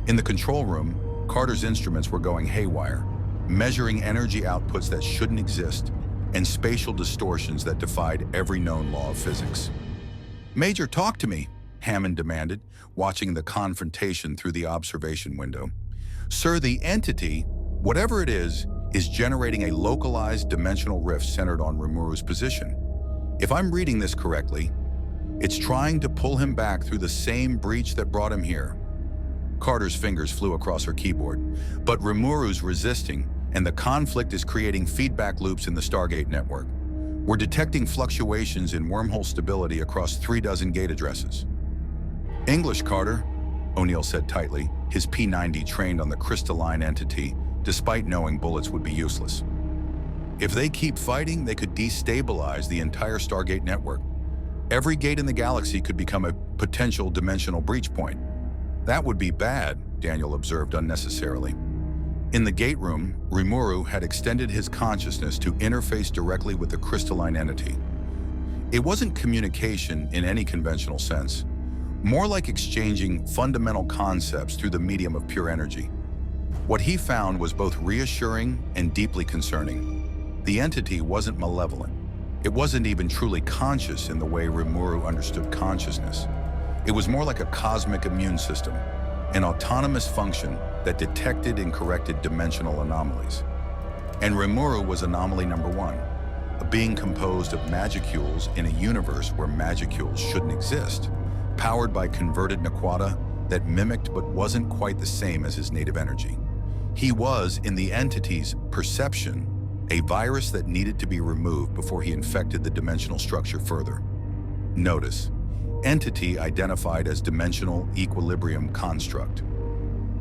In the control room, Carter's instruments were going haywire, measuring energy outputs that shouldn't exist and spatial distortions that defied every known law of physics. "Major, talk to me," Hammond demanded, watching the confrontation through the observation window. "Sir, the entity, whatever it is generating a localized dimensional rift centered on Rimuru's position. If I'm reading this correctly, it's trying to pull him back through the same breach that brought him here." Carter's fingers flew across her keyboard. "But Rimuru's resisting, and the conflict is creating feedback loops in the Stargate network. We're detecting fluctuations in wormhole stability across 36 gate addresses. English, Carter, O'Neill said tightly, his P-90 trained on the crystalline entity, despite knowing bullets would be useless. If they keep fighting, they could destabilize the entire Stargate network. Every gate in the galaxy could become a potential dimensional breach point. That would be bad, Daniel observed unnecessarily. In the gate room, Rimuru had extended his consciousness to interface directly with the crystalline entity. It wasn't communication in any conventional sense, more like exchanging fundamental concepts through the medium of pure energy. What he found was both reassuring and deeply concerning. The entity wasn't malevolent. It wasn't even truly conscious in the way Rimuru understood consciousness. It was more like a cosmic immune system, an autonomous function that detected and corrected dimensional anomalies. And Rimuru was anomaly number one, a being composed of magicules in a universe where magicules shouldn't exist, powered by converted Naquadah that mimicked but wasn't quite the same as his native energy. He was, in the entity's perception, a virus that needed to be removed before he infected the dimensional structure further. Notice, entity identified as dimensional equilibrium construct.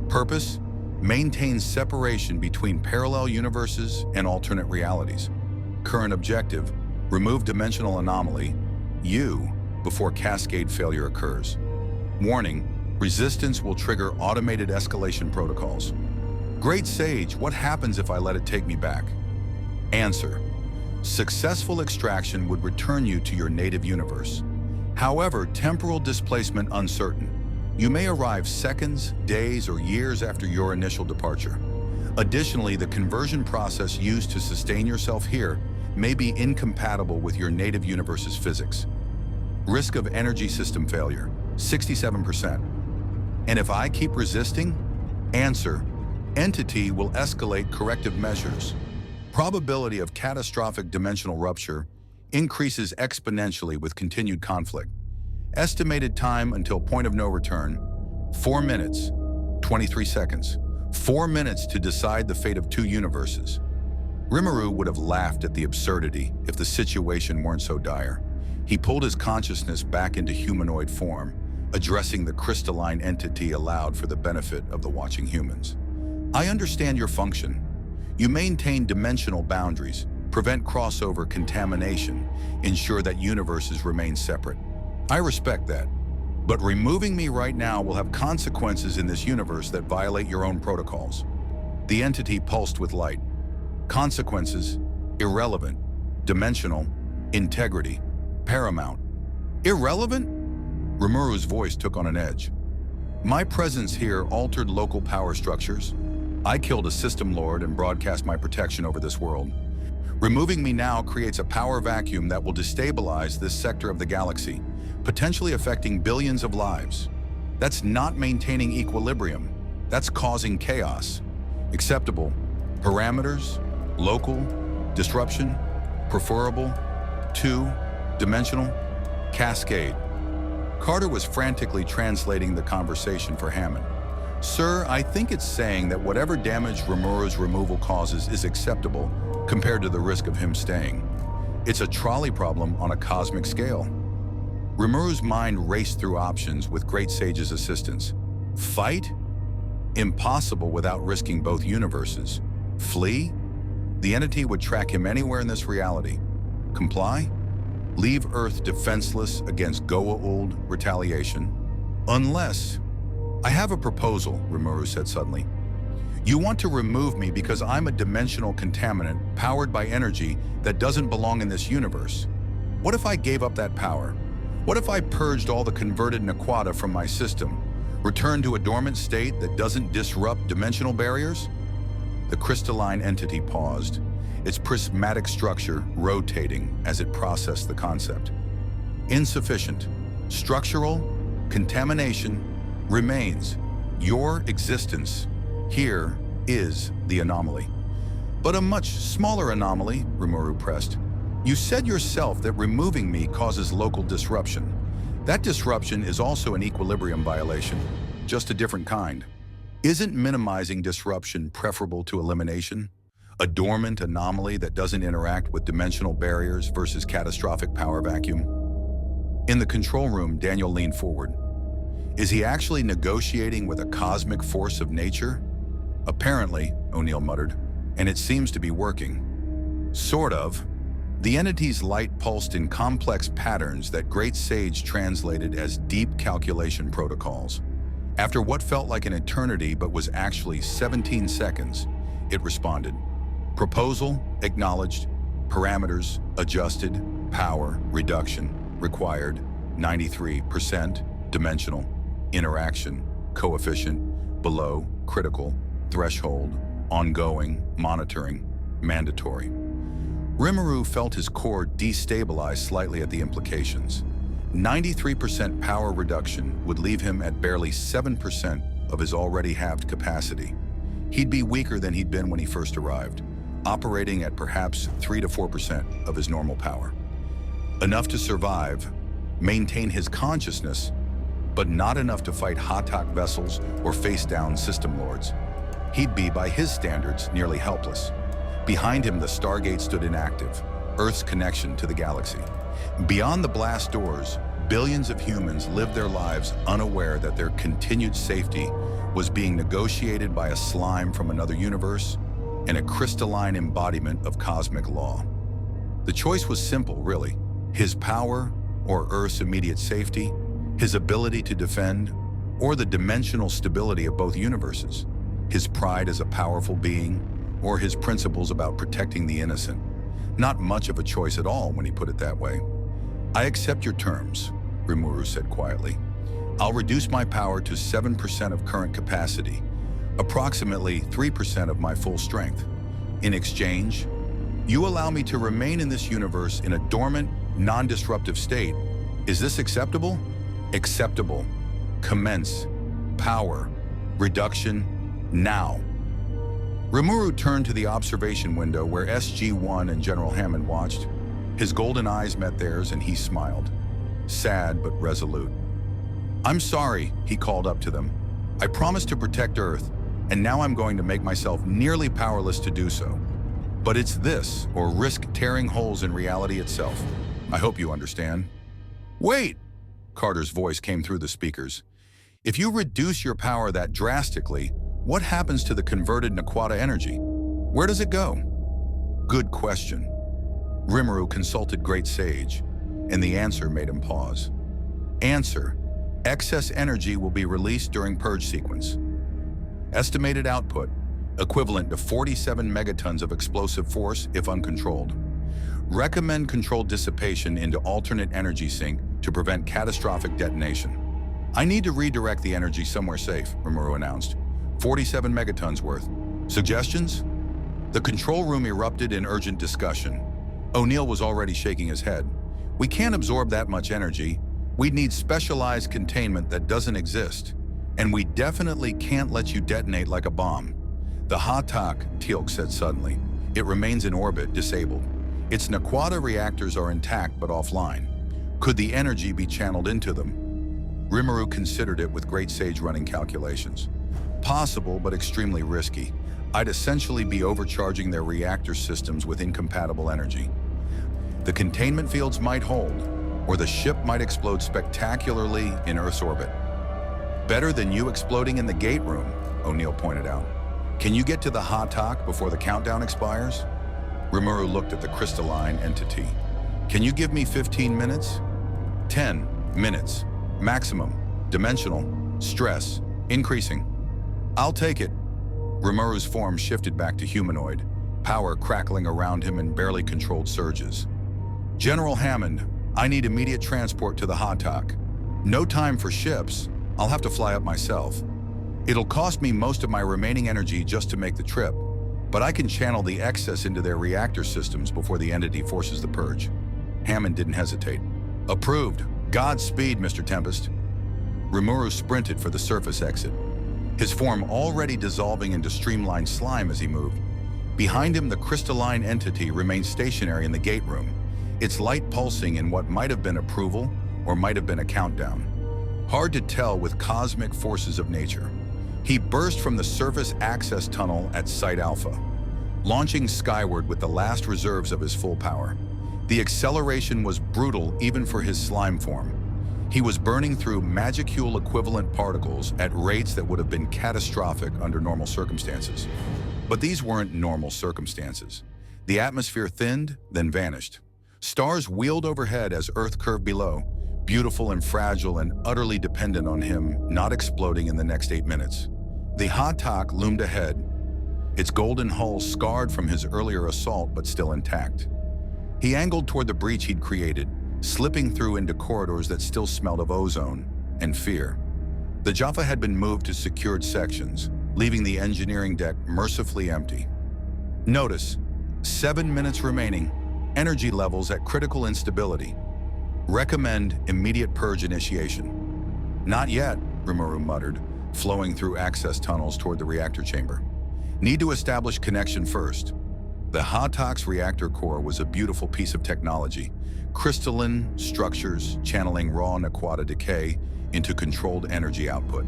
Purpose, maintain separation between parallel universes and alternate realities. Current objective, remove dimensional anomaly, U, before cascade failure occurs. Warning, resistance will trigger automated escalation protocols. Great Sage, what happens if I let it take me back? Answer, successful extraction would return you to your native universe. However, temporal displacement uncertain. You may arrive seconds, days, or years after your initial departure. Additionally, the conversion process used to sustain yourself here may be incompatible with your native universe's physics. Risk of energy system failure, 67%. And if I keep resisting? Answer, entity will escalate corrective measures. Probability of catastrophic dimensional rupture increases exponentially with continued conflict. Estimated time until point of no return, 4 minutes, 23 seconds. 4 minutes to decide the fate of 2 universes. Rimuru would have laughed at the absurdity if the situation weren't so dire. He pulled his consciousness back into humanoid form, addressing the crystalline entity aloud for the benefit of the watching humans. I understand your function. You maintain dimensional boundaries, prevent crossover contamination, ensure that universes remain separate. I respect that. But removing me right now will have consequences in this universe that violate your own protocols. The entity pulsed with light. Consequences, irrelevant, dimensional, integrity, paramount. Irrelevant? Rimuru's voice took on an edge. My presence here altered local power structures. I killed a system lord and broadcast my protection over this world. Removing me now creates a power vacuum that will destabilize this sector of the galaxy, potentially affecting billions of lives. That's not maintaining equilibrium. That's causing chaos. Acceptable. Parameters, local, disruption, preferable, 2, dimensional, cascade. Carter was frantically translating the conversation for Hammond. Sir, I think it's saying that whatever damage Rimuru's removal causes is acceptable compared to the risk of him staying. It's a trolley problem on a cosmic scale. Rimuru's mind raced through options with Great Sage's assistance. Fight? Impossible without risking both universes. Flee? The entity would track him anywhere in this reality. Comply? Leave Earth defenseless against Goa'uld retaliation. Unless... I have a proposal, Rimuru said suddenly. You want to remove me because I'm a dimensional contaminant powered by energy that doesn't belong in this universe. What if I gave up that power? What if I purged all the converted Naquadah from my system, returned to a dormant state that doesn't disrupt dimensional barriers? The crystalline entity paused, its prismatic structure rotating as it processed the concept. Insufficient. Structural contamination remains. Your existence here is the anomaly. But a much smaller anomaly, Rimuru pressed. You said yourself that removing me causes local disruption. That disruption is also an equilibrium violation, just a different kind. Isn't minimizing disruption preferable to elimination? A dormant anomaly that doesn't interact with dimensional barriers versus catastrophic power vacuum? In the control room, Daniel leaned forward. Is he actually negotiating with a cosmic force of nature? Apparently, O'Neill muttered, and it seems to be working. Sort of. The entity's light pulsed in complex patterns that Great Sage translated as deep calculation protocols. After what felt like an eternity but was actually 17 seconds, it responded. Proposal acknowledged, parameters adjusted, power reduction required, 93%, dimensional, interaction, coefficient, below, critical, threshold, ongoing, monitoring, mandatory. Rimuru felt his core destabilize slightly at the implications. 93% power reduction would leave him at barely 7% of his already halved capacity. He'd be weaker than he'd been when he first arrived, operating at perhaps 3 to 4% of his normal power. Enough to survive, maintain his consciousness, but not enough to fight Hatak vessels or face down system lords. He'd be, by his standards, nearly helpless. Behind him, the Stargate stood inactive, Earth's connection to the galaxy. Beyond the blast doors, billions of humans lived their lives unaware that their continued safety was being negotiated by a slime from another universe and a crystalline embodiment of cosmic law. The choice was simple, really. His power, or Earth's immediate safety, his ability to defend, or the dimensional stability of both universes, his pride as a powerful being, or his principles about protecting the innocent. Not much of a choice at all when he put it that way. I accept your terms, Rimuru said quietly. I'll reduce my power to 7% of current capacity, approximately 3% of my full strength. In exchange, you allow me to remain in this universe in a dormant, non-disruptive state. Is this acceptable? Acceptable. Commence. Power. Reduction. Now. Rimuru turned to the observation window where SG-1 and General Hammond watched. His golden eyes met theirs and he smiled. Sad but resolute. I'm sorry, he called up to them. I promised to protect Earth, and now I'm going to make myself nearly powerless to do so. But it's this, or risk tearing holes in reality itself. I hope you understand. Wait! Carter's voice came through the speakers. If you reduce your power that drastically, what happens to the converted Naquadah energy? Where does it go? Good question. Rimuru consulted Great Sage, and the answer made him pause. Answer: excess energy will be released during purge sequence. Estimated output: equivalent to 47 megatons of explosive force if uncontrolled. Recommend controlled dissipation into alternate energy sink to prevent catastrophic detonation. I need to redirect the energy somewhere safe, Rimuru announced. 47 megatons worth. Suggestions? The control room erupted in urgent discussion. O'Neill was already shaking his head. We can't absorb that much energy. We'd need specialized containment that doesn't exist. And we definitely can't let you detonate like a bomb. The Hatak, Teal'c said suddenly. It remains in orbit, disabled. Its Naquadah reactors are intact but offline. Could the energy be channeled into them? Rimuru considered it with Great Sage running calculations. Possible, but extremely risky. I'd essentially be overcharging their reactor systems with incompatible energy. The containment fields might hold, or the ship might explode spectacularly in Earth's orbit. Better than you exploding in the gate room, O'Neill pointed out. Can you get to the Hatak before the countdown expires? Rimuru looked at the crystalline entity. Can you give me 15 minutes? 10 minutes. Maximum. Dimensional. Stress. Increasing. I'll take it. Rimuru's form shifted back to humanoid, power crackling around him in barely controlled surges. General Hammond, I need immediate transport to the Hatak. No time for ships. I'll have to fly up myself. It'll cost me most of my remaining energy just to make the trip, but I can channel the excess into their reactor systems before the entity forces the purge. Hammond didn't hesitate. Approved. Godspeed, Mr. Tempest. Rimuru sprinted for the surface exit, his form already dissolving into streamlined slime as he moved. Behind him, the crystalline entity remained stationary in the gate room, its light pulsing in what might have been approval or might have been a countdown. Hard to tell with cosmic forces of nature. He burst from the surface access tunnel at Site Alpha. launching skyward with the last reserves of his full power. The acceleration was brutal even for his slime form. He was burning through magicule-equivalent particles at rates that would have been catastrophic under normal circumstances. But these weren't normal circumstances. The atmosphere thinned, then vanished. Stars wheeled overhead as Earth curved below, beautiful and fragile and utterly dependent on him not exploding in the next 8 minutes. The Teal'c loomed ahead, its golden hull scarred from his earlier assault but still intact. He angled toward the breach he'd created, slipping through into corridors that still smelled of ozone and fear. The Jaffa had been moved to secured sections, leaving the engineering deck mercifully empty. Notice, 7 minutes remaining, energy levels at critical instability. Recommend immediate purge initiation. Not yet, Rimuru muttered, flowing through access tunnels toward the reactor chamber. Need to establish connection first. The Teal'c's reactor core was a beautiful piece of technology, crystalline structures channeling raw Naquadah decay into controlled energy output.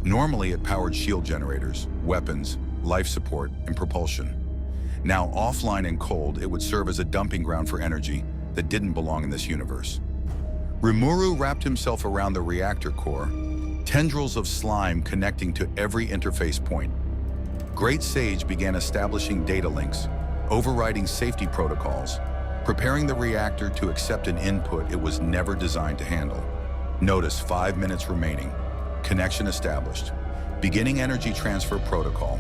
Normally it powered shield generators, weapons, life support, and propulsion. Now offline and cold, it would serve as a dumping ground for energy that didn't belong in this universe. Rimuru wrapped himself around the reactor core, tendrils of slime connecting to every interface point. Great Sage began establishing data links, overriding safety protocols, preparing the reactor to accept an input it was never designed to handle. Notice 5 minutes remaining. Connection established. Beginning energy transfer protocol.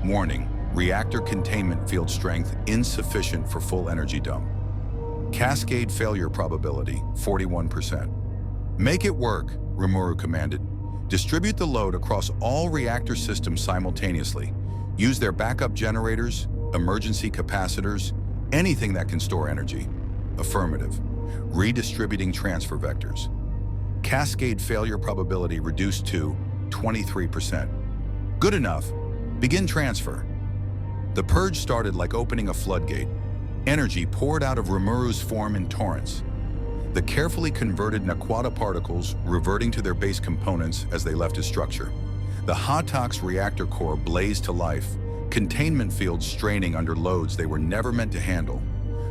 Warning, reactor containment field strength insufficient for full energy dump. Cascade failure probability, 41%. Make it work, Rimuru commanded. Distribute the load across all reactor systems simultaneously. Use their backup generators, emergency capacitors, anything that can store energy. Affirmative. Redistributing transfer vectors. Cascade failure probability reduced to 23%. Good enough. Begin transfer. The purge started like opening a floodgate. Energy poured out of Rimuru's form in torrents. The carefully converted Naquadah particles reverting to their base components as they left his structure. The Teal'c's reactor core blazed to life, containment fields straining under loads they were never meant to handle.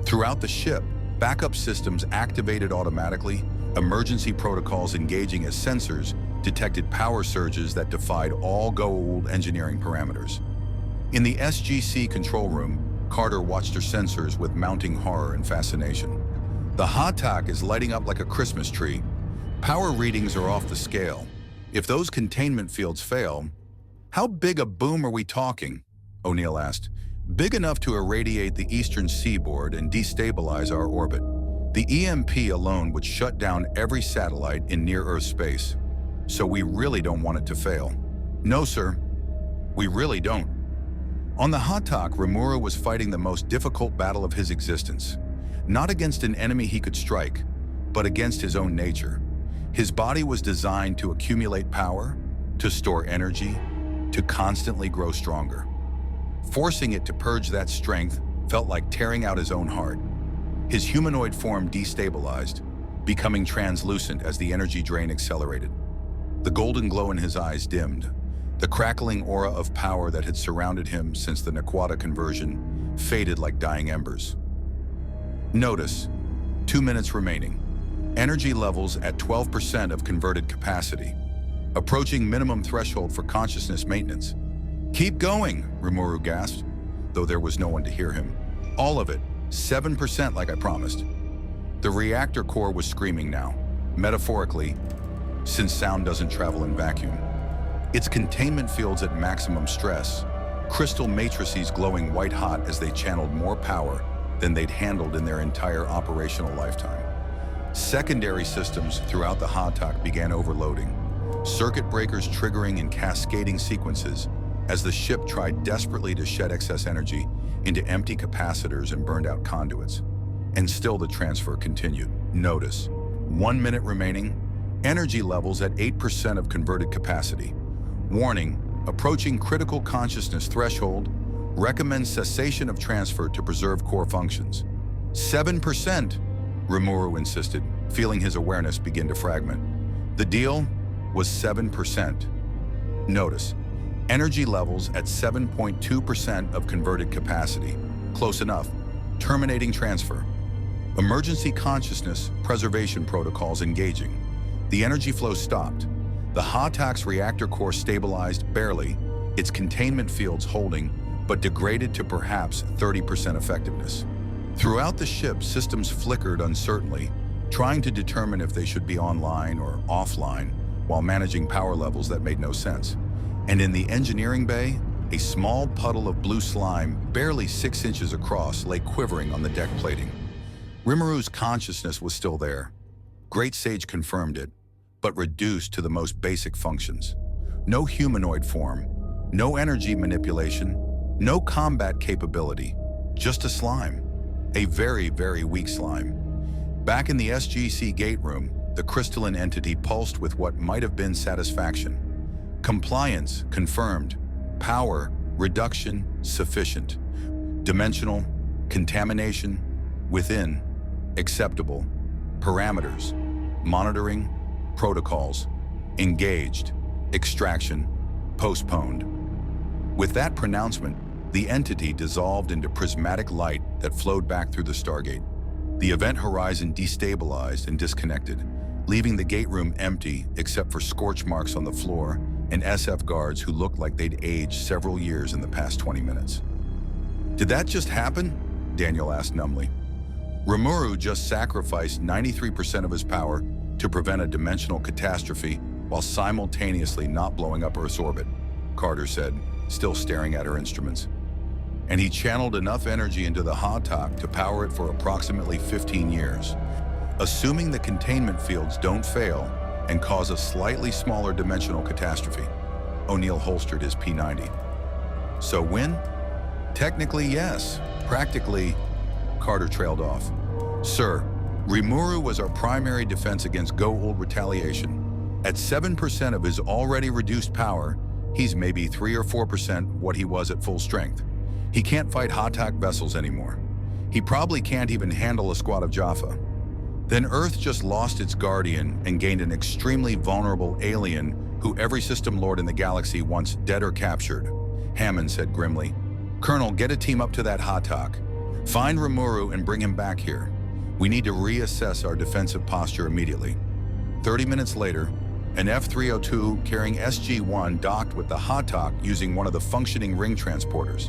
Throughout the ship, backup systems activated automatically, emergency protocols engaging as sensors detected power surges that defied all Goa'uld engineering parameters. In the SGC control room, Carter watched her sensors with mounting horror and fascination. The Teal'c is lighting up like a Christmas tree. Power readings are off the scale. If those containment fields fail, how big a boom are we talking? O'Neill asked. Big enough to irradiate the eastern seaboard and destabilize our orbit. The EMP alone would shut down every satellite in near-Earth space. So we really don't want it to fail. No, sir. We really don't. On the Teal'c, Remuru was fighting the most difficult battle of his existence. Not against an enemy he could strike, but against his own nature. His body was designed to accumulate power, to store energy, to constantly grow stronger. Forcing it to purge that strength felt like tearing out his own heart. His humanoid form destabilized, becoming translucent as the energy drain accelerated. The golden glow in his eyes dimmed. The crackling aura of power that had surrounded him since the Naquadah conversion faded like dying embers. Notice, 2 minutes remaining. Energy levels at 12% of converted capacity, approaching minimum threshold for consciousness maintenance. Keep going, Rimuru gasped, though there was no one to hear him. All of it, 7% like I promised. The reactor core was screaming now, metaphorically, since sound doesn't travel in vacuum. Its containment fields at maximum stress, crystal matrices glowing white-hot as they channeled more power than they'd handled in their entire operational lifetime. Secondary systems throughout the Teal'c began overloading, circuit breakers triggering in cascading sequences as the ship tried desperately to shed excess energy into empty capacitors and burned out conduits. And still the transfer continued. Notice, 1 minute remaining, energy levels at 8% of converted capacity. Warning, approaching critical consciousness threshold, recommends cessation of transfer to preserve core functions. 7%, Rimuru insisted, feeling his awareness begin to fragment. The deal was 7%. Notice, Energy levels at 7.2% of converted capacity. Close enough. Terminating transfer. Emergency consciousness preservation protocols engaging. The energy flow stopped. The Hatak's reactor core stabilized barely, its containment fields holding, but degraded to perhaps 30% effectiveness. Throughout the ship, systems flickered uncertainly, trying to determine if they should be online or offline while managing power levels that made no sense. And in the engineering bay, a small puddle of blue slime, barely 6 inches across, lay quivering on the deck plating. Rimuru's consciousness was still there. Great Sage confirmed it, but reduced to the most basic functions. No humanoid form, no energy manipulation, no combat capability, just a slime. A very, very weak slime. Back in the SGC gate room, the crystalline entity pulsed with what might have been satisfaction. Compliance, confirmed. Power, reduction, sufficient. Dimensional, contamination, within, acceptable. Parameters, monitoring, protocols, engaged, extraction, postponed. With that pronouncement, the entity dissolved into prismatic light that flowed back through the Stargate. The event horizon destabilized and disconnected, leaving the gate room empty except for scorch marks on the floor and SF guards who looked like they'd aged several years in the past 20 minutes. Did that just happen? Daniel asked numbly. Rimuru just sacrificed 93% of his power to prevent a dimensional catastrophe while simultaneously not blowing up Earth's orbit, Carter said, still staring at her instruments. And he channeled enough energy into the Hatak to power it for approximately 15 years. Assuming the containment fields don't fail and cause a slightly smaller dimensional catastrophe. O'Neill holstered his P90. So when? Technically, yes. Practically, Carter trailed off. Sir, Rimuru was our primary defense against Goa'uld retaliation. At 7% of his already reduced power, he's maybe 3 or 4% what he was at full strength. He can't fight Hatak vessels anymore. He probably can't even handle a squad of Jaffa. Then Earth just lost its guardian and gained an extremely vulnerable alien who every system lord in the galaxy wants dead or captured, Hammond said grimly. Colonel, get a team up to that Hatak. Find Rimuru and bring him back here. We need to reassess our defensive posture immediately. 30 minutes later, an F-302 carrying SG-1 docked with the Hatak using one of the functioning ring transporters.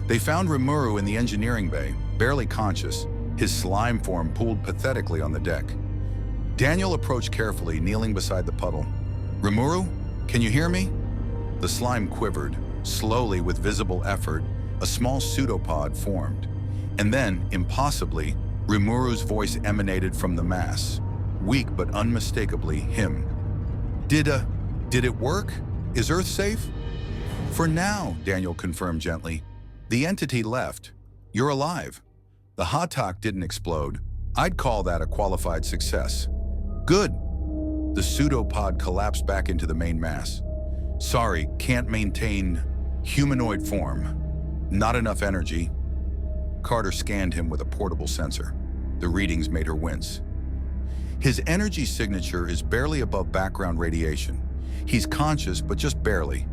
They found Rimuru in the engineering bay, barely conscious, his slime form pooled pathetically on the deck. Daniel approached carefully, kneeling beside the puddle. Rimuru, can you hear me? The slime quivered. Slowly, with visible effort, a small pseudopod formed. And then, impossibly, Rimuru's voice emanated from the mass. Weak but unmistakably him. Did it work? Is Earth safe? For now, Daniel confirmed gently. The entity left. You're alive. The Hatak didn't explode. I'd call that a qualified success. Good. The pseudopod collapsed back into the main mass. Sorry, can't maintain humanoid form. Not enough energy. Carter scanned him with a portable sensor. The readings made her wince. His energy signature is barely above background radiation. He's conscious, but just barely.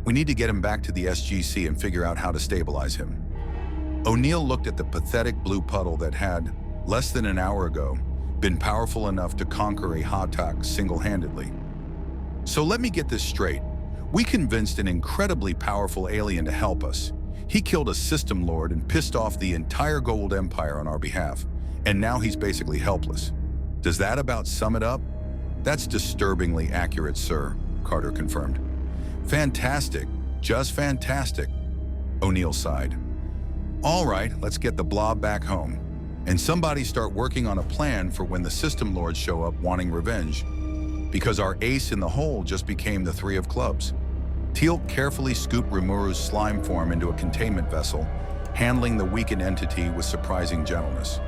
We need to get him back to the SGC and figure out how to stabilize him. O'Neill looked at the pathetic blue puddle that had, less than an hour ago, been powerful enough to conquer a Hatak single-handedly. So let me get this straight. We convinced an incredibly powerful alien to help us. He killed a system lord and pissed off the entire Goa'uld Empire on our behalf, and now he's basically helpless. Does that about sum it up? That's disturbingly accurate, sir, Carter confirmed. Fantastic, just fantastic, O'Neill sighed. All right, let's get the blob back home, and somebody start working on a plan for when the system lords show up wanting revenge, because our ace in the hole just became the 3 of clubs. Teal'c carefully scooped Rimuru's slime form into a containment vessel, handling the weakened entity with surprising gentleness.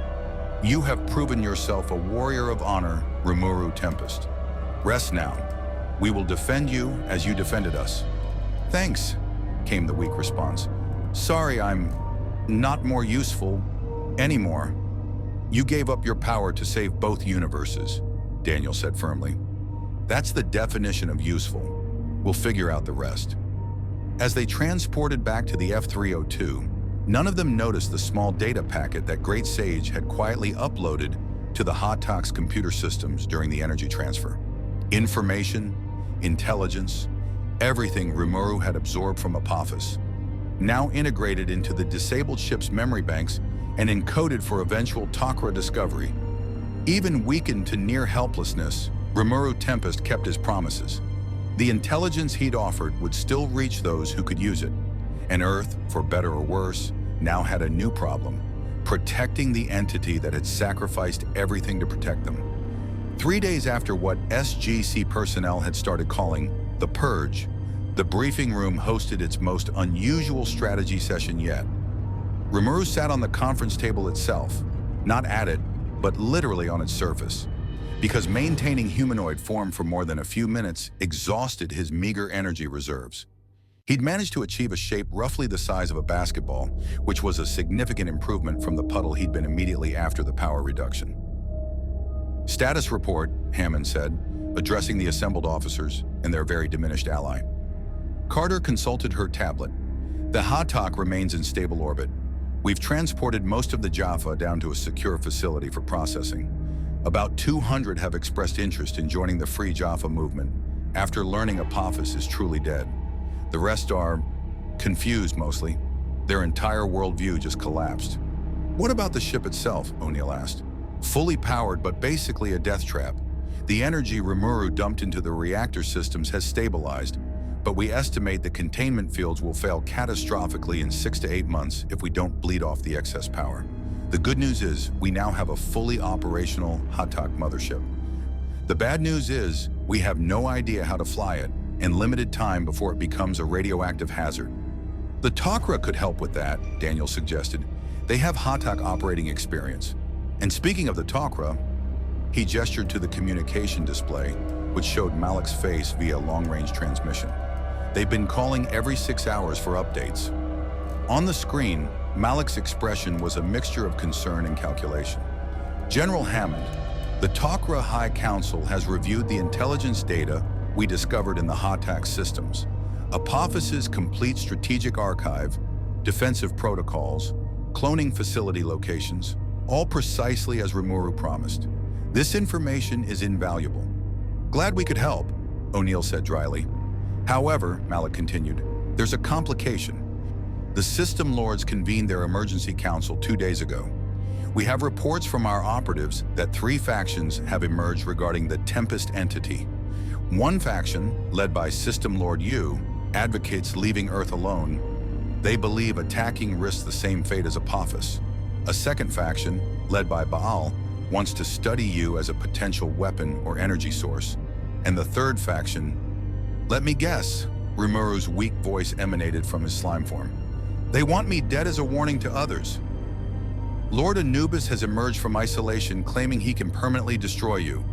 You have proven yourself a warrior of honor, Rimuru Tempest. Rest now. We will defend you as you defended us. Thanks, came the weak response. Sorry, I'm not more useful anymore. You gave up your power to save both universes, Daniel said firmly. That's the definition of useful. We'll figure out the rest. As they transported back to the F-302, none of them noticed the small data packet that Great Sage had quietly uploaded to the Hatak's computer systems during the energy transfer. Information, intelligence, everything Rimuru had absorbed from Apophis, now integrated into the disabled ship's memory banks and encoded for eventual Tok'ra discovery. Even weakened to near helplessness, Rimuru Tempest kept his promises. The intelligence he'd offered would still reach those who could use it. And Earth, for better or worse, now had a new problem: protecting the entity that had sacrificed everything to protect them. 3 days after what SGC personnel had started calling the Purge, the briefing room hosted its most unusual strategy session yet. Rimuru sat on the conference table itself, not at it, but literally on its surface, because maintaining humanoid form for more than a few minutes exhausted his meager energy reserves. He'd managed to achieve a shape roughly the size of a basketball, which was a significant improvement from the puddle he'd been immediately after the power reduction. "Status report," Hammond said, addressing the assembled officers and their very diminished ally. Carter consulted her tablet. "The Hatak remains in stable orbit. We've transported most of the Jaffa down to a secure facility for processing. About 200 have expressed interest in joining the Free Jaffa movement after learning Apophis is truly dead. The rest are confused mostly. Their entire worldview just collapsed." "What about the ship itself?" O'Neill asked. "Fully powered, but basically a death trap. The energy Rimuru dumped into the reactor systems has stabilized, but we estimate the containment fields will fail catastrophically in 6 to 8 months if we don't bleed off the excess power. The good news is we now have a fully operational Hatak mothership. The bad news is we have no idea how to fly it and limited time before it becomes a radioactive hazard." "The Tok'ra could help with that," Daniel suggested. "They have Hatak operating experience. And speaking of the Tok'ra," he gestured to the communication display, which showed Malak's face via long-range transmission. "They've been calling every 6 hours for updates." On the screen, Malak's expression was a mixture of concern and calculation. "General Hammond, the Tok'ra High Council has reviewed the intelligence data we discovered in the Hatak systems, Apophis's complete strategic archive, defensive protocols, cloning facility locations, all precisely as Rimuru promised. This information is invaluable." "Glad we could help," O'Neill said dryly. "However," Malak continued, "there's a complication. The System Lords convened their emergency council 2 days ago. We have reports from our operatives that 3 factions have emerged regarding the Tempest entity. One faction, led by System Lord Yu, advocates leaving Earth alone. They believe attacking risks the same fate as Apophis. A second faction, led by Baal, wants to study you as a potential weapon or energy source. And the third faction, let me guess," Rimuru's weak voice emanated from his slime form. "They want me dead as a warning to others. Lord Anubis has emerged from isolation claiming he can permanently destroy you,"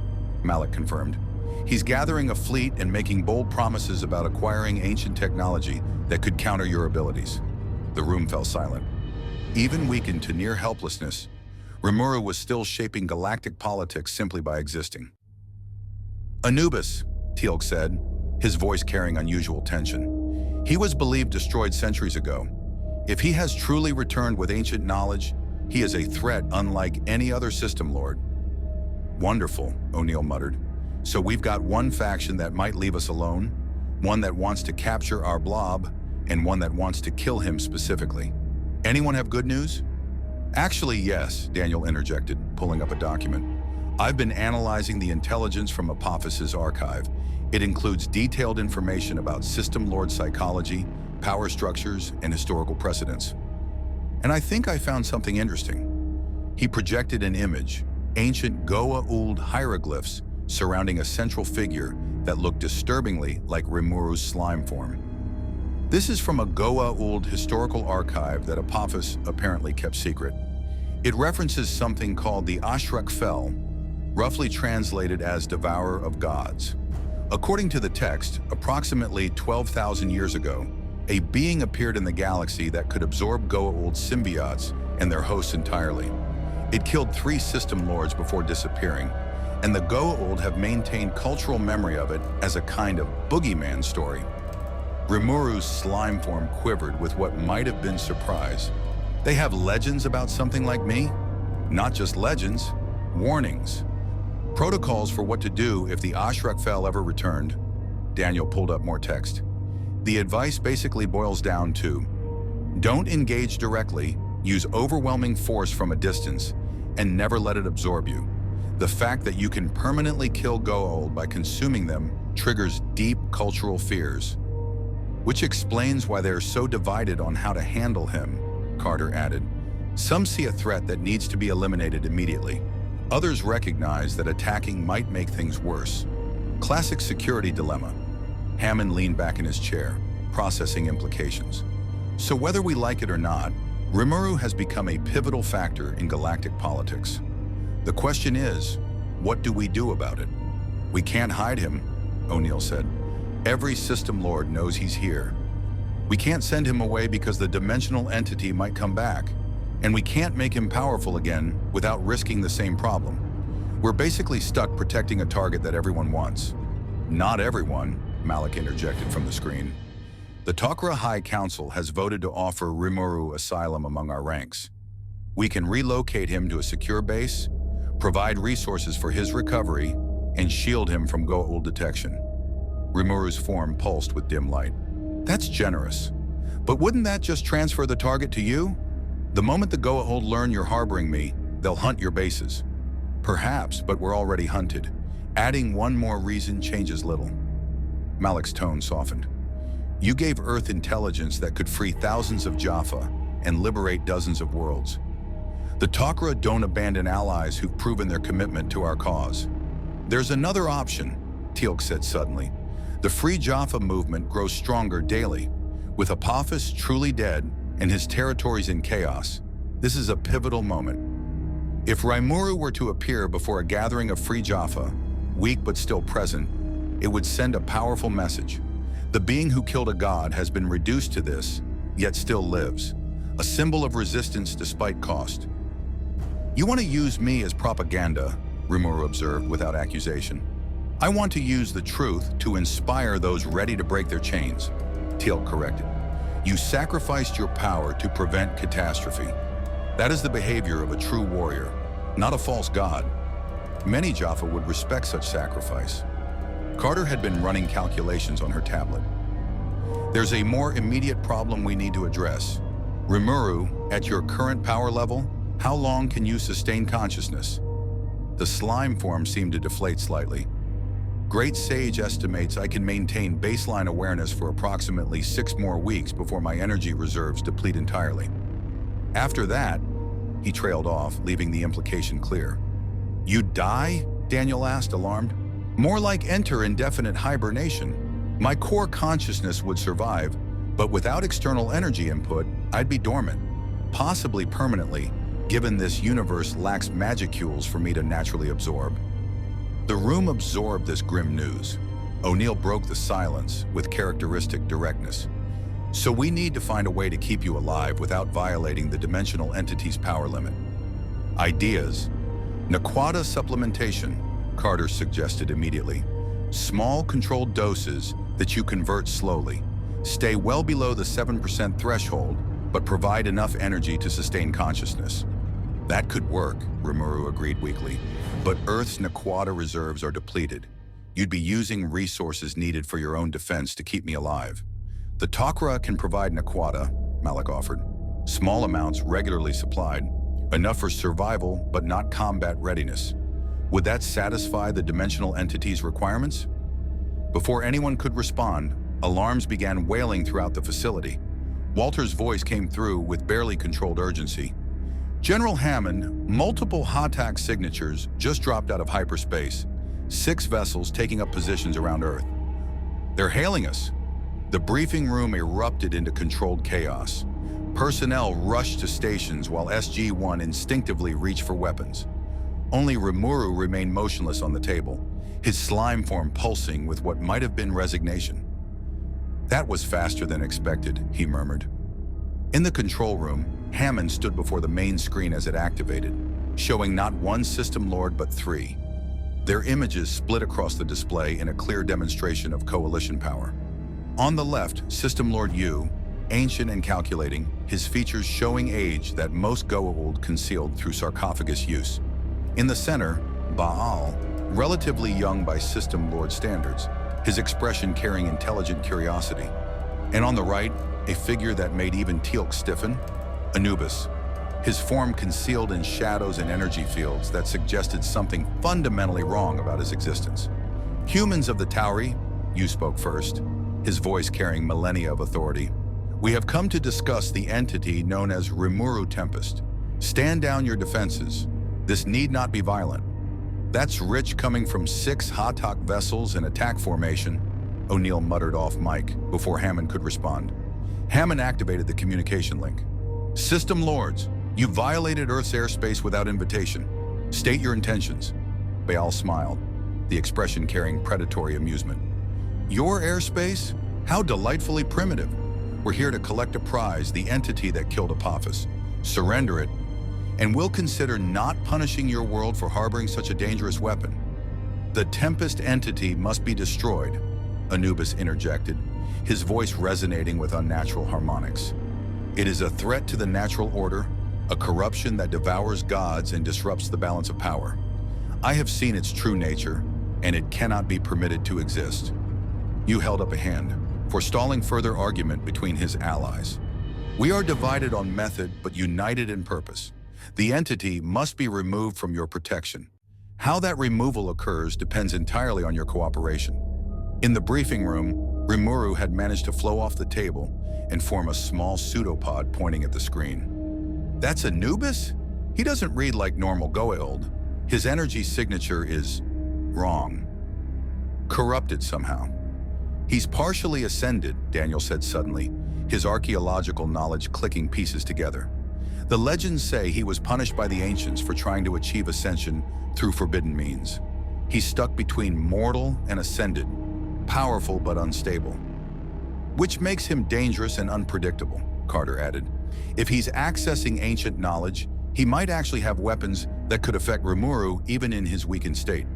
Malak confirmed. "He's gathering a fleet and making bold promises about acquiring ancient technology that could counter your abilities." The room fell silent. Even weakened to near helplessness, Rimuru was still shaping galactic politics simply by existing. "Anubis," Teal'c said, his voice carrying unusual tension. "He was believed destroyed centuries ago. If he has truly returned with ancient knowledge, he is a threat unlike any other system lord." "Wonderful," O'Neill muttered. "So we've got one faction that might leave us alone, one that wants to capture our blob, and one that wants to kill him specifically. Anyone have good news?" "Actually, yes," Daniel interjected, pulling up a document. "I've been analyzing the intelligence from Apophis's archive. It includes detailed information about System Lord psychology, power structures, and historical precedents. And I think I found something interesting." He projected an image, ancient Goa'uld hieroglyphs surrounding a central figure that looked disturbingly like Rimuru's slime form. This is from a Goa'uld historical archive that Apophis apparently kept secret. It references something called the Ashrak Fel, roughly translated as Devourer of Gods. According to the text, approximately 12,000 years ago, a being appeared in the galaxy that could absorb Goa'uld symbiotes and their hosts entirely. It killed 3 system lords before disappearing, and the Goa'uld have maintained cultural memory of it as a kind of boogeyman story. Rimuru's slime form quivered with what might have been surprise. They have legends about something like me? Not just legends, warnings. Protocols for what to do if the Ashrakfel ever returned. Daniel pulled up more text. The advice basically boils down to, don't engage directly, use overwhelming force from a distance, and never let it absorb you. The fact that you can permanently kill Goa'uld by consuming them triggers deep cultural fears. Which explains why they're so divided on how to handle him, Carter added. Some see a threat that needs to be eliminated immediately. Others recognize that attacking might make things worse. Classic security dilemma. Hammond leaned back in his chair, processing implications. So whether we like it or not, Rimuru has become a pivotal factor in galactic politics. The question is, what do we do about it? We can't hide him, O'Neill said. Every system lord knows he's here. We can't send him away because the dimensional entity might come back, and we can't make him powerful again without risking the same problem. We're basically stuck protecting a target that everyone wants. Not everyone, Malik interjected from the screen. The Tok'ra High Council has voted to offer Rimuru asylum among our ranks. We can relocate him to a secure base, provide resources for his recovery, and shield him from Goa'uld detection. Rimuru's form pulsed with dim light. That's generous. But wouldn't that just transfer the target to you? The moment the Goa'uld learn you're harboring me, they'll hunt your bases. Perhaps, but we're already hunted. Adding one more reason changes little. Malik's tone softened. You gave Earth intelligence that could free thousands of Jaffa and liberate dozens of worlds. The Tok'ra don't abandon allies who've proven their commitment to our cause. There's another option, Teal'c said suddenly. The Free Jaffa movement grows stronger daily. With Apophis truly dead and his territories in chaos, this is a pivotal moment. If Rimuru were to appear before a gathering of Free Jaffa, weak but still present, it would send a powerful message. The being who killed a god has been reduced to this, yet still lives. A symbol of resistance despite cost. You want to use me as propaganda, Rimuru observed without accusation. I want to use the truth to inspire those ready to break their chains, Teal'c corrected. You sacrificed your power to prevent catastrophe. That is the behavior of a true warrior, not a false god. Many Jaffa would respect such sacrifice. Carter had been running calculations on her tablet. There's a more immediate problem we need to address. Rimuru, at your current power level, how long can you sustain consciousness? The slime form seemed to deflate slightly. Great Sage estimates I can maintain baseline awareness for approximately 6 more weeks before my energy reserves deplete entirely. After that, he trailed off, leaving the implication clear. You die? Daniel asked, alarmed. More like enter indefinite hibernation. My core consciousness would survive, but without external energy input, I'd be dormant, possibly permanently, given this universe lacks magicules for me to naturally absorb. The room absorbed this grim news. O'Neill broke the silence with characteristic directness. So we need to find a way to keep you alive without violating the dimensional entity's power limit. Ideas. Naquadah supplementation, Carter suggested immediately. Small controlled doses that you convert slowly. Stay well below the 7% threshold, but provide enough energy to sustain consciousness. That could work, Rimuru agreed weakly, but Earth's Naquadah reserves are depleted. You'd be using resources needed for your own defense to keep me alive. The Tok'ra can provide Naquadah, Malik offered. Small amounts regularly supplied, enough for survival but not combat readiness. Would that satisfy the dimensional entity's requirements? Before anyone could respond, alarms began wailing throughout the facility. Walter's voice came through with barely controlled urgency. General Hammond, multiple HATAC signatures just dropped out of hyperspace. 6 vessels taking up positions around Earth. They're hailing us. The briefing room erupted into controlled chaos. Personnel rushed to stations while SG-1 instinctively reached for weapons. Only Rimuru remained motionless on the table, his slime form pulsing with what might have been resignation. That was faster than expected, he murmured. In the control room, Hammond stood before the main screen as it activated, showing not one system lord but 3. Their images split across the display in a clear demonstration of coalition power. On the left, System Lord Yu, ancient and calculating, his features showing age that most Goa'uld concealed through sarcophagus use. In the center, Baal, relatively young by System Lord standards, his expression carrying intelligent curiosity. And on the right, a figure that made even Teal'c stiffen, Anubis, his form concealed in shadows and energy fields that suggested something fundamentally wrong about his existence. Humans of the Tauri, Yu spoke first, his voice carrying millennia of authority. We have come to discuss the entity known as Rimuru Tempest. Stand down your defenses. This need not be violent. That's rich coming from 6 Hatak vessels in attack formation, O'Neill muttered off mic before Hammond could respond. Hammond activated the communication link. System Lords, you violated Earth's airspace without invitation. State your intentions. Baal smiled, the expression carrying predatory amusement. Your airspace? How delightfully primitive. We're here to collect a prize, the entity that killed Apophis. Surrender it, and we'll consider not punishing your world for harboring such a dangerous weapon. The Tempest entity must be destroyed, Anubis interjected, his voice resonating with unnatural harmonics. It is a threat to the natural order, a corruption that devours gods and disrupts the balance of power. I have seen its true nature, and it cannot be permitted to exist. Yu held up a hand, forestalling further argument between his allies. We are divided on method, but united in purpose. The entity must be removed from your protection. How that removal occurs depends entirely on your cooperation. In the briefing room, Rimuru had managed to flow off the table and form a small pseudopod pointing at the screen. That's Anubis? He doesn't read like normal Goa'uld. His energy signature is wrong. Corrupted somehow. He's partially ascended, Daniel said suddenly, his archaeological knowledge clicking pieces together. The legends say he was punished by the ancients for trying to achieve ascension through forbidden means. He's stuck between mortal and ascended, powerful but unstable. Which makes him dangerous and unpredictable, Carter added. If he's accessing ancient knowledge, he might actually have weapons that could affect Rimuru even in his weakened state.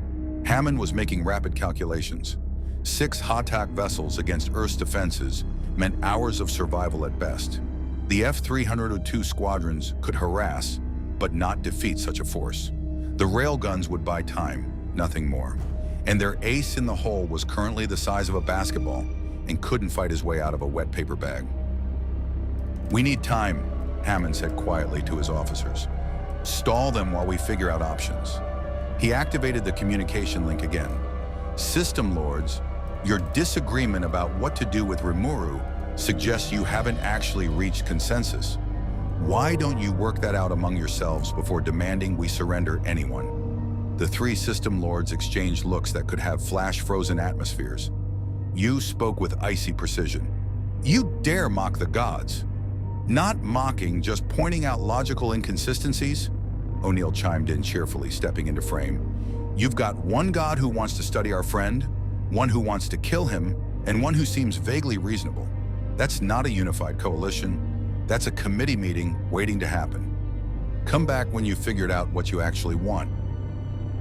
Hammond was making rapid calculations. 6 Hatak vessels against Earth's defenses meant hours of survival at best. The F-302 squadrons could harass, but not defeat such a force. The railguns would buy time, nothing more. And their ace in the hole was currently the size of a basketball and couldn't fight his way out of a wet paper bag. We need time, Hammond said quietly to his officers. Stall them while we figure out options. He activated the communication link again. System Lords, your disagreement about what to do with Rimuru suggests you haven't actually reached consensus. Why don't you work that out among yourselves before demanding we surrender anyone? The 3 System Lords exchanged looks that could have flash-frozen atmospheres. Yu spoke with icy precision. You dare mock the gods. Not mocking, just pointing out logical inconsistencies? O'Neill chimed in cheerfully, stepping into frame. You've got one god who wants to study our friend, one who wants to kill him, and one who seems vaguely reasonable. That's not a unified coalition. That's a committee meeting waiting to happen. Come back when you've figured out what you actually want.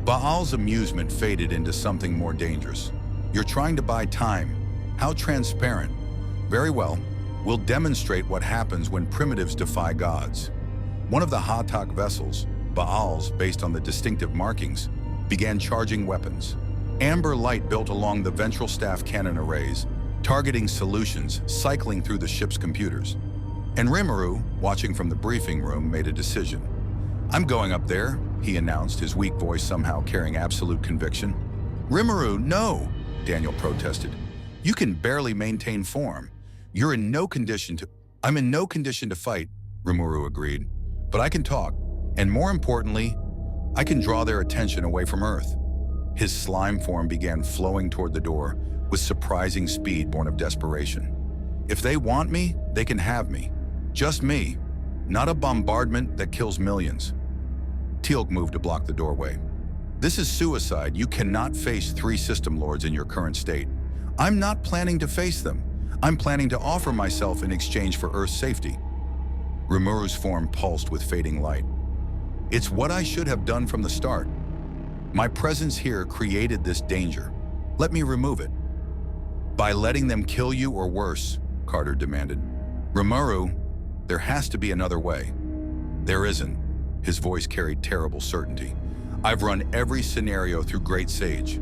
Baal's amusement faded into something more dangerous. You're trying to buy time. How transparent. Very well. We'll demonstrate what happens when primitives defy gods. One of the Hatak vessels, Baal's based on the distinctive markings, began charging weapons. Amber light built along the ventral staff cannon arrays, targeting solutions cycling through the ship's computers. And Rimuru, watching from the briefing room, made a decision. I'm going up there, he announced, his weak voice somehow carrying absolute conviction. Rimuru, no, Daniel protested. You can barely maintain form. I'm in no condition to fight, Rimuru agreed. But I can talk, and more importantly, I can draw their attention away from Earth. His slime form began flowing toward the door with surprising speed born of desperation. If they want me, they can have me. Just me, not a bombardment that kills millions. Teal'c moved to block the doorway. This is suicide. You cannot face 3 System Lords in your current state. I'm not planning to face them. I'm planning to offer myself in exchange for Earth's safety. Rimuru's form pulsed with fading light. It's what I should have done from the start. My presence here created this danger. Let me remove it. By letting them kill you or worse, Carter demanded. Rimuru, there has to be another way. There isn't. His voice carried terrible certainty. I've run every scenario through Great Sage.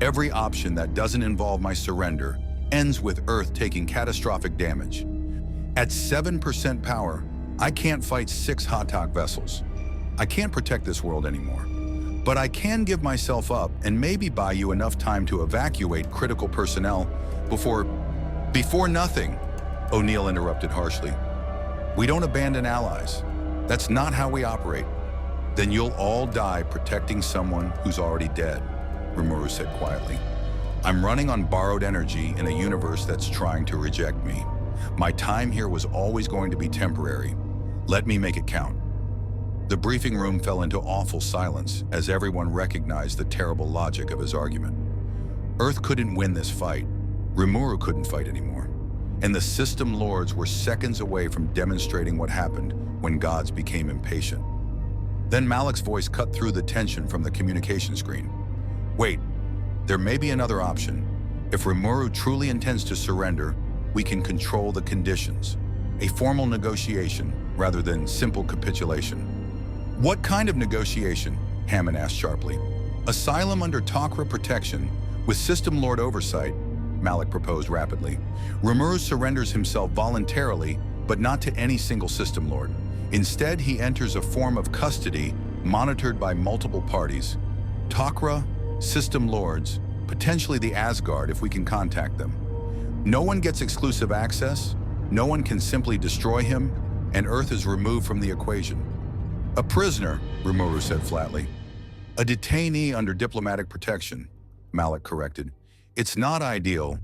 Every option that doesn't involve my surrender ends with Earth taking catastrophic damage. At 7% power, I can't fight 6 Hatak vessels. I can't protect this world anymore. But I can give myself up and maybe buy you enough time to evacuate critical personnel before nothing, O'Neill interrupted harshly. We don't abandon allies. That's not how we operate. Then you'll all die protecting someone who's already dead, Rimuru said quietly. I'm running on borrowed energy in a universe that's trying to reject me. My time here was always going to be temporary. Let me make it count. The briefing room fell into awful silence as everyone recognized the terrible logic of his argument. Earth couldn't win this fight. Rimuru couldn't fight anymore. And the system lords were seconds away from demonstrating what happened when gods became impatient. Then Malik's voice cut through the tension from the communication screen. Wait, there may be another option. If Rimuru truly intends to surrender, we can control the conditions. A formal negotiation rather than simple capitulation. What kind of negotiation? Hammond asked sharply. Asylum under Tok'ra protection with system lord oversight, Malik proposed rapidly. Rimuru surrenders himself voluntarily, but not to any single system lord. Instead, he enters a form of custody monitored by multiple parties. Tok'ra, system lords, potentially the Asgard if we can contact them. No one gets exclusive access, no one can simply destroy him, and Earth is removed from the equation. A prisoner, Rimuru said flatly. A detainee under diplomatic protection, Malik corrected. It's not ideal,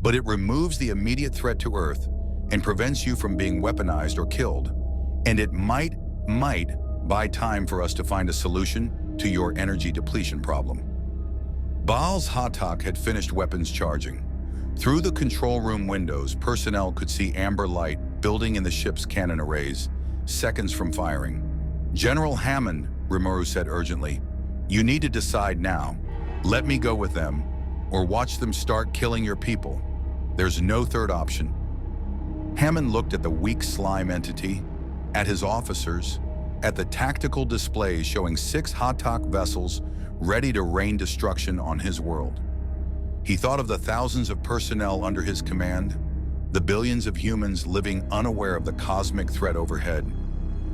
but it removes the immediate threat to Earth and prevents you from being weaponized or killed. And it might buy time for us to find a solution to your energy depletion problem. Baal's Hatak had finished weapons charging. Through the control room windows, personnel could see amber light building in the ship's cannon arrays, seconds from firing. General Hammond, Rimuru said urgently, you need to decide now. Let me go with them, or watch them start killing your people. There's no third option. Hammond looked at the weak slime entity, at his officers, at the tactical displays showing 6 Hatak vessels ready to rain destruction on his world. He thought of the thousands of personnel under his command, the billions of humans living unaware of the cosmic threat overhead,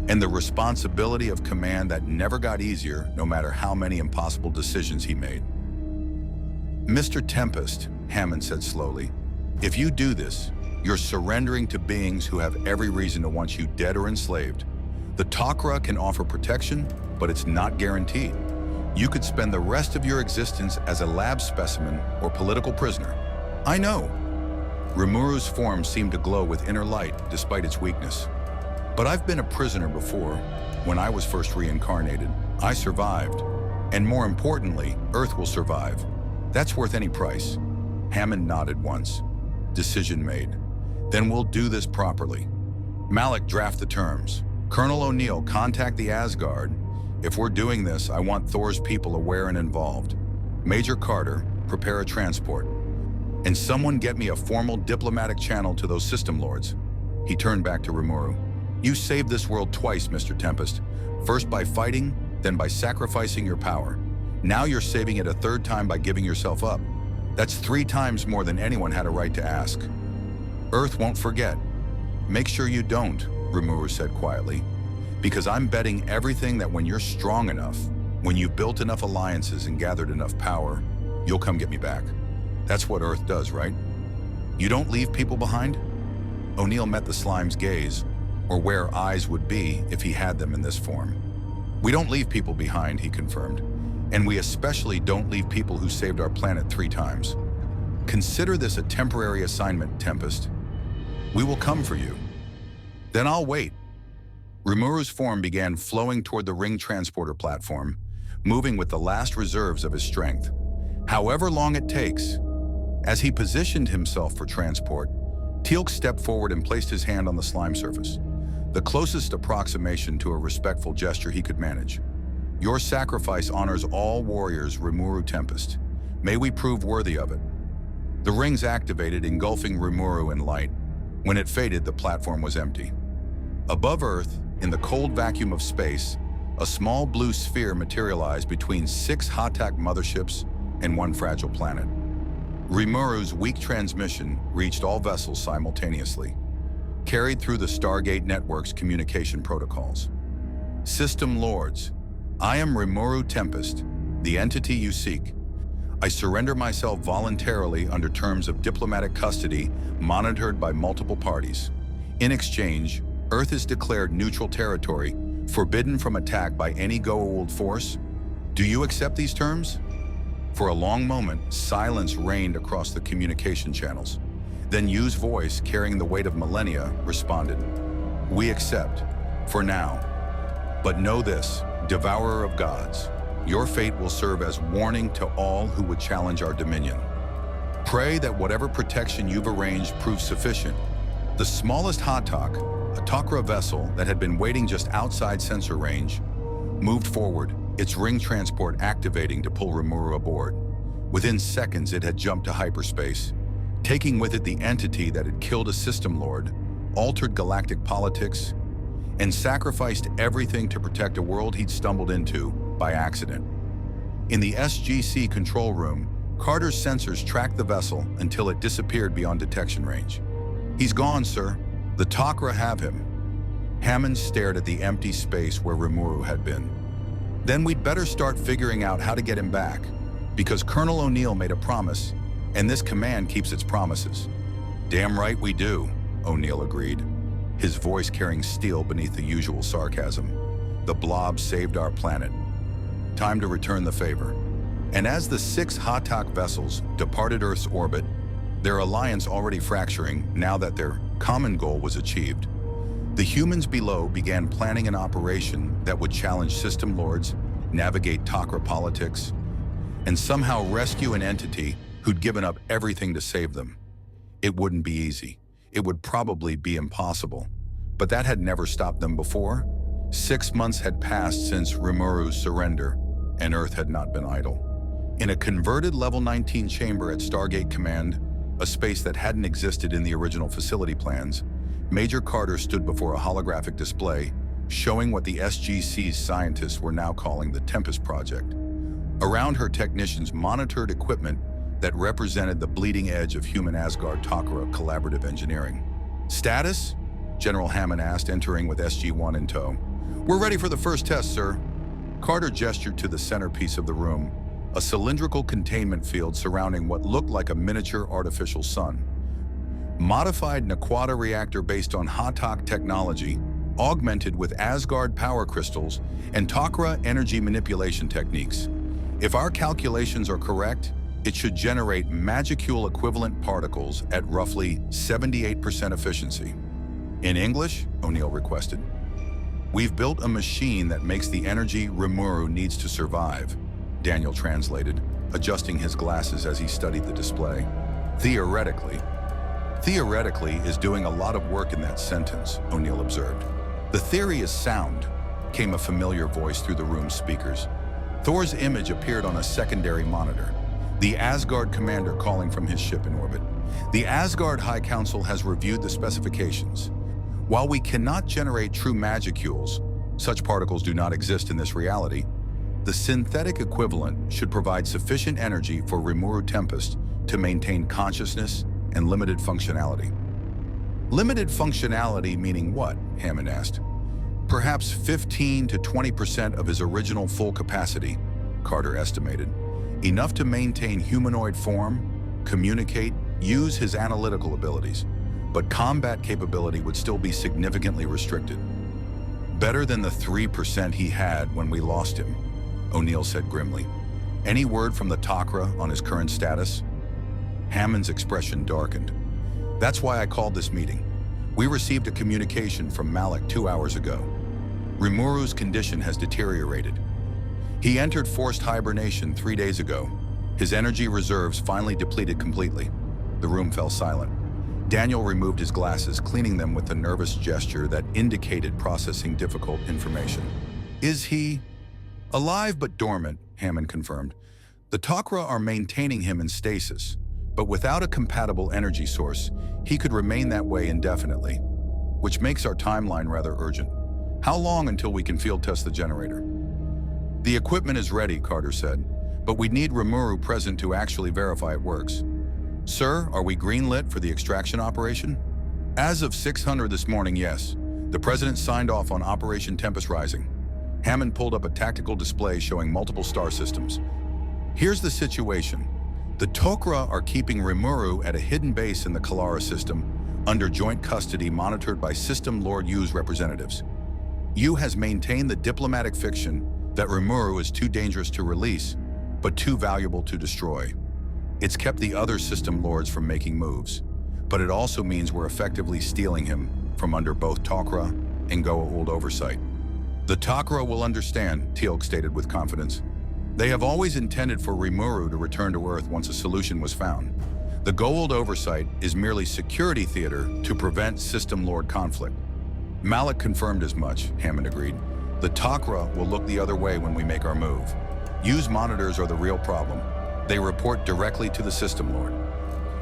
and the responsibility of command that never got easier no matter how many impossible decisions he made. Mr. Tempest, Hammond said slowly, if you do this, you're surrendering to beings who have every reason to want you dead or enslaved. The Tok'ra can offer protection, but it's not guaranteed. You could spend the rest of your existence as a lab specimen or political prisoner. I know. Rimuru's form seemed to glow with inner light despite its weakness. But I've been a prisoner before. When I was first reincarnated, I survived. And more importantly, Earth will survive. That's worth any price. Hammond nodded once. Decision made. Then we'll do this properly. Malik, draft the terms. Colonel O'Neill, contact the Asgard. If we're doing this, I want Thor's people aware and involved. Major Carter, prepare a transport. And someone get me a formal diplomatic channel to those system lords. He turned back to Rimuru. You saved this world twice, Mr. Tempest. First by fighting, then by sacrificing your power. Now you're saving it a third time by giving yourself up. That's 3 times more than anyone had a right to ask. Earth won't forget. Make sure you don't, Rimuru said quietly. Because I'm betting everything that when you're strong enough, when you've built enough alliances and gathered enough power, you'll come get me back. That's what Earth does, right? You don't leave people behind? O'Neill met the slime's gaze, or where eyes would be if he had them in this form. We don't leave people behind, he confirmed. And we especially don't leave people who saved our planet 3 times. Consider this a temporary assignment, Tempest. We will come for you. Then I'll wait. Rimuru's form began flowing toward the ring transporter platform, moving with the last reserves of his strength. However long it takes. As he positioned himself for transport, Teal'c stepped forward and placed his hand on the slime surface, the closest approximation to a respectful gesture he could manage. Your sacrifice honors all warriors, Rimuru Tempest. May we prove worthy of it. The rings activated, engulfing Rimuru in light. When it faded, the platform was empty. Above Earth, in the cold vacuum of space, a small blue sphere materialized between 6 Hatak motherships and 1 fragile planet. Rimuru's weak transmission reached all vessels simultaneously, carried through the Stargate network's communication protocols. System Lords, I am Rimuru Tempest, the entity you seek. I surrender myself voluntarily under terms of diplomatic custody monitored by multiple parties. In exchange, Earth is declared neutral territory, forbidden from attack by any Goa'uld force. Do you accept these terms? For a long moment, silence reigned across the communication channels. Then Yu's voice, carrying the weight of millennia, responded. We accept, for now. But know this, devourer of gods, your fate will serve as warning to all who would challenge our dominion. Pray that whatever protection you've arranged proves sufficient. The smallest Hatak, a Tok'ra vessel that had been waiting just outside sensor range, moved forward, its ring transport activating to pull Rimuru aboard. Within seconds, it had jumped to hyperspace, taking with it the entity that had killed a system lord, altered galactic politics, and sacrificed everything to protect a world he'd stumbled into by accident. In the SGC control room, Carter's sensors tracked the vessel until it disappeared beyond detection range. He's gone, sir. The Tok'ra have him. Hammond stared at the empty space where Rimuru had been. Then we'd better start figuring out how to get him back, because Colonel O'Neill made a promise, and this command keeps its promises. Damn right we do, O'Neill agreed, his voice carrying steel beneath the usual sarcasm. The blob saved our planet. Time to return the favor. And as the 6 Hatak vessels departed Earth's orbit, their alliance already fracturing now that their common goal was achieved, the humans below began planning an operation that would challenge system lords, navigate Tok'ra politics, and somehow rescue an entity who'd given up everything to save them. It wouldn't be easy. It would probably be impossible. But that had never stopped them before. 6 months had passed since Rimuru's surrender, and Earth had not been idle. In a converted Level 19 chamber at Stargate Command, a space that hadn't existed in the original facility plans, Major Carter stood before a holographic display showing what the SGC's scientists were now calling the Tempest Project. Around her, technicians monitored equipment that represented the bleeding edge of human Asgard Tok'ra collaborative engineering. Status? General Hammond asked, entering with SG-1 in tow. We're ready for the first test, sir. Carter gestured to the centerpiece of the room, a cylindrical containment field surrounding what looked like a miniature artificial sun. Modified Naquadah reactor based on Hatak technology, augmented with Asgard power crystals and Tok'ra energy manipulation techniques. If our calculations are correct, it should generate magicule equivalent particles at roughly 78% efficiency. In English, O'Neill requested. We've built a machine that makes the energy Rimuru needs to survive, Daniel translated, adjusting his glasses as he studied the display. Theoretically is doing a lot of work in that sentence, O'Neill observed. The theory is sound, came a familiar voice through the room's speakers. Thor's image appeared on a secondary monitor, the Asgard commander calling from his ship in orbit. The Asgard High Council has reviewed the specifications. While we cannot generate true magicules, such particles do not exist in this reality, the synthetic equivalent should provide sufficient energy for Rimuru Tempest to maintain consciousness and limited functionality. Limited functionality meaning what? Hammond asked. Perhaps 15 to 20% of his original full capacity, Carter estimated. Enough to maintain humanoid form, communicate, use his analytical abilities. But combat capability would still be significantly restricted. Better than the 3% he had when we lost him, O'Neill said grimly. Any word from the Tok'ra on his current status? Hammond's expression darkened. That's why I called this meeting. We received a communication from Malik 2 hours ago. Rimuru's condition has deteriorated. He entered forced hibernation 3 days ago. His energy reserves finally depleted completely. The room fell silent. Daniel removed his glasses, cleaning them with a nervous gesture that indicated processing difficult information. Is he alive but dormant? Hammond confirmed. The Tok'ra are maintaining him in stasis, But without a compatible energy source, he could remain that way indefinitely, which makes our timeline rather urgent. How long until we can field test the generator? The equipment is ready, Carter said, but we need Rimuru present to actually verify it works. Sir, are we greenlit for the extraction operation? As of 600 this morning, yes. The President signed off on Operation Tempest Rising. Hammond pulled up a tactical display showing multiple star systems. Here's the situation. The Tok'ra are keeping Rimuru at a hidden base in the Kalara system, under joint custody monitored by System Lord Yu's representatives. Yu has maintained the diplomatic fiction that Rimuru is too dangerous to release, but too valuable to destroy. It's kept the other System Lords from making moves, but it also means we're effectively stealing him from under both Tok'ra and Goa'uld oversight. The Tok'ra will understand, Teal'c stated with confidence. They have always intended for Rimuru to return to Earth once a solution was found. The Goa'uld oversight is merely security theater to prevent System Lord conflict. Malik confirmed as much, Hammond agreed. The Tok'ra will look the other way when we make our move. Yu's monitors are the real problem. They report directly to the System Lord.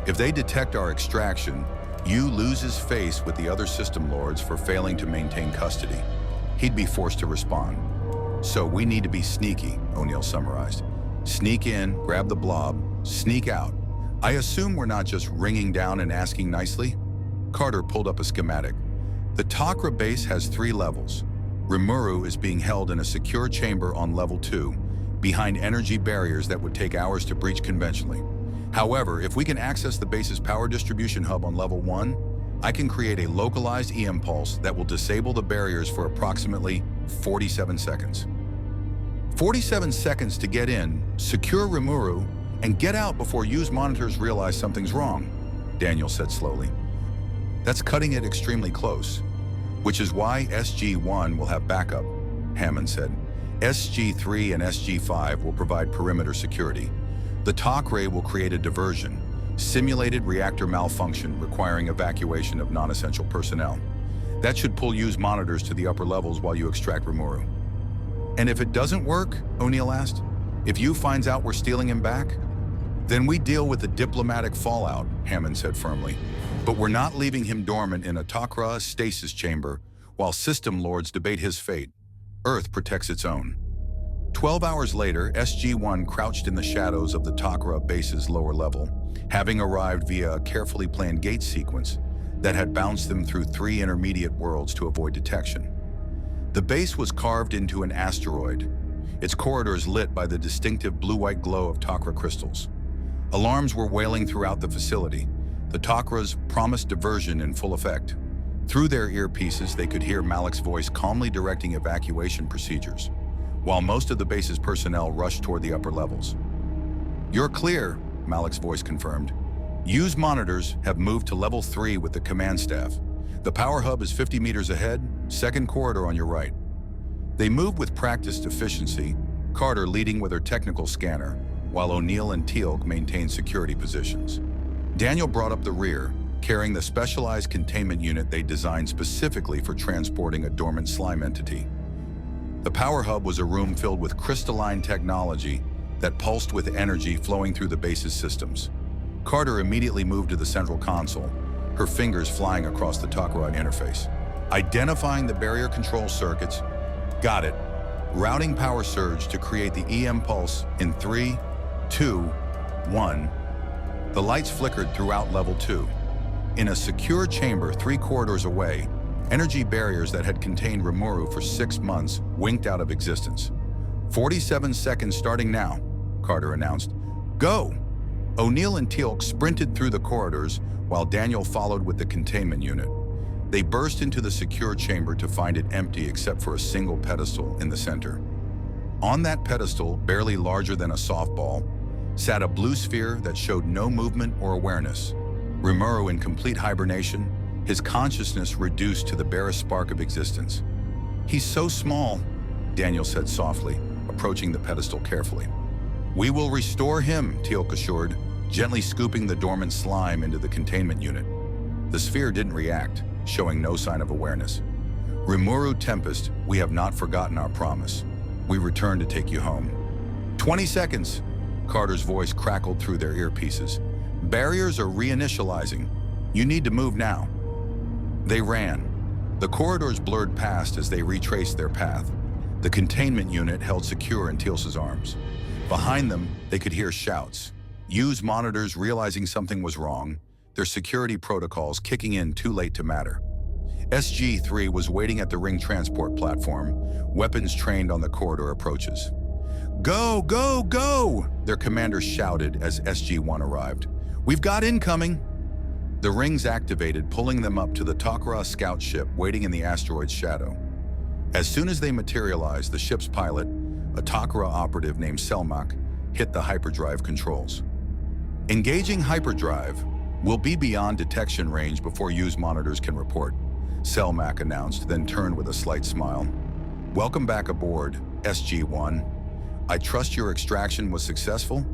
If they detect our extraction, Yu loses face with the other System Lords for failing to maintain custody. He'd be forced to respond. So we need to be sneaky, O'Neill summarized. Sneak in, grab the blob, sneak out. I assume we're not just ringing down and asking nicely? Carter pulled up a schematic. The Tok'ra base has 3 levels. Rimuru is being held in a secure chamber on level 2, behind energy barriers that would take hours to breach conventionally. However, if we can access the base's power distribution hub on level 1, I can create a localized EM pulse that will disable the barriers for approximately 47 seconds. 47 seconds to get in, secure Rimuru, and get out before Yu's monitors realize something's wrong, Daniel said slowly. That's cutting it extremely close, which is why SG-1 will have backup, Hammond said. SG-3 and SG-5 will provide perimeter security. The Tok'ra will create a diversion, simulated reactor malfunction requiring evacuation of non-essential personnel. That should pull Yu's monitors to the upper levels while you extract Rimuru. And if it doesn't work, O'Neill asked, if Yu finds out we're stealing him back, then we deal with the diplomatic fallout, Hammond said firmly. But we're not leaving him dormant in a Tok'ra stasis chamber while System Lords debate his fate. Earth protects its own. 12 hours later, SG-1 crouched in the shadows of the Tok'ra base's lower level, having arrived via a carefully planned gate sequence that had bounced them through 3 intermediate worlds to avoid detection. The base was carved into an asteroid, its corridors lit by the distinctive blue-white glow of Tok'ra crystals. Alarms were wailing throughout the facility, the Tok'ra's promised diversion in full effect. Through their earpieces, they could hear Malik's voice calmly directing evacuation procedures, while most of the base's personnel rushed toward the upper levels. You're clear, Malik's voice confirmed. Yu's monitors have moved to level 3 with the command staff. The power hub is 50 meters ahead, second corridor on your right. They moved with practiced efficiency, Carter leading with her technical scanner, while O'Neill and Teal'c maintained security positions. Daniel brought up the rear, carrying the specialized containment unit they designed specifically for transporting a dormant slime entity. The power hub was a room filled with crystalline technology that pulsed with energy flowing through the base's systems. Carter immediately moved to the central console, her fingers flying across the Tok'ra interface. Identifying the barrier control circuits, got it. Routing power surge to create the EM pulse in 3, 2, 1. The lights flickered throughout level 2. In a secure chamber 3 corridors away, energy barriers that had contained Rimuru for 6 months winked out of existence. 47 seconds starting now, Carter announced. Go! O'Neill and Teal'c sprinted through the corridors while Daniel followed with the containment unit. They burst into the secure chamber to find it empty except for a single pedestal in the center. On that pedestal, barely larger than a softball, sat a blue sphere that showed no movement or awareness. Rimuru in complete hibernation, his consciousness reduced to the barest spark of existence. He's so small, Daniel said softly, approaching the pedestal carefully. We will restore him, Teal'c assured, gently scooping the dormant slime into the containment unit. The sphere didn't react, showing no sign of awareness. Rimuru Tempest, we have not forgotten our promise. We return to take you home. 20 seconds, Carter's voice crackled through their earpieces. Barriers are reinitializing. You need to move now. They ran. The corridors blurred past as they retraced their path. The containment unit held secure in Teal'c's arms. Behind them, they could hear shouts. Use monitors realizing something was wrong, their security protocols kicking in too late to matter. SG-3 was waiting at the ring transport platform, weapons trained on the corridor approaches. Go, go, go! Their commander shouted as SG-1 arrived. We've got incoming! The rings activated, pulling them up to the Tok'ra scout ship waiting in the asteroid's shadow. As soon as they materialized, the ship's pilot, a Tok'ra operative named Selmak, hit the hyperdrive controls. Engaging hyperdrive will be beyond detection range before use monitors can report, Selmak announced, then turned with a slight smile. Welcome back aboard, SG-1. I trust your extraction was successful?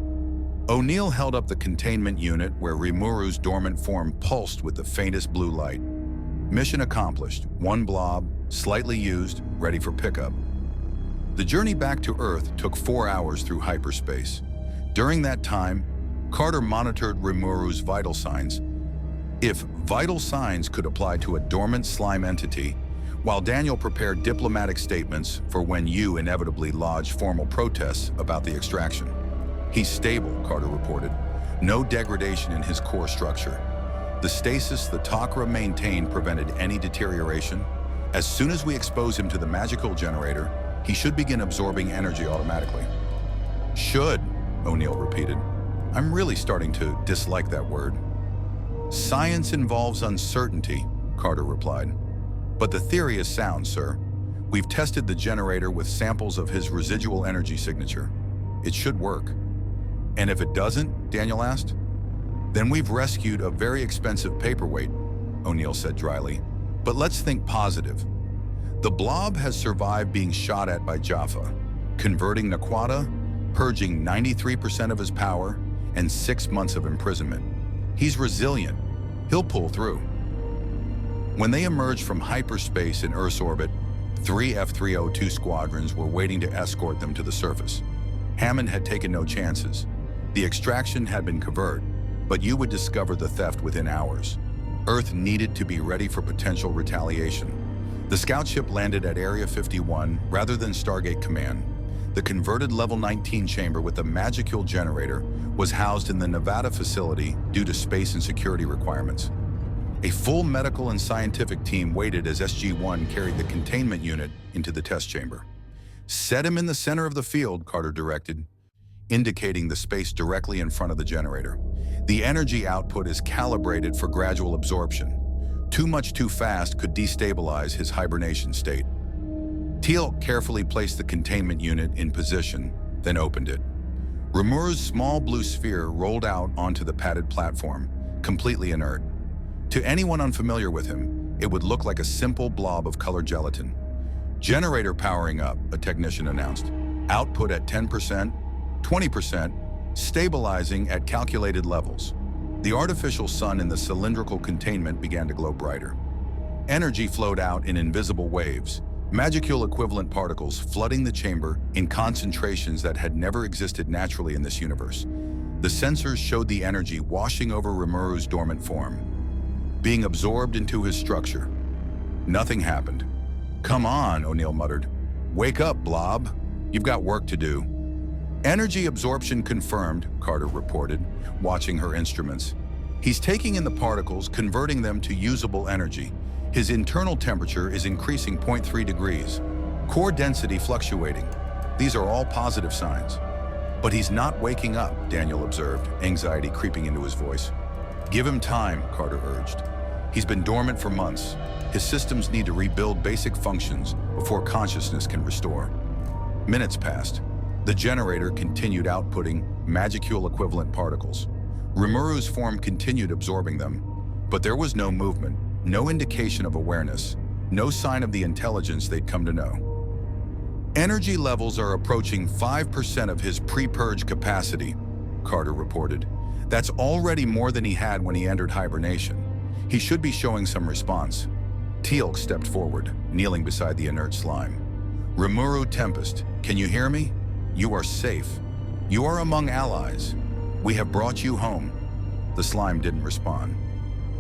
O'Neill held up the containment unit where Rimuru's dormant form pulsed with the faintest blue light. Mission accomplished. One blob, slightly used, ready for pickup. The journey back to Earth took 4 hours through hyperspace. During that time, Carter monitored Rimuru's vital signs. If vital signs could apply to a dormant slime entity, while Daniel prepared diplomatic statements for when you inevitably lodge formal protests about the extraction. He's stable, Carter reported. No degradation in his core structure. The stasis the Tok'ra maintained prevented any deterioration. As soon as we expose him to the magical generator, he should begin absorbing energy automatically. Should, O'Neill repeated. I'm really starting to dislike that word. Science involves uncertainty, Carter replied. But the theory is sound, sir. We've tested the generator with samples of his residual energy signature. It should work. And if it doesn't, Daniel asked, then we've rescued a very expensive paperweight, O'Neill said dryly. But let's think positive. The blob has survived being shot at by Jaffa, converting Naquadah, purging 93% of his power, and 6 months of imprisonment. He's resilient. He'll pull through. When they emerged from hyperspace in Earth's orbit, 3 F-302 squadrons were waiting to escort them to the surface. Hammond had taken no chances. The extraction had been covert, but you would discover the theft within hours. Earth needed to be ready for potential retaliation. The scout ship landed at Area 51 rather than Stargate Command. The converted Level 19 chamber with the Magicule generator was housed in the Nevada facility due to space and security requirements. A full medical and scientific team waited as SG-1 carried the containment unit into the test chamber. Set him in the center of the field, Carter directed, indicating the space directly in front of the generator. The energy output is calibrated for gradual absorption. Too much too fast could destabilize his hibernation state. Teal'c carefully placed the containment unit in position, then opened it. Rimuru's small blue sphere rolled out onto the padded platform, completely inert. To anyone unfamiliar with him, it would look like a simple blob of colored gelatin. Generator powering up, a technician announced. Output at 10%, 20%, stabilizing at calculated levels. The artificial sun in the cylindrical containment began to glow brighter. Energy flowed out in invisible waves, Magicule equivalent particles flooding the chamber in concentrations that had never existed naturally in this universe. The sensors showed the energy washing over Rimuru's dormant form, being absorbed into his structure. Nothing happened. Come on, O'Neill muttered. Wake up, Blob. You've got work to do. Energy absorption confirmed, Carter reported, watching her instruments. He's taking in the particles, converting them to usable energy. His internal temperature is increasing 0.3 degrees. Core density fluctuating. These are all positive signs. But he's not waking up, Daniel observed, anxiety creeping into his voice. Give him time, Carter urged. He's been dormant for months. His systems need to rebuild basic functions before consciousness can restore. Minutes passed. The generator continued outputting Magicule equivalent particles. Rimuru's form continued absorbing them, but there was no movement, no indication of awareness, no sign of the intelligence they'd come to know. Energy levels are approaching 5% of his pre-purge capacity, Carter reported. That's already more than he had when he entered hibernation. He should be showing some response. Teal'c stepped forward, kneeling beside the inert slime. Rimuru, Tempest, can you hear me? You are safe. You are among allies. We have brought you home. The The slime didn't respond.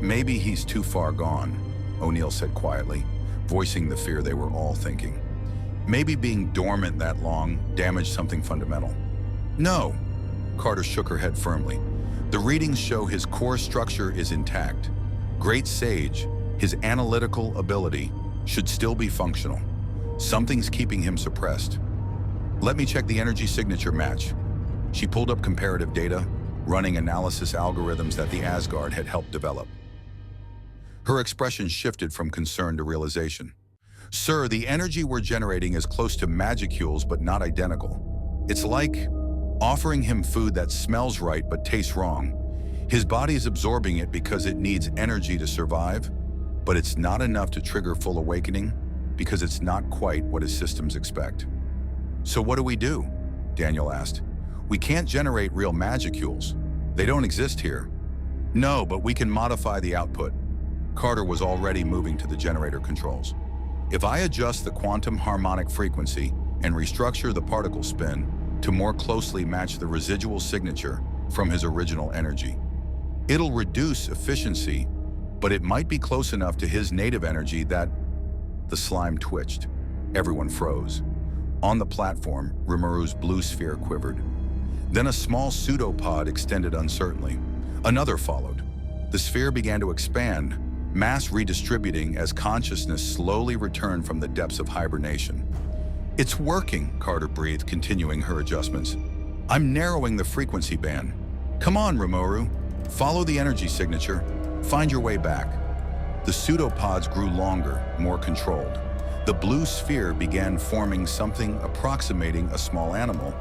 Maybe he's too far gone, O'Neill said quietly, voicing the fear they were all thinking. Maybe being dormant that long damaged something fundamental. No, Carter shook her head firmly. The readings show his core structure is intact. Great Sage, his analytical ability, should still be functional. Something's keeping him suppressed. Let me check the energy signature match. She pulled up comparative data, running analysis algorithms that the Asgard had helped develop. Her expression shifted from concern to realization. Sir, the energy we're generating is close to magicules but not identical. It's like offering him food that smells right but tastes wrong. His body is absorbing it because it needs energy to survive, but it's not enough to trigger full awakening because it's not quite what his systems expect. So what do we do? Daniel asked. We can't generate real magicules. They don't exist here. No, but we can modify the output. Carter was already moving to the generator controls. If I adjust the quantum harmonic frequency and restructure the particle spin to more closely match the residual signature from his original energy, it'll reduce efficiency, but it might be close enough to his native energy that... The slime twitched. Everyone froze. On the platform, Rimuru's blue sphere quivered. Then a small pseudopod extended uncertainly. Another followed. The sphere began to expand, mass redistributing as consciousness slowly returned from the depths of hibernation. It's working, Carter breathed, continuing her adjustments. I'm narrowing the frequency band. Come on, Rimuru. Follow the energy signature. Find your way back. The pseudopods grew longer, more controlled. The blue sphere began forming something approximating a small animal,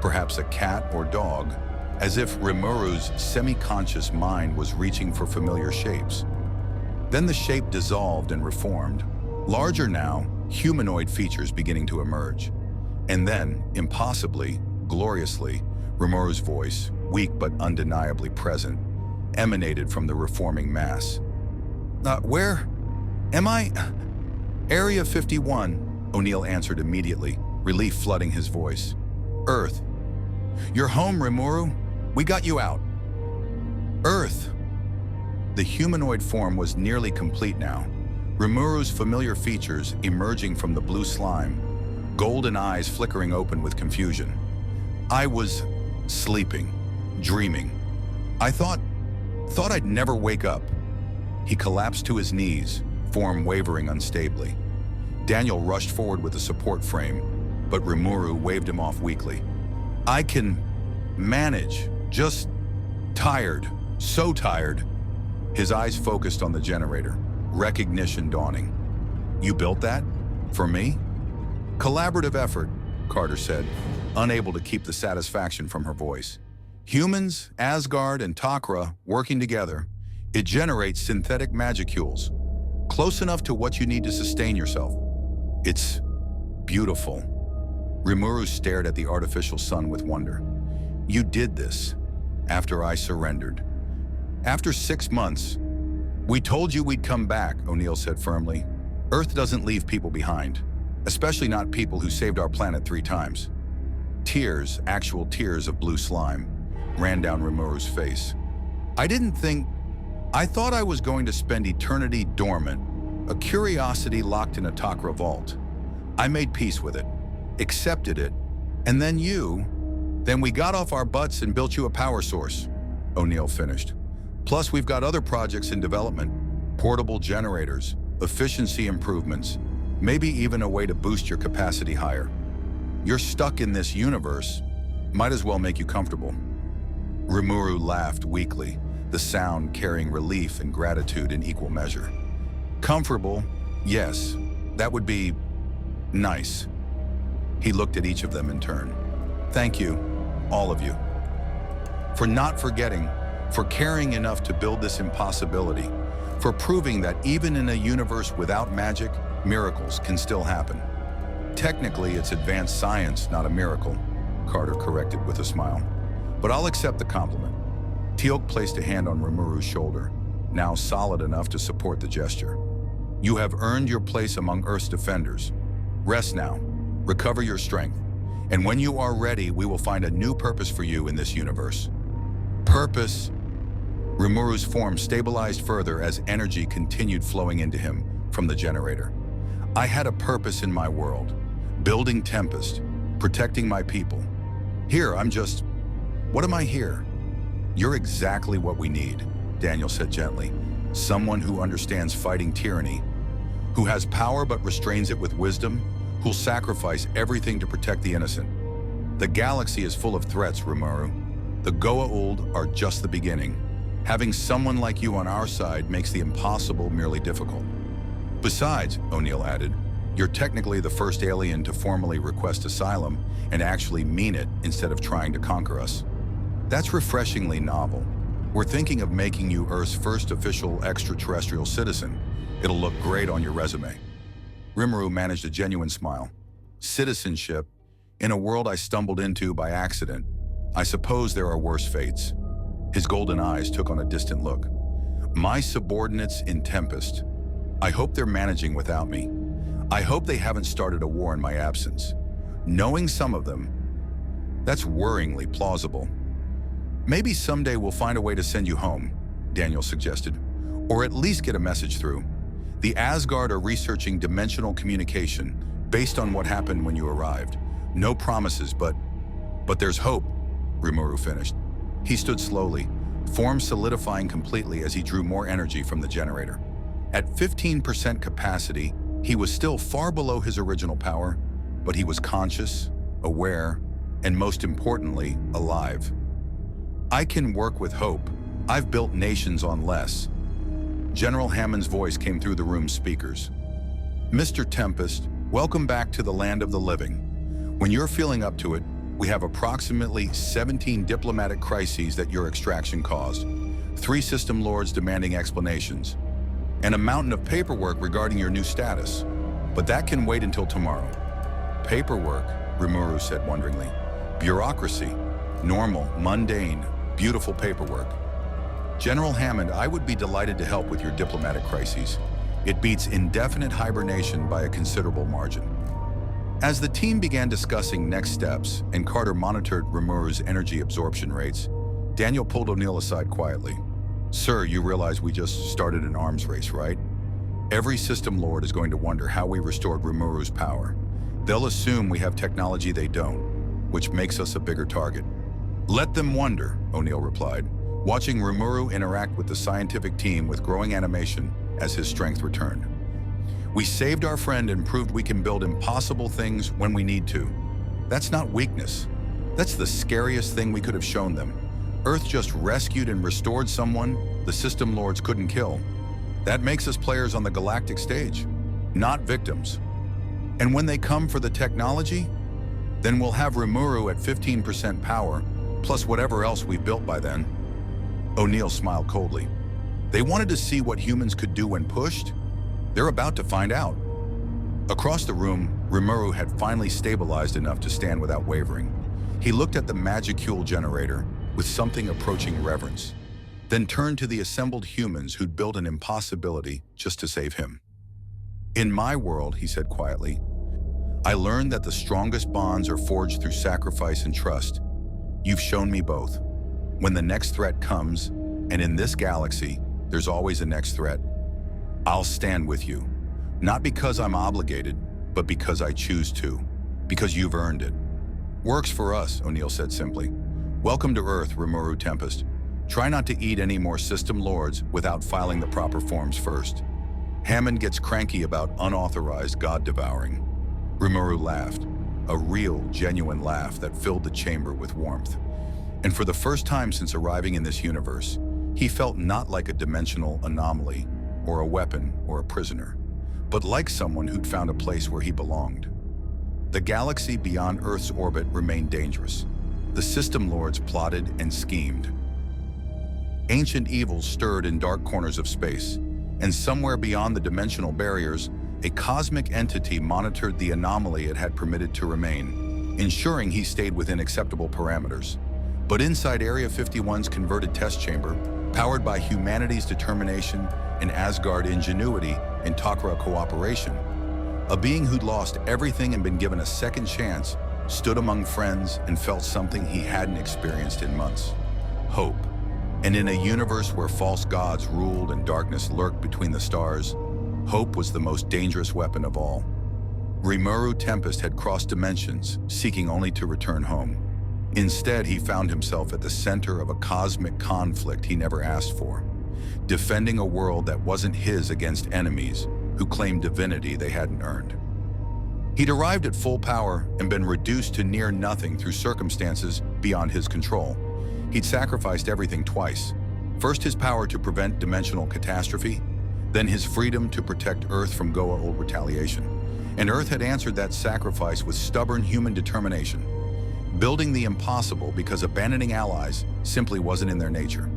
perhaps a cat or dog, as if Rimuru's semi-conscious mind was reaching for familiar shapes. Then the shape dissolved and reformed. Larger now, humanoid features beginning to emerge. And then, impossibly, gloriously, Rimuru's voice, weak but undeniably present, emanated from the reforming mass. Where am I? Area 51, O'Neill answered immediately, relief flooding his voice. Earth. You're home, Rimuru. We got you out. Earth. The humanoid form was nearly complete now. Rimuru's familiar features emerging from the blue slime, golden eyes flickering open with confusion. I was sleeping, dreaming. I thought I'd never wake up. He collapsed to his knees, form wavering unstably. Daniel rushed forward with a support frame, but Rimuru waved him off weakly. I can manage, just tired, so tired. His eyes focused on the generator, recognition dawning. You built that? For me? Collaborative effort, Carter said, unable to keep the satisfaction from her voice. Humans, Asgard, and Tok'ra working together, it generates synthetic magicules, close enough to what you need to sustain yourself. It's beautiful. Rimuru stared at the artificial sun with wonder. You did this after I surrendered. After 6 months, we told you we'd come back, O'Neill said firmly. Earth doesn't leave people behind, especially not people who saved our planet 3 times. Tears, actual tears of blue slime, ran down Rimuru's face. I thought I was going to spend eternity dormant, a curiosity locked in a Tok'ra vault. I made peace with it, accepted it, and then we got off our butts and built you a power source, O'Neill finished. Plus, we've got other projects in development, portable generators, efficiency improvements, maybe even a way to boost your capacity higher. You're stuck in this universe, might as well make you comfortable. Rimuru laughed weakly, the sound carrying relief and gratitude in equal measure. Comfortable, yes, that would be nice. He looked at each of them in turn. Thank you, all of you, for not forgetting, for caring enough to build this impossibility, for proving that even in a universe without magic, miracles can still happen. Technically, it's advanced science, not a miracle, Carter corrected with a smile. But I'll accept the compliment. Teal'c placed a hand on Rimuru's shoulder, now solid enough to support the gesture. You have earned your place among Earth's defenders. Rest now, recover your strength, and when you are ready, we will find a new purpose for you in this universe. Purpose? Rimuru's form stabilized further as energy continued flowing into him from the generator. I had a purpose in my world, building Tempest, protecting my people. Here, what am I here? You're exactly what we need, Daniel said gently. Someone who understands fighting tyranny, who has power but restrains it with wisdom, who'll sacrifice everything to protect the innocent. The galaxy is full of threats, Rimuru. The Goa'uld are just the beginning. Having someone like you on our side makes the impossible merely difficult. Besides, O'Neill added, you're technically the first alien to formally request asylum and actually mean it instead of trying to conquer us. That's refreshingly novel. We're thinking of making you Earth's first official extraterrestrial citizen. It'll look great on your resume. Rimuru managed a genuine smile. Citizenship, in a world I stumbled into by accident. I suppose there are worse fates. His golden eyes took on a distant look. My subordinates in Tempest. I hope they're managing without me. I hope they haven't started a war in my absence. Knowing some of them, that's worryingly plausible. Maybe someday we'll find a way to send you home, Daniel suggested, or at least get a message through. The Asgard are researching dimensional communication based on what happened when you arrived. No promises, but there's hope, Rimuru finished. He stood slowly, form solidifying completely as he drew more energy from the generator. At 15% capacity, he was still far below his original power, but he was conscious, aware, and most importantly, alive. I can work with hope. I've built nations on less. General Hammond's voice came through the room's speakers. Mr. Tempest, welcome back to the land of the living. When you're feeling up to it, we have approximately 17 diplomatic crises that your extraction caused, 3 system lords demanding explanations, and a mountain of paperwork regarding your new status. But that can wait until tomorrow. Paperwork, Rimuru said wonderingly. Bureaucracy, normal, mundane, beautiful paperwork. General Hammond, I would be delighted to help with your diplomatic crises. It beats indefinite hibernation by a considerable margin. As the team began discussing next steps and Carter monitored Rimuru's energy absorption rates, Daniel pulled O'Neill aside quietly. Sir, you realize we just started an arms race, right? Every system lord is going to wonder how we restored Rimuru's power. They'll assume we have technology they don't, which makes us a bigger target. Let them wonder, O'Neill replied, watching Rimuru interact with the scientific team with growing animation as his strength returned. We saved our friend and proved we can build impossible things when we need to. That's not weakness. That's the scariest thing we could have shown them. Earth just rescued and restored someone the system lords couldn't kill. That makes us players on the galactic stage, not victims. And when they come for the technology, then we'll have Rimuru at 15% power, plus whatever else we've built by then. O'Neill smiled coldly. They wanted to see what humans could do when pushed. They're about to find out. Across the room, Rimuru had finally stabilized enough to stand without wavering. He looked at the magicule generator with something approaching reverence, then turned to the assembled humans who'd built an impossibility just to save him. In my world, he said quietly, I learned that the strongest bonds are forged through sacrifice and trust. You've shown me both. When the next threat comes, and in this galaxy, there's always a next threat, I'll stand with you. Not because I'm obligated, but because I choose to. Because you've earned it. Works for us, O'Neill said simply. Welcome to Earth, Rimuru Tempest. Try not to eat any more system lords without filing the proper forms first. Hammond gets cranky about unauthorized god-devouring. Rimuru laughed, a real, genuine laugh that filled the chamber with warmth. And for the first time since arriving in this universe, he felt not like a dimensional anomaly, or a weapon, or a prisoner, but like someone who'd found a place where he belonged. The galaxy beyond Earth's orbit remained dangerous. The system lords plotted and schemed. Ancient evils stirred in dark corners of space, and somewhere beyond the dimensional barriers, a cosmic entity monitored the anomaly it had permitted to remain, ensuring he stayed within acceptable parameters. But inside Area 51's converted test chamber, powered by humanity's determination and Asgard ingenuity and Tok'ra cooperation, a being who'd lost everything and been given a second chance stood among friends and felt something he hadn't experienced in months. Hope. And in a universe where false gods ruled and darkness lurked between the stars, hope was the most dangerous weapon of all. Rimuru Tempest had crossed dimensions, seeking only to return home. Instead, he found himself at the center of a cosmic conflict he never asked for, defending a world that wasn't his against enemies who claimed divinity they hadn't earned. He'd arrived at full power and been reduced to near nothing through circumstances beyond his control. He'd sacrificed everything twice. First, his power to prevent dimensional catastrophe, then his freedom to protect Earth from Goa'uld retaliation. And Earth had answered that sacrifice with stubborn human determination, building the impossible because abandoning allies simply wasn't in their nature.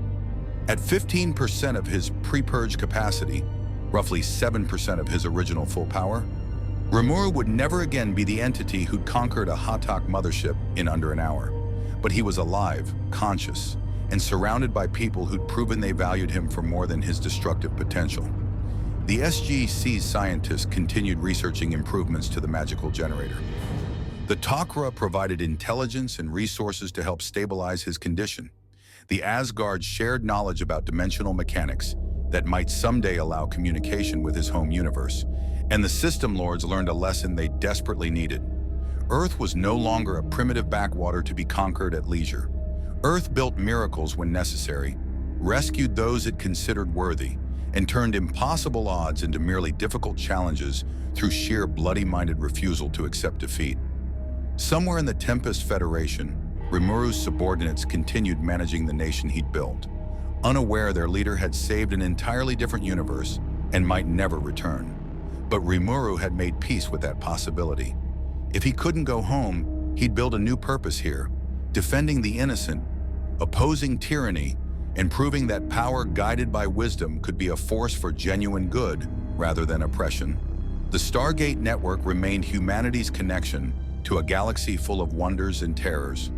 At 15% of his pre-purge capacity, roughly 7% of his original full power, Rimuru would never again be the entity who'd conquered a Hatak mothership in under an hour. But he was alive, conscious, and surrounded by people who'd proven they valued him for more than his destructive potential. The SGC's scientists continued researching improvements to the magical generator. The Tok'ra provided intelligence and resources to help stabilize his condition. The Asgard shared knowledge about dimensional mechanics that might someday allow communication with his home universe. And the System Lords learned a lesson they desperately needed. Earth was no longer a primitive backwater to be conquered at leisure. Earth built miracles when necessary, rescued those it considered worthy, and turned impossible odds into merely difficult challenges through sheer bloody-minded refusal to accept defeat. Somewhere in the Tempest Federation, Rimuru's subordinates continued managing the nation he'd built, unaware their leader had saved an entirely different universe and might never return. But Rimuru had made peace with that possibility. If he couldn't go home, he'd build a new purpose here, defending the innocent, opposing tyranny, and proving that power guided by wisdom could be a force for genuine good rather than oppression. The Stargate network remained humanity's connection to a galaxy full of wonders and terrors.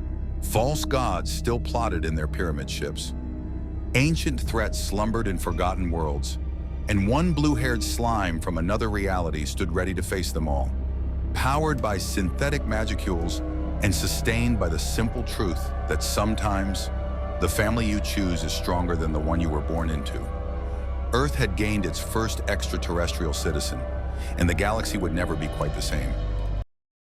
False gods still plotted in their pyramid ships. Ancient threats slumbered in forgotten worlds, and one blue-haired slime from another reality stood ready to face them all. Powered by synthetic magicules and sustained by the simple truth that sometimes the family you choose is stronger than the one you were born into. Earth had gained its first extraterrestrial citizen, and the galaxy would never be quite the same.